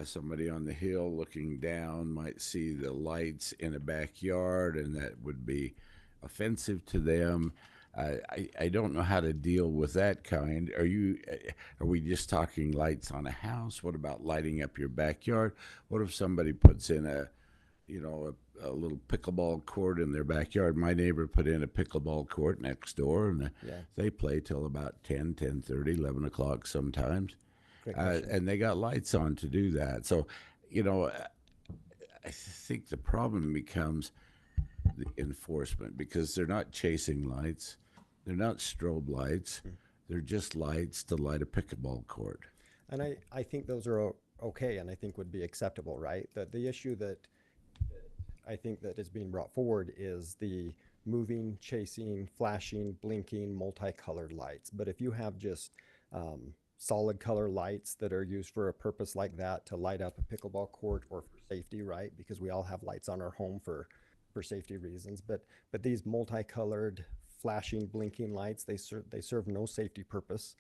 somebody on the hill looking down might see the lights in a backyard, and that would be offensive to them. I don't know how to deal with that kind. Are we just talking lights on a house? What about lighting up your backyard? What if somebody puts in a little pickleball court in their backyard? My neighbor put in a pickleball court next door, and they play till about 10, 10:30, 11 o'clock sometimes. And they got lights on to do that. So, I think the problem becomes the enforcement, because they're not chasing lights. They're not strobe lights. They're just lights to light a pickleball court. And I think those are okay and I think would be acceptable, right? The issue that I think that is being brought forward is the moving, chasing, flashing, blinking, multicolored lights. But if you have just solid color lights that are used for a purpose like that, to light up a pickleball court or for safety, right? Because we all have lights on our home for safety reasons. But these multicolored, flashing, blinking lights, they serve no safety purpose.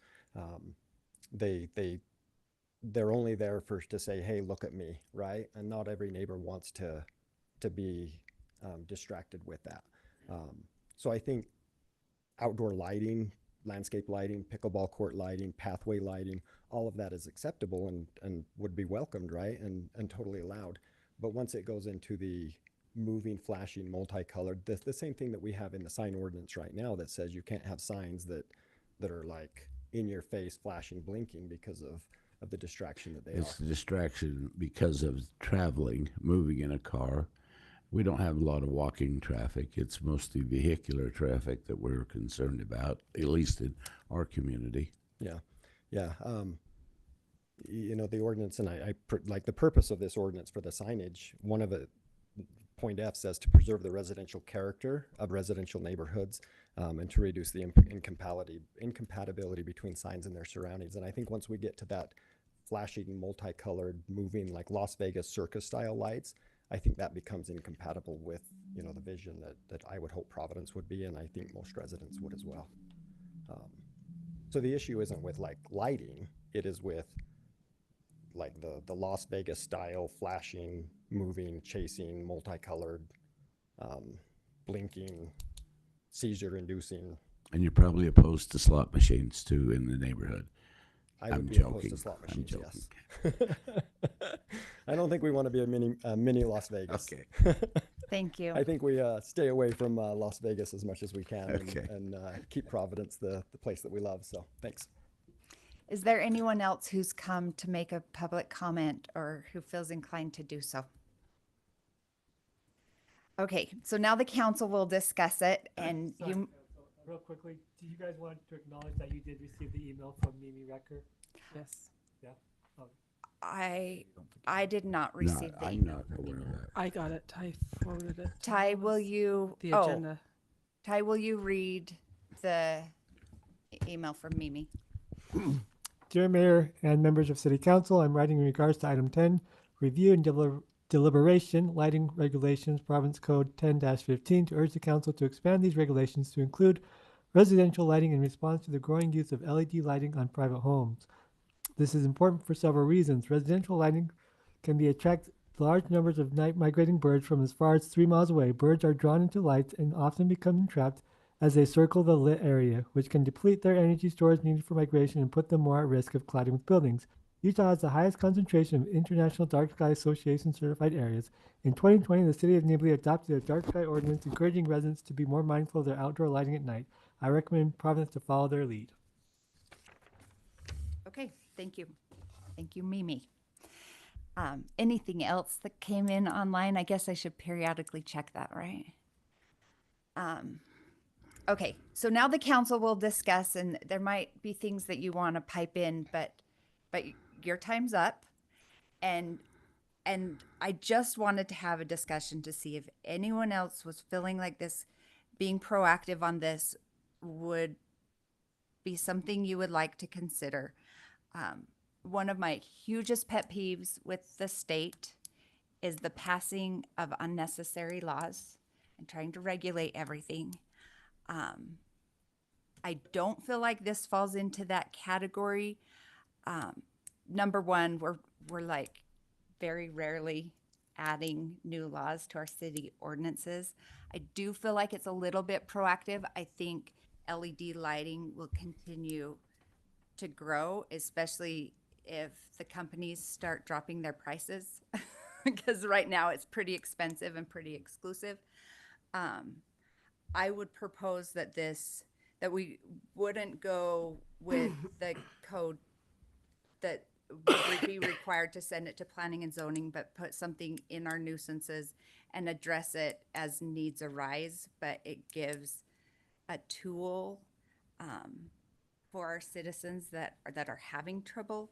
They're only there to say, hey, look at me, right? And not every neighbor wants to be distracted with that. So I think outdoor lighting, landscape lighting, pickleball court lighting, pathway lighting, all of that is acceptable and would be welcomed, right? And totally allowed. But once it goes into the moving, flashing, multicolored, the same thing that we have in the sign ordinance right now that says you can't have signs that are like in your face, flashing, blinking because of the distraction that they are. It's the distraction because of traveling, moving in a car. We don't have a lot of walking traffic. It's mostly vehicular traffic that we're concerned about, at least in our community. Yeah. The ordinance, and I like the purpose of this ordinance for the signage, one of it, point F says to preserve the residential character of residential neighborhoods and to reduce the incompatibility between signs and their surroundings. And I think once we get to that flashing, multicolored, moving, like Las Vegas circus style lights, I think that becomes incompatible with, the vision that I would hope Providence would be, and I think most residents would as well. So the issue isn't with like lighting, it is with like the Las Vegas style flashing, moving, chasing, multicolored, blinking, seizure inducing. And you're probably opposed to slot machines too in the neighborhood. I would be joking. opposed to slot machines, yes. I don't think we want to be a mini Las Vegas. Okay. Thank you. I think we stay away from Las Vegas as much as we can Okay. and keep Providence the place that we love. So thanks. Is there anyone else who's come to make a public comment or who feels inclined to do so? Okay, so now the council will discuss it and Sorry, you, Council, real quickly, do you guys want to acknowledge that you did receive the email from Mimi Recker? Yes. Yeah? Oh, I did not receive the I'm email. not aware of that. I got it. Ty forwarded it. Ty, will you? The oh, agenda. Ty, will you read the email from Mimi? Dear Mayor and members of City Council, I'm writing in regards to item 10, review and deliberation, lighting regulations, Province Code 10-15, to urge the council to expand these regulations to include residential lighting in response to the growing use of LED lighting on private homes. This is important for several reasons. Residential lighting can attract large numbers of night migrating birds from as far as 3 miles away. Birds are drawn into lights and often become entrapped as they circle the lit area, which can deplete their energy stores needed for migration and put them more at risk of colliding with buildings. Utah has the highest concentration of International Dark Sky Association certified areas. In 2020, the city of Nibley adopted a dark sky ordinance encouraging residents to be more mindful of their outdoor lighting at night. I recommend Providence to follow their lead. Okay, thank you. Thank you, Mimi. Anything else that came in online? I guess I should periodically check that, right? Okay, so now the council will discuss, and there might be things that you want to pipe in, but your time's up. And I just wanted to have a discussion to see if anyone else was feeling like this, being proactive on this would be something you would like to consider. One of my hugest pet peeves with the state is the passing of unnecessary laws and trying to regulate everything. I don't feel like this falls into that category. Number one, we're like very rarely adding new laws to our city ordinances. I do feel like it's a little bit proactive. I think LED lighting will continue to grow, especially if the companies start dropping their prices, because right now it's pretty expensive and pretty exclusive. I would propose that we wouldn't go with the code that would be required to send it to planning and zoning, but put something in our nuisances and address it as needs arise, but it gives a tool for our citizens that are having trouble.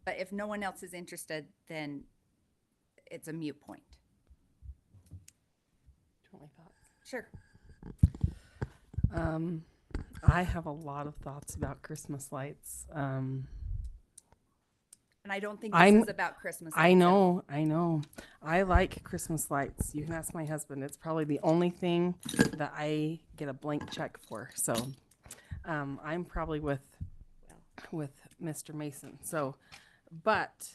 But if no one else is interested, then it's a moot point. Do you want my thoughts? Sure. I have a lot of thoughts about Christmas lights. And I don't think this is about Christmas lights. I know. I like Christmas lights. You can ask my husband. It's probably the only thing that I get a blank check for. So I'm probably with Mr. Mason. So, but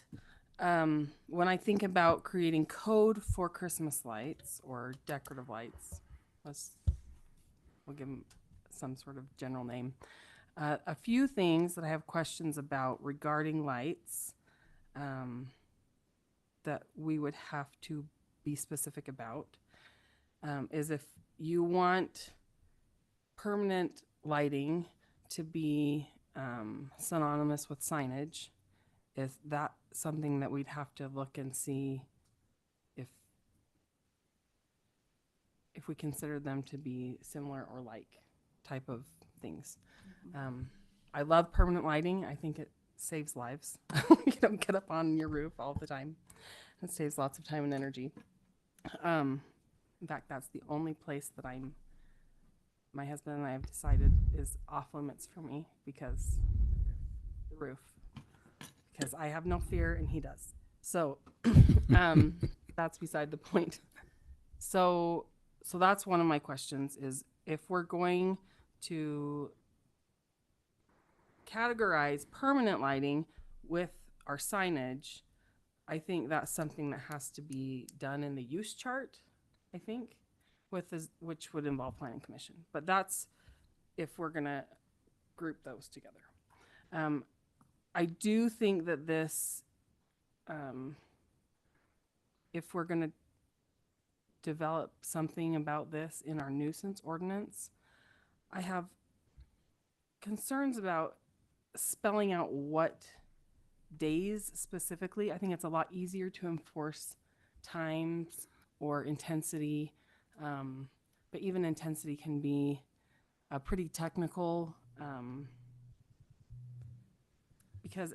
when I think about creating code for Christmas lights or decorative lights, we'll give them some sort of general name. A few things that I have questions about regarding lights that we would have to be specific about is if you want permanent lighting to be synonymous with signage, is that something that we'd have to look and see if we consider them to be similar or like type of things. I love permanent lighting. I think it saves lives. You don't get up on your roof all the time. It saves lots of time and energy. In fact, that's the only place that my husband and I have decided is off limits for me, because the roof, because I have no fear and he does. So that's beside the point. So that's one of my questions, is if we're going to categorize permanent lighting with our signage, I think that's something that has to be done in the use chart, I think, which would involve planning commission. But that's if we're going to group those together. I do think that this, if we're going to develop something about this in our nuisance ordinance. I have concerns about spelling out what days specifically. I think it's a lot easier to enforce times or intensity, but even intensity can be pretty technical, because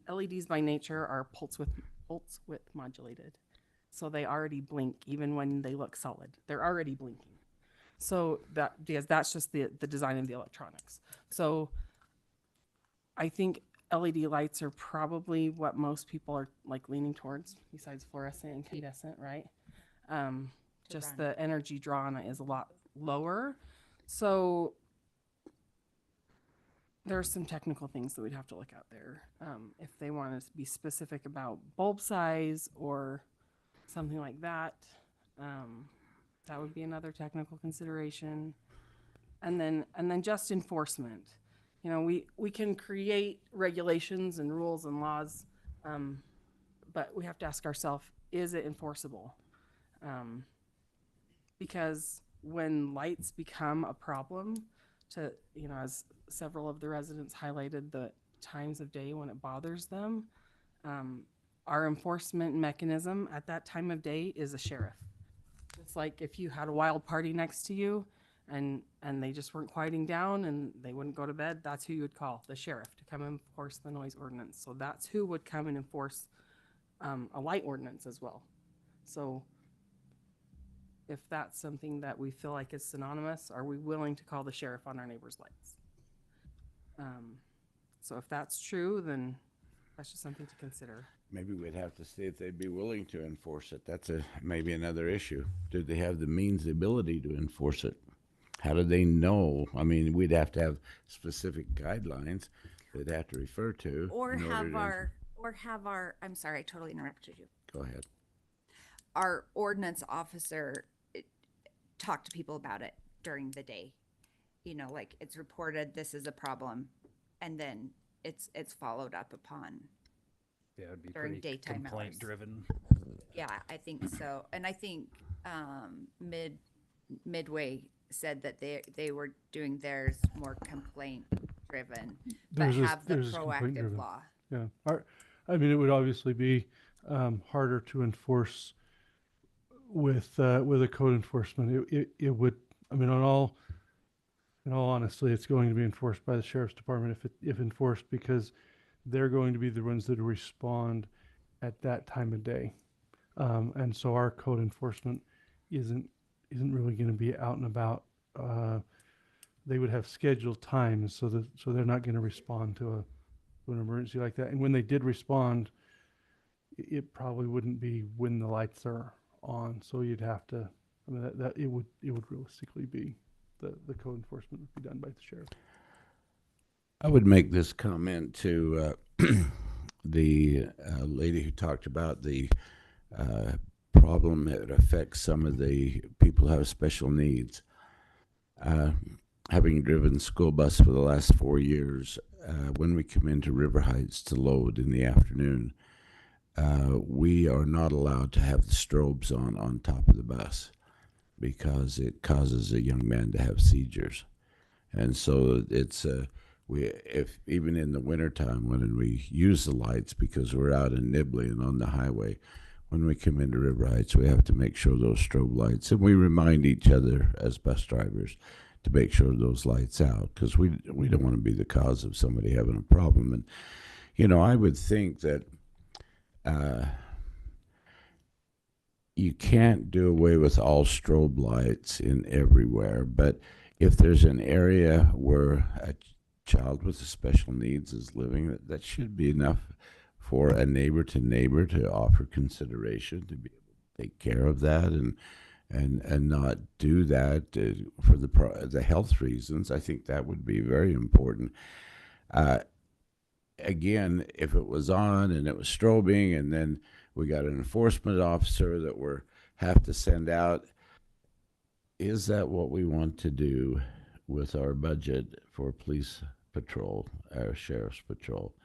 LEDs by nature are pulse width modulated. So they already blink even when they look solid. They're already blinking. So because that's just the design of the electronics. So I think LED lights are probably what most people are like leaning towards, besides fluorescent and incandescent, right? Just the energy drawn is a lot lower. So there's some technical things that we'd have to look at there. If they want to be specific about bulb size or something like that, that would be another technical consideration. And then just enforcement. You know, we can create regulations and rules and laws, but we have to ask ourselves, is it enforceable? Because when lights become a problem, as several of the residents highlighted the times of day when it bothers them, our enforcement mechanism at that time of day is a sheriff. It's like if you had a wild party next to you and they just weren't quieting down and they wouldn't go to bed, that's who you would call, the sheriff, to come and enforce the noise ordinance. So that's who would come and enforce a light ordinance as well. So if that's something that we feel like is synonymous, are we willing to call the sheriff on our neighbor's lights? So if that's true, then that's just something to consider. Maybe we'd have to see if they'd be willing to enforce it. That's maybe another issue. Do they have the means, the ability to enforce it? How do they know? I mean, we'd have to have specific guidelines they'd have to refer to. Or in order to have our, I'm sorry, I totally interrupted you. Go ahead. Our ordinance officer talk to people about it during the day. You know, like it's reported, this is a problem, and then it's followed up upon. Yeah, it'd be during pretty daytime complaint hours. driven. Yeah, I think so. And I think Midway said that they were doing theirs more complaint driven, but have the proactive law. Yeah, I mean, it would obviously be harder to enforce with a code enforcement. It would. I mean, in all honesty, it's going to be enforced by the sheriff's department if enforced, because they're going to be the ones that respond at that time of day, and so our code enforcement isn't really going to be out and about. They would have scheduled times, so they're not going to respond to an emergency like that. And when they did respond, it probably wouldn't be when the lights are on. So you'd have to. I mean, that it would realistically be the code enforcement would be done by the sheriff. I would make this comment to the lady who talked about the problem that affects some of the people who have special needs. Having driven school bus for the last 4 years, when we come into River Heights to load in the afternoon, we are not allowed to have the strobes on top of the bus because it causes a young man to have seizures. And so it's if even in the wintertime when we use the lights, because we're out in Nibley and on the highway, when we come into River Heights, we have to make sure those strobe lights, and we remind each other as bus drivers to make sure those lights out, because we don't want to be the cause of somebody having a problem. And you know, I would think that you can't do away with all strobe lights in everywhere, but if there's an area where a child with special needs is living, that should be enough for a neighbor to offer consideration to be able to take care of that and not do that for the health reasons. I think that would be very important. Again, if it was on and it was strobing, and then we got an enforcement officer that we have to send out, is that what we want to do with our budget for police patrol, our sheriff's patrol?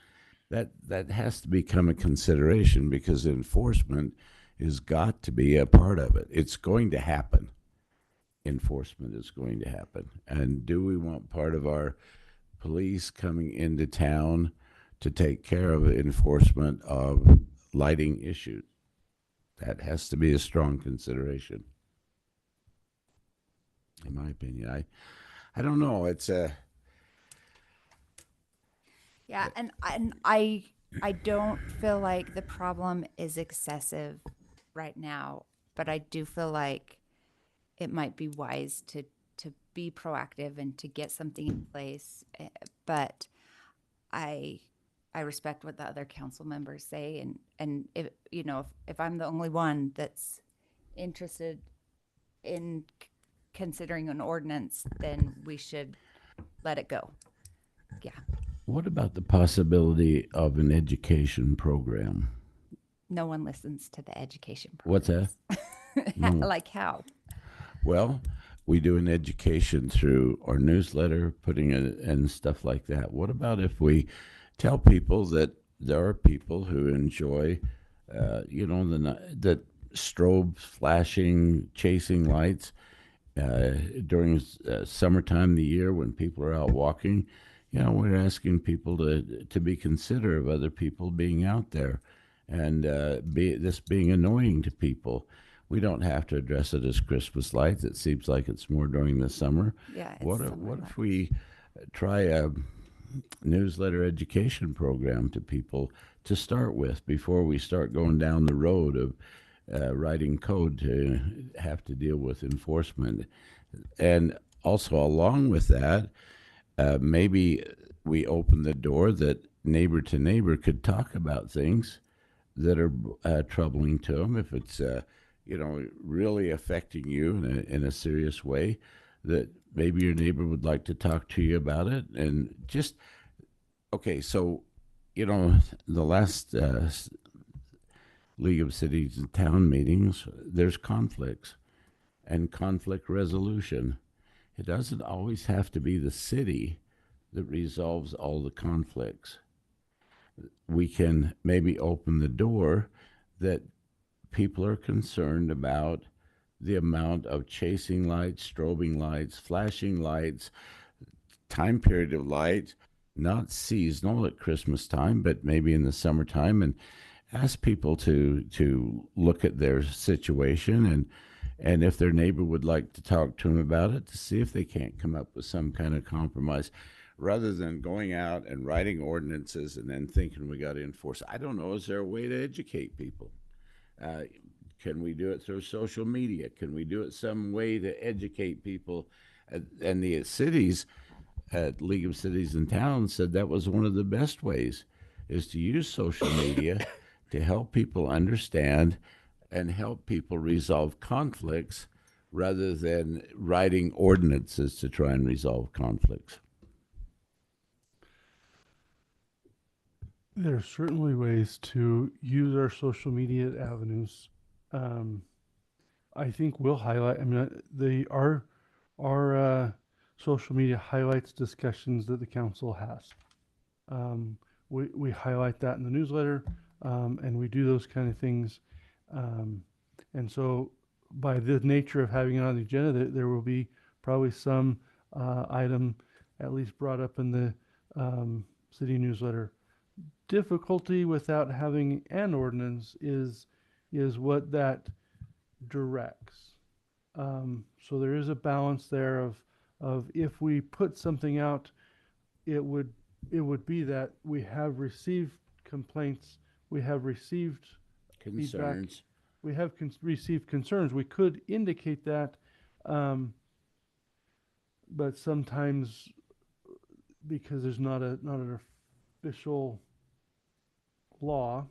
That has to become a consideration, because enforcement is got to be a part of it. It's going to happen. Enforcement is going to happen. And do we want part of our police coming into town to take care of enforcement of lighting issues? That has to be a strong consideration, in my opinion. I don't know. It's a Yeah, and I don't feel like the problem is excessive right now, but I do feel like it might be wise to be proactive and to get something in place. But I respect what the other council members say, and if you know if I'm the only one that's interested in considering an ordinance, then we should let it go. Yeah. What about the possibility of an education program? No one listens to the education What's that? No. Like how? Well, we do an education through our newsletter, putting it and stuff like that. What about if we tell people that there are people who enjoy, that strobe flashing, chasing lights during summertime of the year when people are out walking? We're asking people to be considerate of other people being out there, and this being annoying to people. We don't have to address it as Christmas lights. It seems like it's more during the summer. Yeah. What if we try a newsletter education program to people to start with before we start going down the road of writing code to have to deal with enforcement? And also along with that, maybe we open the door that neighbor to neighbor could talk about things that are troubling to them. If it's really affecting you in a serious way, that maybe your neighbor would like to talk to you about it. And just okay, so the last League of Cities and Town meetings, there's conflicts and conflict resolution. It doesn't always have to be the city that resolves all the conflicts. We can maybe open the door that people are concerned about the amount of chasing lights, strobing lights, flashing lights, time period of light, not seasonal at Christmas time, but maybe in the summertime, and ask people to look at their situation and if their neighbor would like to talk to them about it, to see if they can't come up with some kind of compromise, rather than going out and writing ordinances and then thinking we got to enforce. I don't know, is there a way to educate people? Can we do it through social media? Can we do it some way to educate people? And the cities, League of Cities and Towns, said that was one of the best ways, is to use social media to help people understand and help people resolve conflicts rather than writing ordinances to try and resolve conflicts. There are certainly ways to use our social media avenues. I think we'll highlight. I mean, our social media highlights discussions that the council has. We highlight that in the newsletter, and we do those kind of things. And so, by the nature of having it on the agenda, there will be probably some item at least brought up in the city newsletter. Difficulty without having an ordinance is what that directs. So there is a balance there of if we put something out, it would be that we have received complaints, we have received feedback, Concerns. we have received concerns. We could indicate that, but sometimes because there's not an official law,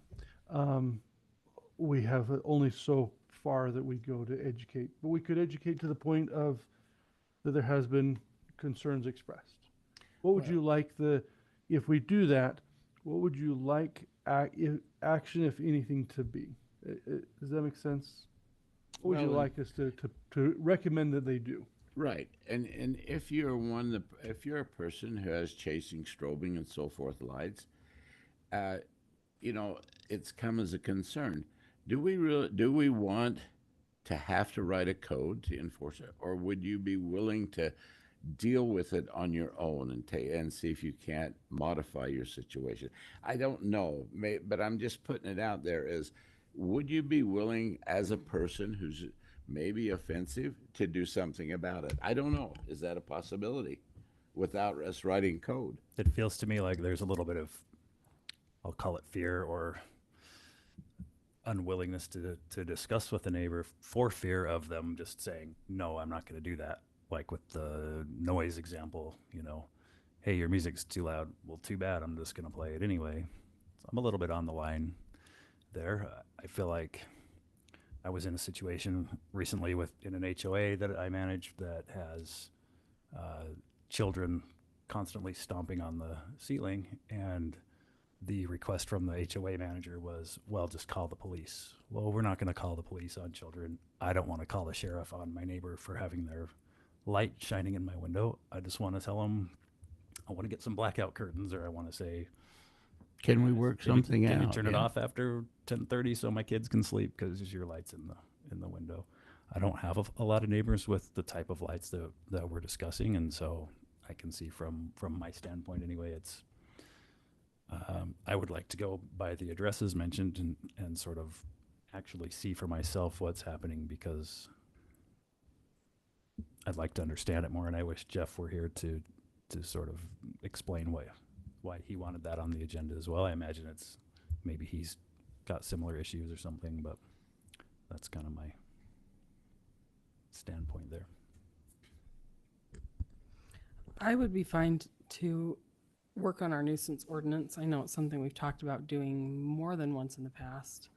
we have only so far that we go to educate. But we could educate to the point of that there has been concerns expressed. What would you like if we do that, what would you like action, if anything, to be? Does that make sense? What would you like us to recommend that they do? Right, and if you're if you're a person who has chasing, strobing, and so forth lights, it's come as a concern. Do we want to have to write a code to enforce it, or would you be willing to deal with it on your own and see if you can't modify your situation? I don't know, but I'm just putting it out there as, would you be willing as a person who's maybe offensive to do something about it? I don't know. Is that a possibility without us writing code? It feels to me like there's a little bit of, I'll call it fear or unwillingness to discuss with the neighbor for fear of them just saying, no, I'm not going to do that. Like with the noise example, you know, hey, your music's too loud. Well, too bad. I'm just going to play it anyway. So I'm a little bit on the line there. I feel like I was in a situation recently in an HOA that I manage that has children constantly stomping on the ceiling, and the request from the HOA manager was, well, just call the police. Well, we're not going to call the police on children. I don't want to call the sheriff on my neighbor for having their light shining in my window. I just want to tell them I want to get some blackout curtains, or I want to say, can we work something out? Can you turn it Yeah. off after 10:30 so my kids can sleep because your light's in the window? I don't have a lot of neighbors with the type of lights that we're discussing, and so I can see from my standpoint anyway, it's I would like to go by the addresses mentioned and sort of actually see for myself what's happening, because I'd like to understand it more, and I wish Jeff were here to sort of explain why he wanted that on the agenda as well. I imagine it's maybe he's got similar issues or something, but that's kind of my standpoint there. I would be fine to work on our nuisance ordinance. I know it's something we've talked about doing more than once in the past.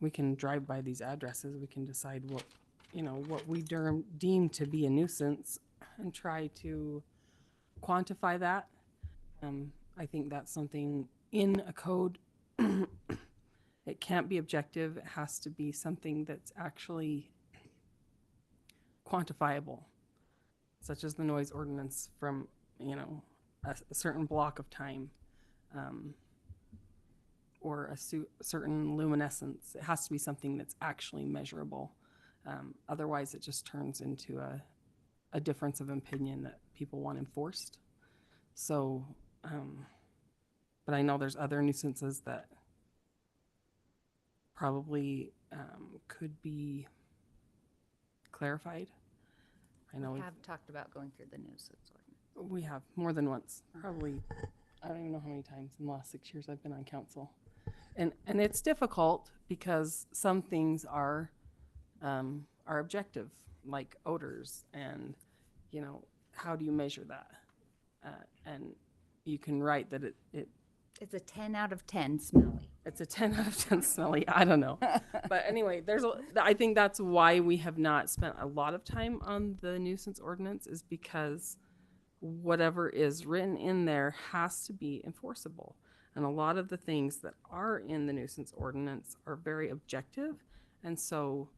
We can drive by these addresses. We can decide what we deem to be a nuisance and try to quantify that. I think that's something in a code. It can't be objective. It has to be something that's actually quantifiable, such as the noise ordinance from, a certain block of time, or a certain luminescence. It has to be something that's actually measurable. Otherwise, it just turns into a difference of opinion that people want enforced. So, but I know there's other nuisances that probably could be clarified. I know We have talked about going through the nuisance ordinance. we have more than once, probably, I don't even know how many times in the last 6 years I've been on council. And it's difficult because some things are objective, like odors, and, how do you measure that? And you can write that It's a 10 out of 10 smelly. it's a 10 out of 10 smelly. I don't know. But anyway, I think that's why we have not spent a lot of time on the nuisance ordinance, is because whatever is written in there has to be enforceable. And a lot of the things that are in the nuisance ordinance are very objective. And so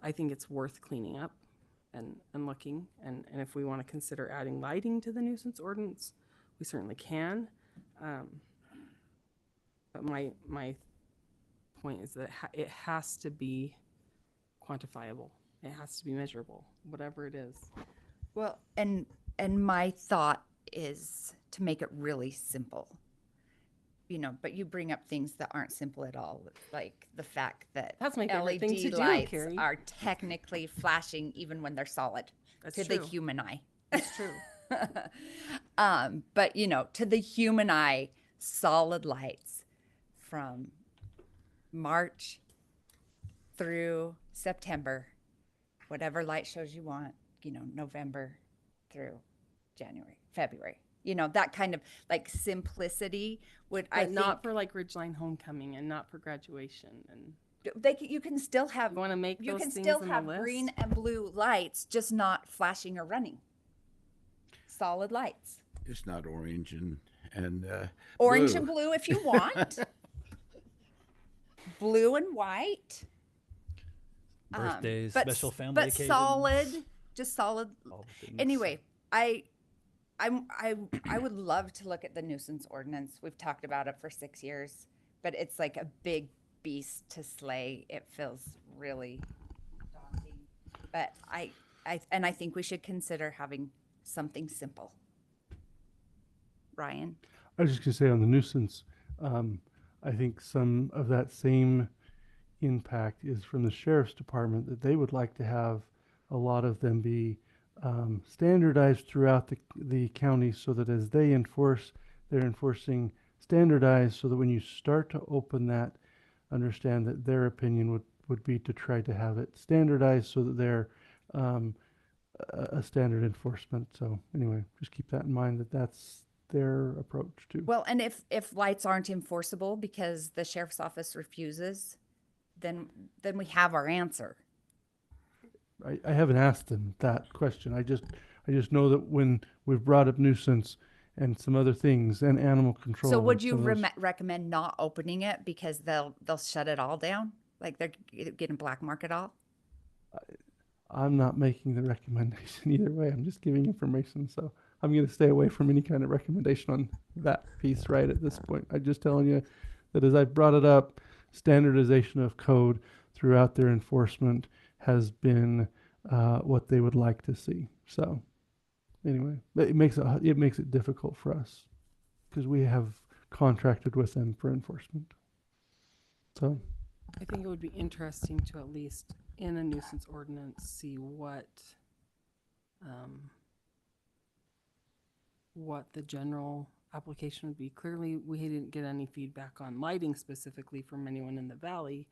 I think it's worth cleaning up and looking. And if we want to consider adding lighting to the nuisance ordinance, we certainly can. But my point is that it has to be quantifiable. It has to be measurable, whatever it is. Well, and my thought is to make it really simple. But you bring up things that aren't simple at all, like the fact that That's my favorite LED thing to do, lights Carrie. are technically flashing even when they're solid That's to true. the human eye. That's true. But to the human eye, solid lights from March through September, whatever light shows you want, November through January, February. That kind of like simplicity would, But I think, not for like Ridgeline Homecoming and not for graduation. And you can still have, want to make you those can things still in the have list? green and blue lights, just not flashing or running. Solid lights. Just not orange and Orange blue. and blue if you want. Blue and white. Birthdays, But special family but occasions. solid, just solid. All the things. Anyway, I would love to look at the nuisance ordinance. We've talked about it for 6 years. but it's like a big beast to slay. It feels really daunting. But I think we should consider having something simple. Ryan? I was just gonna say on the nuisance, I think some of that same impact is from the sheriff's department, that they would like to have a lot of them be standardized throughout the county, so that as they enforce, they're enforcing standardized, so that when you start to open that, understand that their opinion would be to try to have it standardized so that they're a standard enforcement. So anyway, just keep that in mind, that that's their approach too. Well, and if lights aren't enforceable because the sheriff's office refuses, then we have our answer. I haven't asked them that question. I just know that when we've brought up nuisance and some other things and animal control. So would and you some of those- recommend not opening it because they'll shut it all down? Like they're getting black market all? I'm not making the recommendation either way. I'm just giving information. So I'm going to stay away from any kind of recommendation on that piece right at this point. I'm just telling you that as I brought it up, standardization of code throughout their enforcement has been what they would like to see. So anyway, but it makes it difficult for us because we have contracted with them for enforcement. So I think it would be interesting to at least in a nuisance ordinance see what the general application would be. Clearly, we didn't get any feedback on lighting specifically from anyone in the valley,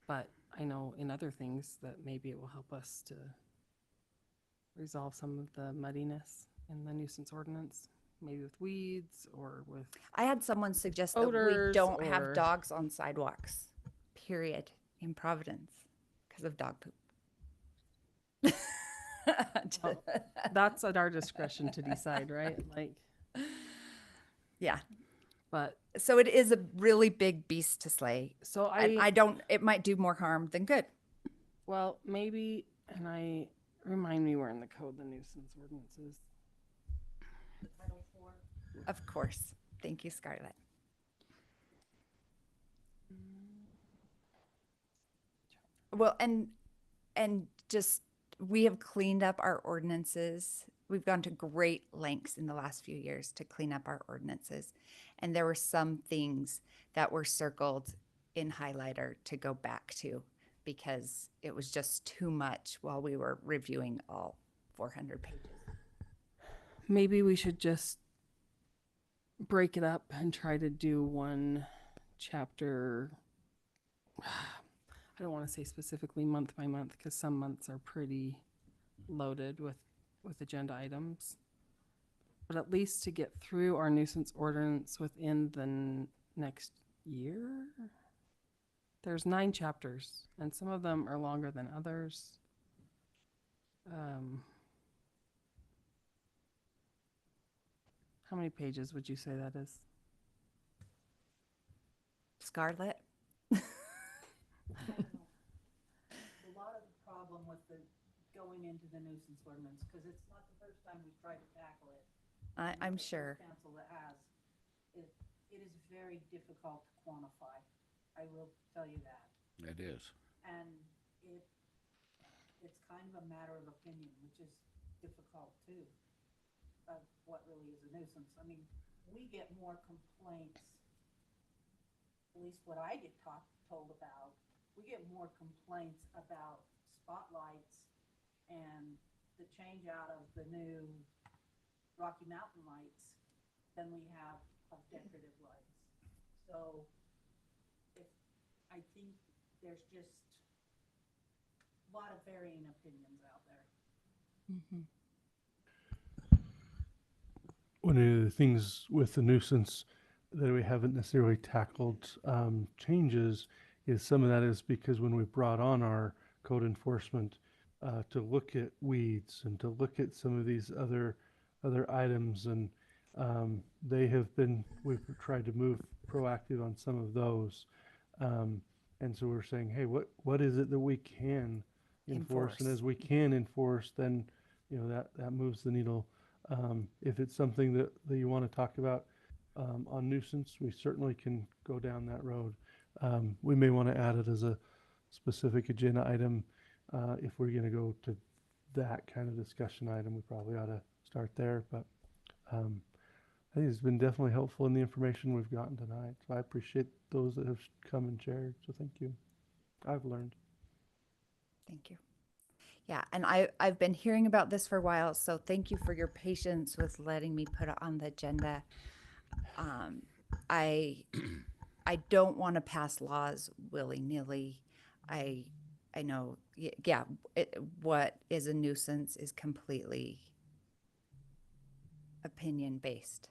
but I know in other things that maybe it will help us to resolve some of the muddiness in the nuisance ordinance, maybe with weeds or with I had someone suggest that we odors don't or- have dogs on sidewalks, period, in Providence because of dog poop. Well, that's at our discretion to decide, right? Like, Yeah. but So it is a really big beast to slay. so I don't, it might do more harm than good. well, maybe, and remind me where in the code the nuisance ordinance is. Of course. Thank you, Scarlett. Well, and just, we have cleaned up our ordinances. We've gone to great lengths in the last few years to clean up our ordinances. And there were some things that were circled in highlighter to go back to because it was just too much while we were reviewing all 400 pages. Maybe we should just break it up and try to do one chapter. I don't want to say specifically month by month because some months are pretty loaded with agenda items. But at least to get through our nuisance ordinance within the next year. There's 9 chapters, and some of them are longer than others. How many pages would you say that is? Scarlett? A lot of the problem with the going into the nuisance ordinance, because it's not the first time we've tried to tackle it. I'm sure. Council that has, it is very difficult to quantify. I will tell you that. It is. And it's kind of a matter of opinion, which is difficult too, of what really is a nuisance. I mean, we get more complaints, at least what I get told about, we get more complaints about spotlights and the change out of the new Rocky Mountain lights than we have of decorative lights. So I think there's just a lot of varying opinions out there. One of the things with the nuisance that we haven't necessarily tackled changes is some of that is because when we brought on our code enforcement to look at weeds and to look at some of these other items, and we've tried to move proactive on some of those. And so we're saying, hey, what is it that we can enforce? And as we can enforce, then, that moves the needle. If it's something that you want to talk about, on nuisance, we certainly can go down that road. We may want to add it as a specific agenda item. If we're going to go to that kind of discussion item, we probably ought to start there. But I think it's been definitely helpful in the information we've gotten tonight. So I appreciate those that have come and shared. So thank you. I've learned. Thank you. Yeah, and I've been hearing about this for a while, so thank you for your patience with letting me put it on the agenda. I don't want to pass laws willy-nilly. I know, yeah, what is a nuisance is completely opinion-based.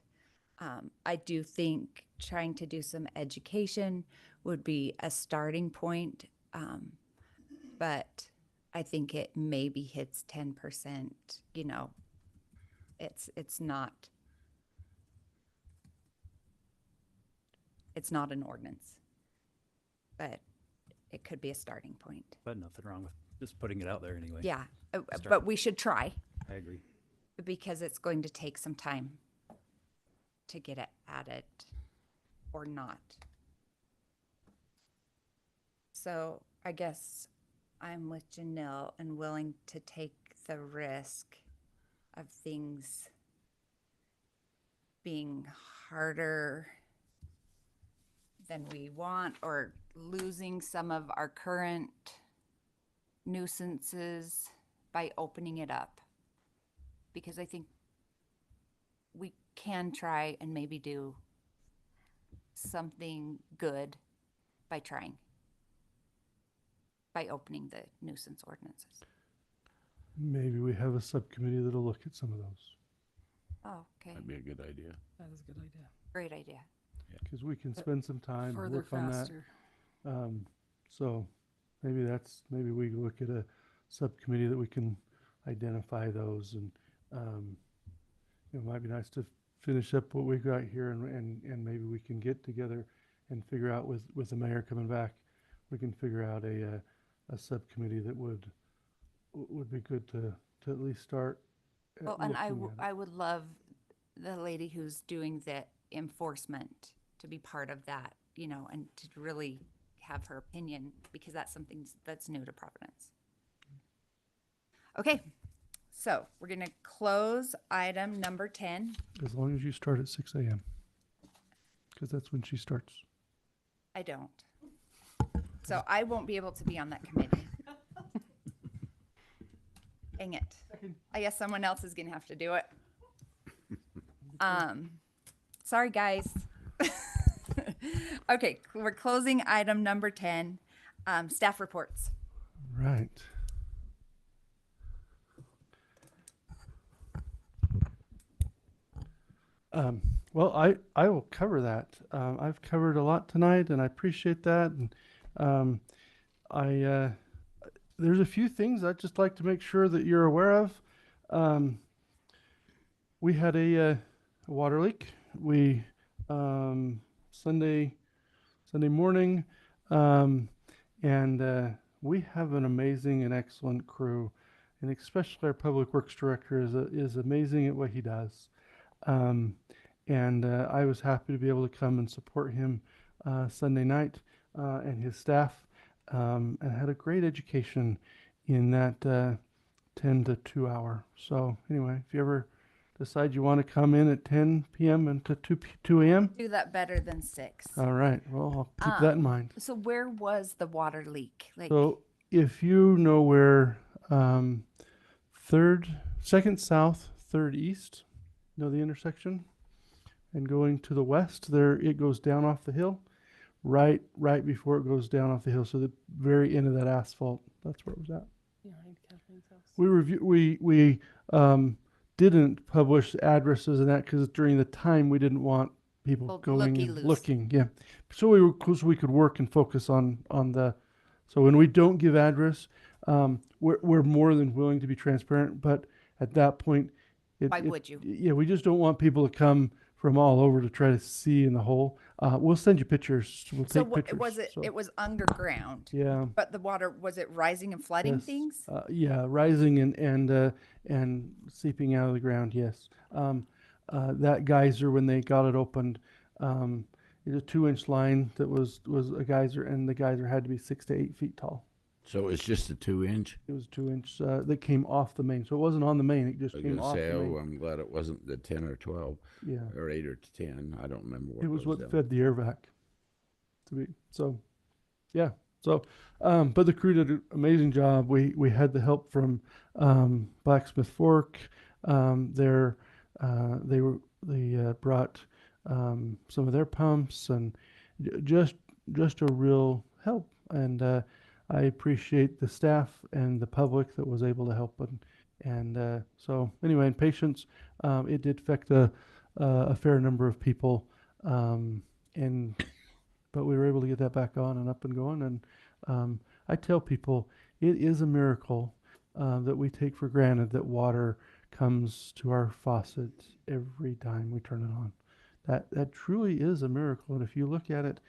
I do think trying to do some education would be a starting point, but I think it maybe hits 10%. You know, it's not an ordinance, but it could be a starting point. But nothing wrong with just putting it out there anyway. Yeah, Start. but we should try I agree. because it's going to take some time to get it added or not. So I guess I'm with Janelle and willing to take the risk of things being harder than we want or losing some of our current nuisances by opening it up. Because I think we can try and maybe do something good by trying, by opening the nuisance ordinances. Maybe we have a subcommittee that'll look at some of those. Oh, okay. That'd be a good idea. That is a good idea. Great idea. Because we can spend some time and Further work on that. faster. So maybe we look at a subcommittee that we can identify those, and it might be nice to finish up what we've got here, and maybe we can get together and figure out with the mayor coming back, we can figure out a subcommittee that would be good to at least start. Well, and looking at it. I would love the lady who's doing the enforcement to be part of that, you know, and to really have her opinion, because that's something that's new to Providence. Okay, so we're going to close item number 10. As long as you start at 6 a.m. because that's when she starts. I don't. So I won't be able to be on that committee. Dang it. I guess someone else is going to have to do it. Sorry, guys. Okay, we're closing item number 10, staff reports. Right. Well, I will cover that. I've covered a lot tonight, and I appreciate that. And there's a few things I'd just like to make sure that you're aware of. We had a water leak. We Sunday morning, and we have an amazing and excellent crew, and especially our public works director is amazing at what he does. And I was happy to be able to come and support him Sunday night and his staff, and had a great education in that 10 to 2 hour. So anyway, if you ever decide you want to come in at 10 p.m. and to 2 a.m. Do that better than 6. All right. Well, I'll keep that in mind. So where was the water leak? Like, So if you know where 2nd South, 3rd East, know the intersection? And going to the west, there it goes down off the hill, right before it goes down off the hill. So the very end of that asphalt, that's where it was at. Behind Kathleen's house. We didn't publish addresses and that because during the time we didn't want people Well, going and looky-loos. looking. Yeah, so we could work and focus on the. So when we don't give address, we're more than willing to be transparent. But at that point, Why would you? Yeah, we just don't want people to come from all over to try to see in the hole. We'll send you pictures. We'll so take pictures. was it? So, It was underground. yeah. But the water, was it rising and flooding Yes. things? Yeah, rising and seeping out of the ground. Yes. that geyser, when they got it opened, is a 2-inch line that was a geyser, and the geyser had to be 6 to 8 feet tall. So it's just a 2-inch? It was 2-inch that came off the main, so it wasn't on the main. It just I was came gonna off say, the main. oh, I'm glad it wasn't the 10 or 12. Yeah. Or 8 or 10. I don't remember what It was goes what down. fed the air vac. Yeah. So, but the crew did an amazing job. We had the help from Blacksmith Fork. They brought some of their pumps and just a real help. And I appreciate the staff and the public that was able to help. And so anyway, in patience, it did affect a fair number of people. But we were able to get that back on and up and going. And I tell people it is a miracle that we take for granted that water comes to our faucet every time we turn it on. That truly is a miracle. And if you look at it,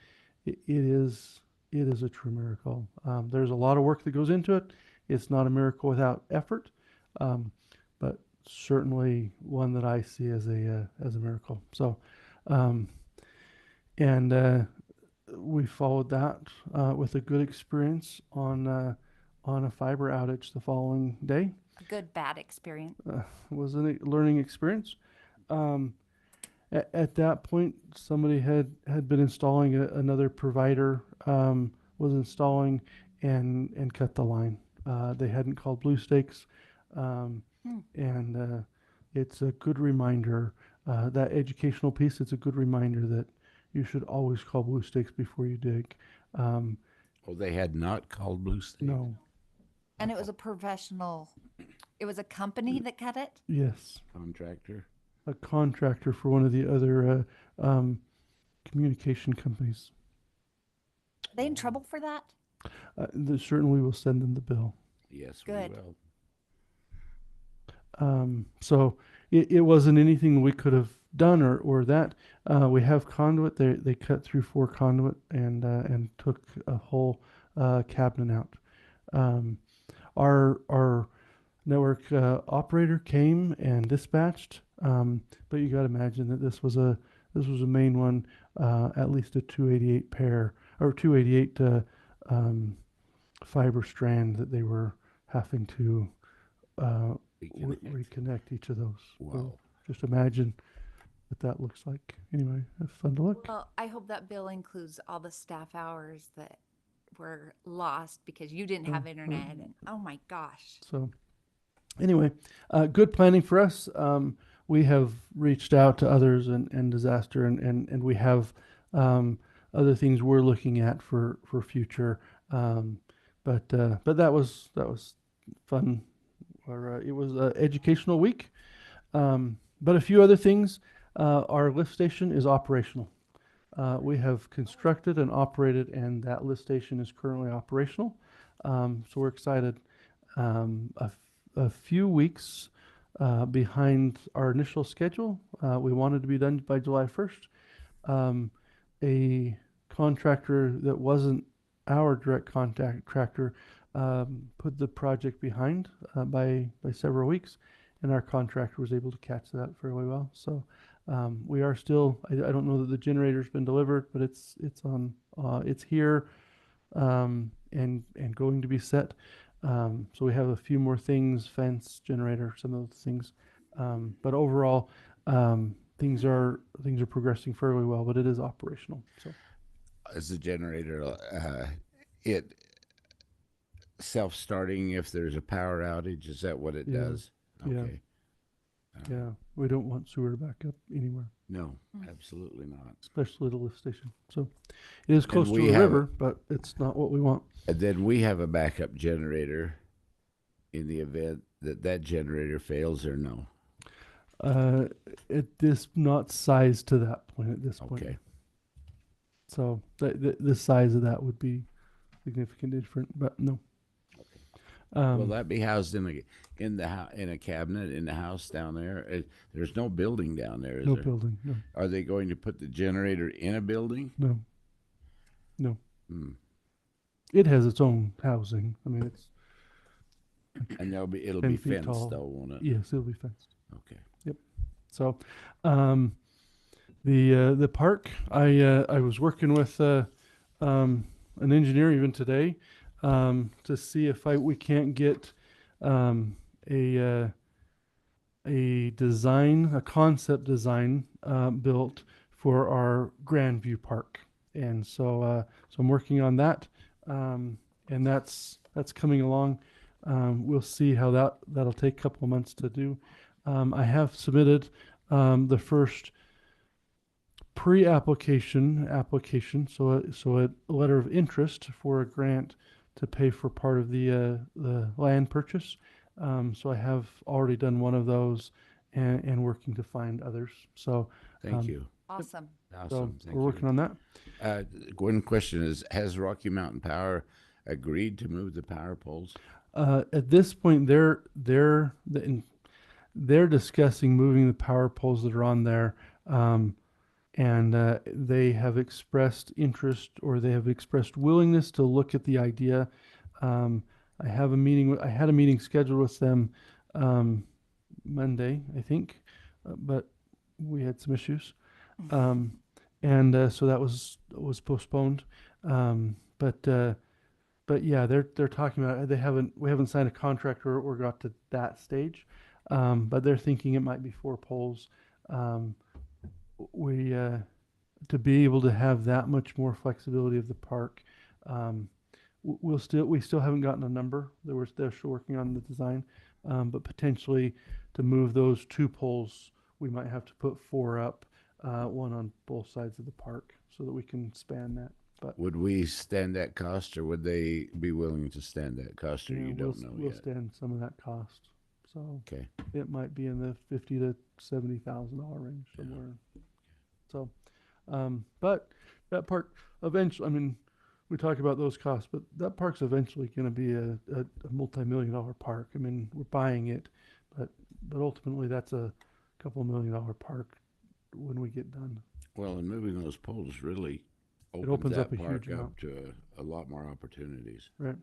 it is a true miracle. There's a lot of work that goes into it. It's not a miracle without effort, but certainly one that I see as a miracle. So, we followed that with a good experience on a fiber outage the following day. Good, bad experience. Was a learning experience. At that point, somebody had been installing another provider was installing and cut the line. They hadn't called Blue Stakes, and it's a good reminder, that educational piece. It's a good reminder that you should always call Blue Stakes before you dig. Oh, they had not called Blue Stakes? No. And it was a professional, it was a company that cut it? Yes. Contractor? A contractor for one of the other communication companies. Are they in trouble for that? Certainly will send them the bill. Yes, Good. we will. So it wasn't anything we could have done or that. We have conduit. They cut through 4 conduit and took a whole cabinet out. Our network operator came and dispatched, but you got to imagine that this was a main one, at least a 288 pair or 288 fiber strand that they were having to reconnect each of those. Wow. So just imagine what that looks like. Anyway, it's fun to look. Well, I hope that bill includes all the staff hours that were lost because you didn't have internet. And oh my gosh. So anyway, good planning for us. We have reached out to others and disaster and we have other things we're looking at for future. But that was fun. Or it was an educational week. But a few other things. Our lift station is operational. We have constructed and operated, and that lift station is currently operational. So we're excited. A few weeks behind our initial schedule. We wanted to be done by July 1st. A contractor that wasn't our direct contractor put the project behind by several weeks, and our contractor was able to catch that fairly well. So we are still. I don't know that the generator's been delivered, but it's on. It's here and going to be set. So we have a few more things: fence, generator, some of those things. But overall, things are progressing fairly well. But it is operational. So As a generator, it self-starting if there's a power outage. Is that what it Yeah. does? Okay. Yeah, we don't want sewer to back up anywhere. No, absolutely not. Especially the lift station. So it is close to we a have river, but it's not what we want. And then we have a backup generator in the event that generator fails, or no? Not sized to that point at this point. Okay. So the size of that would be significantly different, but no. Will that be housed in a cabinet in the house down there? There's no building down there, is No there? building, no. Are they going to put the generator in a building? No. Hmm. It has its own housing. I mean, it's. And it'll 10 be feet fenced tall. though, won't it? Yes, it'll be fenced. Okay. Yep. So, the park, I was working with an engineer even today to see if we can't get a design, a concept design built for our Grandview Park. And so I'm working on that, and that's coming along. We'll see how that'll take a couple of months to do. I have submitted the first application, so a letter of interest for a grant to pay for part of the land purchase. So I have already done one of those, and working to find others. So Thank you. Awesome. So Awesome. Thank we're working on that. One question is, has Rocky Mountain Power agreed to move the power poles? At this point, they're discussing moving the power poles that are on there, and they have expressed interest, or they have expressed willingness to look at the idea. I had a meeting scheduled with them Monday, I think, but we had some issues, and so that was postponed. But yeah, they're talking about it. We haven't signed a contract or got to that stage, but they're thinking it might be 4 poles. To be able to have that much more flexibility of the park. We still haven't gotten a number. They're still working on the design, but potentially to move those 2 poles, we might have to put 4 up, one on both sides of the park, so that we can span that. But would we stand that cost, or would they be willing to stand that cost, or you don't know we'll yet? stand some of that cost. So Okay. it might be in the $50,000 to $70,000 range somewhere. So, but that park eventually, I mean, we talk about those costs, but that park's eventually going to be a multi-million-dollar park. I mean, we're buying it, but ultimately that's a couple $1 million park when we get done. Well, and moving those poles really opens that up a park huge up amount. to a lot more opportunities. Right.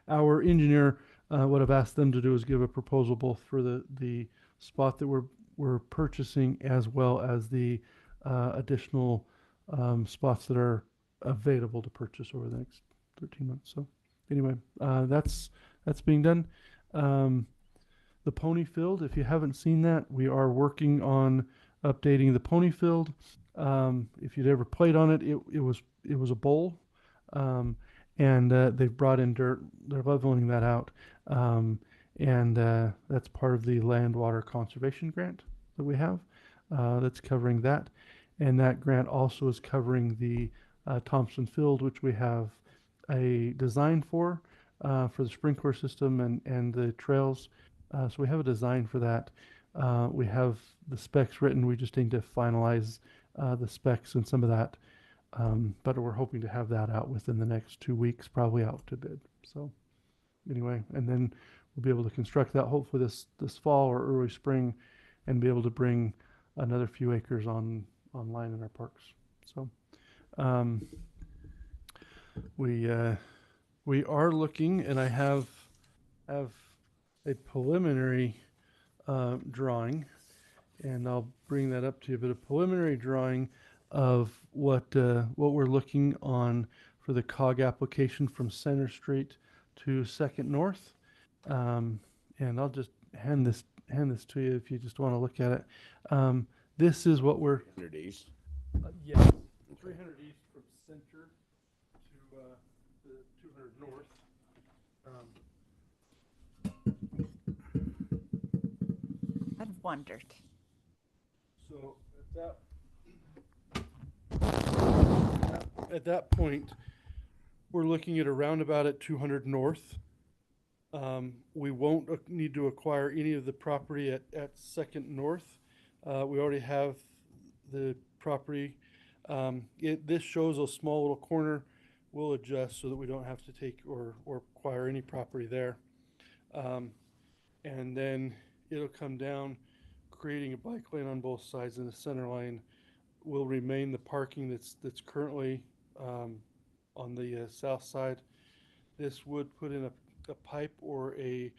Our engineer, what I've asked them to do is give a proposal both for the spot that we're purchasing, as well as the additional spots that are available to purchase over the next 13 months. So anyway, that's being done. The Pony Field, if you haven't seen that, we are working on updating the Pony Field. If you'd ever played on it, it was a bowl, and they've brought in dirt. They're leveling that out, and that's part of the Land Water Conservation Grant that we have. That's covering that, and that grant also is covering the Thompson Field, which we have a design for the sprinkler system and the trails. So we have a design for that. We have the specs written. We just need to finalize the specs and some of that. But we're hoping to have that out within the next 2 weeks, probably out to bid. So anyway, and then we'll be able to construct that hopefully this fall or early spring, and be able to bring another few acres online in our parks. So we are looking, and I have a preliminary drawing, and I'll bring that up to you. But a preliminary drawing of what we're looking on for the COG application from Center Street to Second North, and I'll just hand this to you if you just want to look at it. This is what we're 300 East. Yes, 300 East from Center to the 200 North. I've wondered. So at that point, we're looking at a roundabout at 200 North. We won't need to acquire any of the property at Second North. We already have the property. This shows a small little corner. We'll adjust so that we don't have to take or acquire any property there. And then it'll come down, creating a bike lane on both sides, and the center line will remain the parking that's currently on the south side. This would put in a pipe or a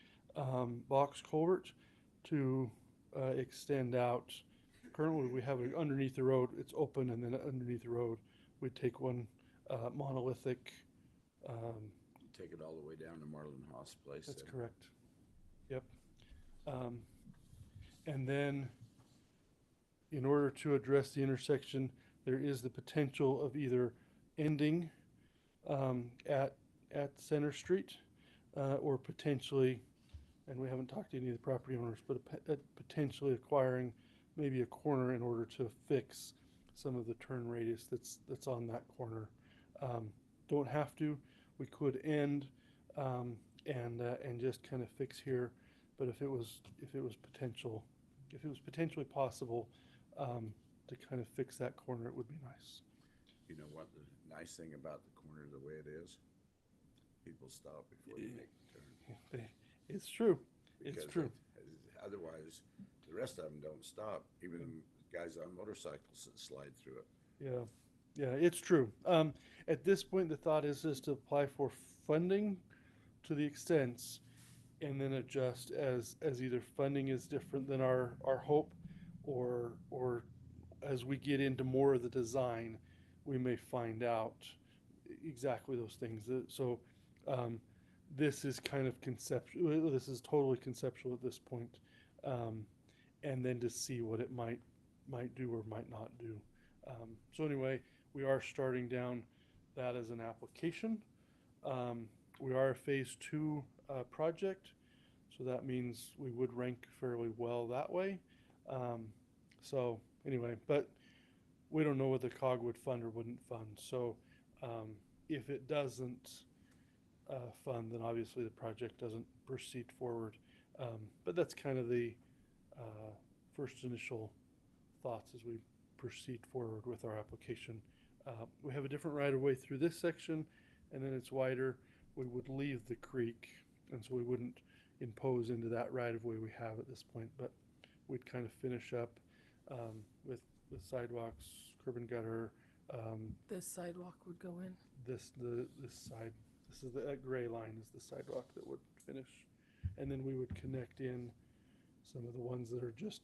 box culvert to extend out. Currently, we have it underneath the road. It's open, and then underneath the road, we'd take one monolithic. Take it all the way down to Marlon Haas Place. That's then. correct. Yep. And then, in order to address the intersection, there is the potential of either ending at Center Street or potentially, and we haven't talked to any of the property owners, but potentially acquiring maybe a corner in order to fix some of the turn radius that's on that corner. Don't have to. We could end and just kind of fix here, but if it was potentially possible to kind of fix that corner, it would be nice. You know what the nice thing about the corner the way it is? People stop before they make the turn. It's true. It's Because true. Otherwise, the rest of them don't stop. Even guys on motorcycles that slide through it. Yeah, it's true. At this point, the thought is to apply for funding to the extents, and then adjust as either funding is different than our hope, or as we get into more of the design, we may find out exactly those things. So this is kind of conceptual. This is totally conceptual at this point, and then to see what it might do or might not do. So anyway, we are starting down that as an application. We are a phase 2 project, so that means we would rank fairly well that way. So anyway, but we don't know what the COG would fund or wouldn't fund. So if it doesn't fund, then obviously the project doesn't proceed forward. But that's kind of the first initial thoughts as we proceed forward with our application. We have a different right-of-way through this section, and then it's wider. We would leave the creek, and so we wouldn't impose into that right-of-way we have at this point, but we'd kind of finish up with sidewalks, curb and gutter. This sidewalk would go in. This side, this is that gray line is the sidewalk that would finish, and then we would connect in some of the ones that are just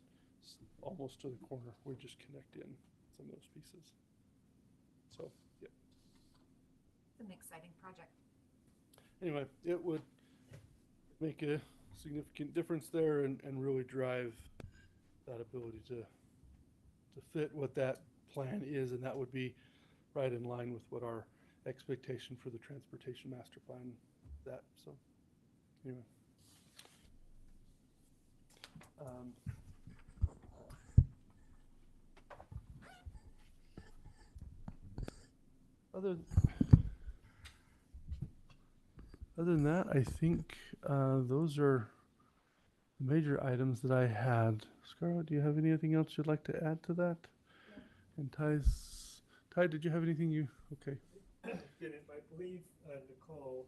almost to the corner. We just connect in some of those pieces. So yeah. It's an exciting project. Anyway, it would make a significant difference there and really drive that ability to fit what that plan is, and that would be right in line with what our expectation for the transportation master plan that. So anyway. Other than that, I think those are the major items that I had. Scarlett, do you have anything else you'd like to add to that? Yeah. And Ty, did you have anything you? Okay. Didn't, I believe Nicole,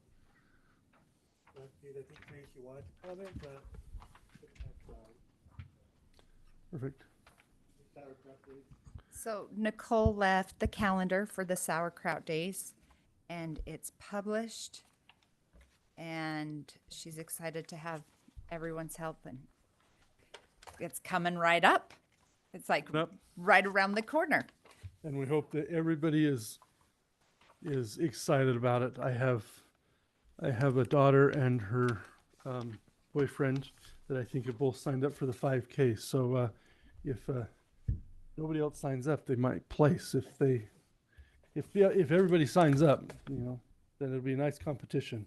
I think maybe she wanted to comment, but Perfect. So Nicole left the calendar for the Sauerkraut Days, and it's published, and she's excited to have everyone's help, and it's coming right up. It's like right around the corner. And we hope that everybody is excited about it. I have a daughter and her boyfriend that I think have both signed up for the 5K. So if nobody else signs up, they might place. If everybody signs up, then it'll be a nice competition.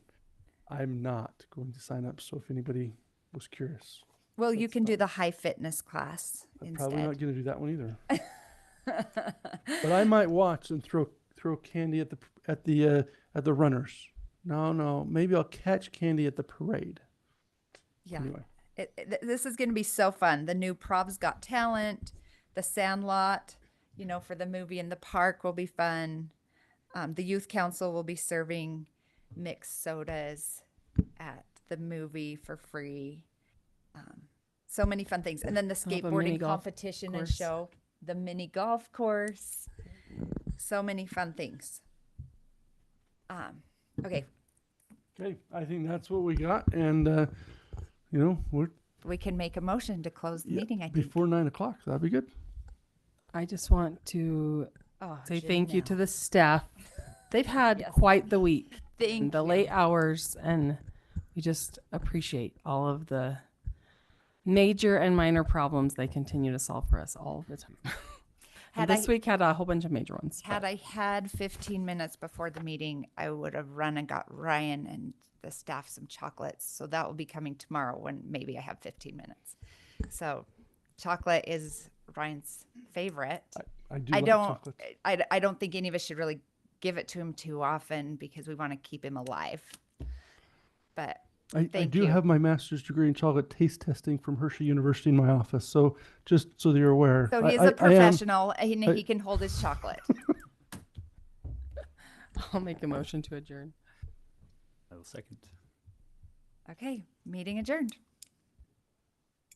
I'm not going to sign up, so if anybody was curious. Well, you can do the high fitness class I'm instead. probably not going to do that one either. But I might watch and throw candy at the runners. No, maybe I'll catch candy at the parade. Yeah. Anyway. This is going to be so fun. The new Prob's Got Talent, the Sandlot, for the movie in the park will be fun. The youth council will be serving mixed sodas at the movie for free. So many fun things. And then the skateboarding competition and show, the mini golf course. So many fun things. Okay. Okay, I think that's what we got, and we're we can make a motion to close the Yeah, meeting, I think. before 9 o'clock. That'd be good. I just want to Oh, say Jen thank you now. to the staff. They've had Yes. quite the week. Thank and the you. late hours, and we just appreciate all of the major and minor problems they continue to solve for us all the time. Had And this I- week had a whole bunch of major ones. Had I had 15 minutes before the meeting, I would have run and got Ryan and the staff some chocolates. So that will be coming tomorrow when maybe I have 15 minutes. So chocolate is Ryan's favorite. I do I like don't. chocolates. I don't think any of us should really give it to him too often because we want to keep him alive. But I thank do you. have my master's degree in chocolate taste testing from Hershey University in my office. So just so that you're aware. So I- he's I- I a am- professional and I- he can hold his chocolate. I'll make a motion to adjourn. I will second. Okay, meeting adjourned.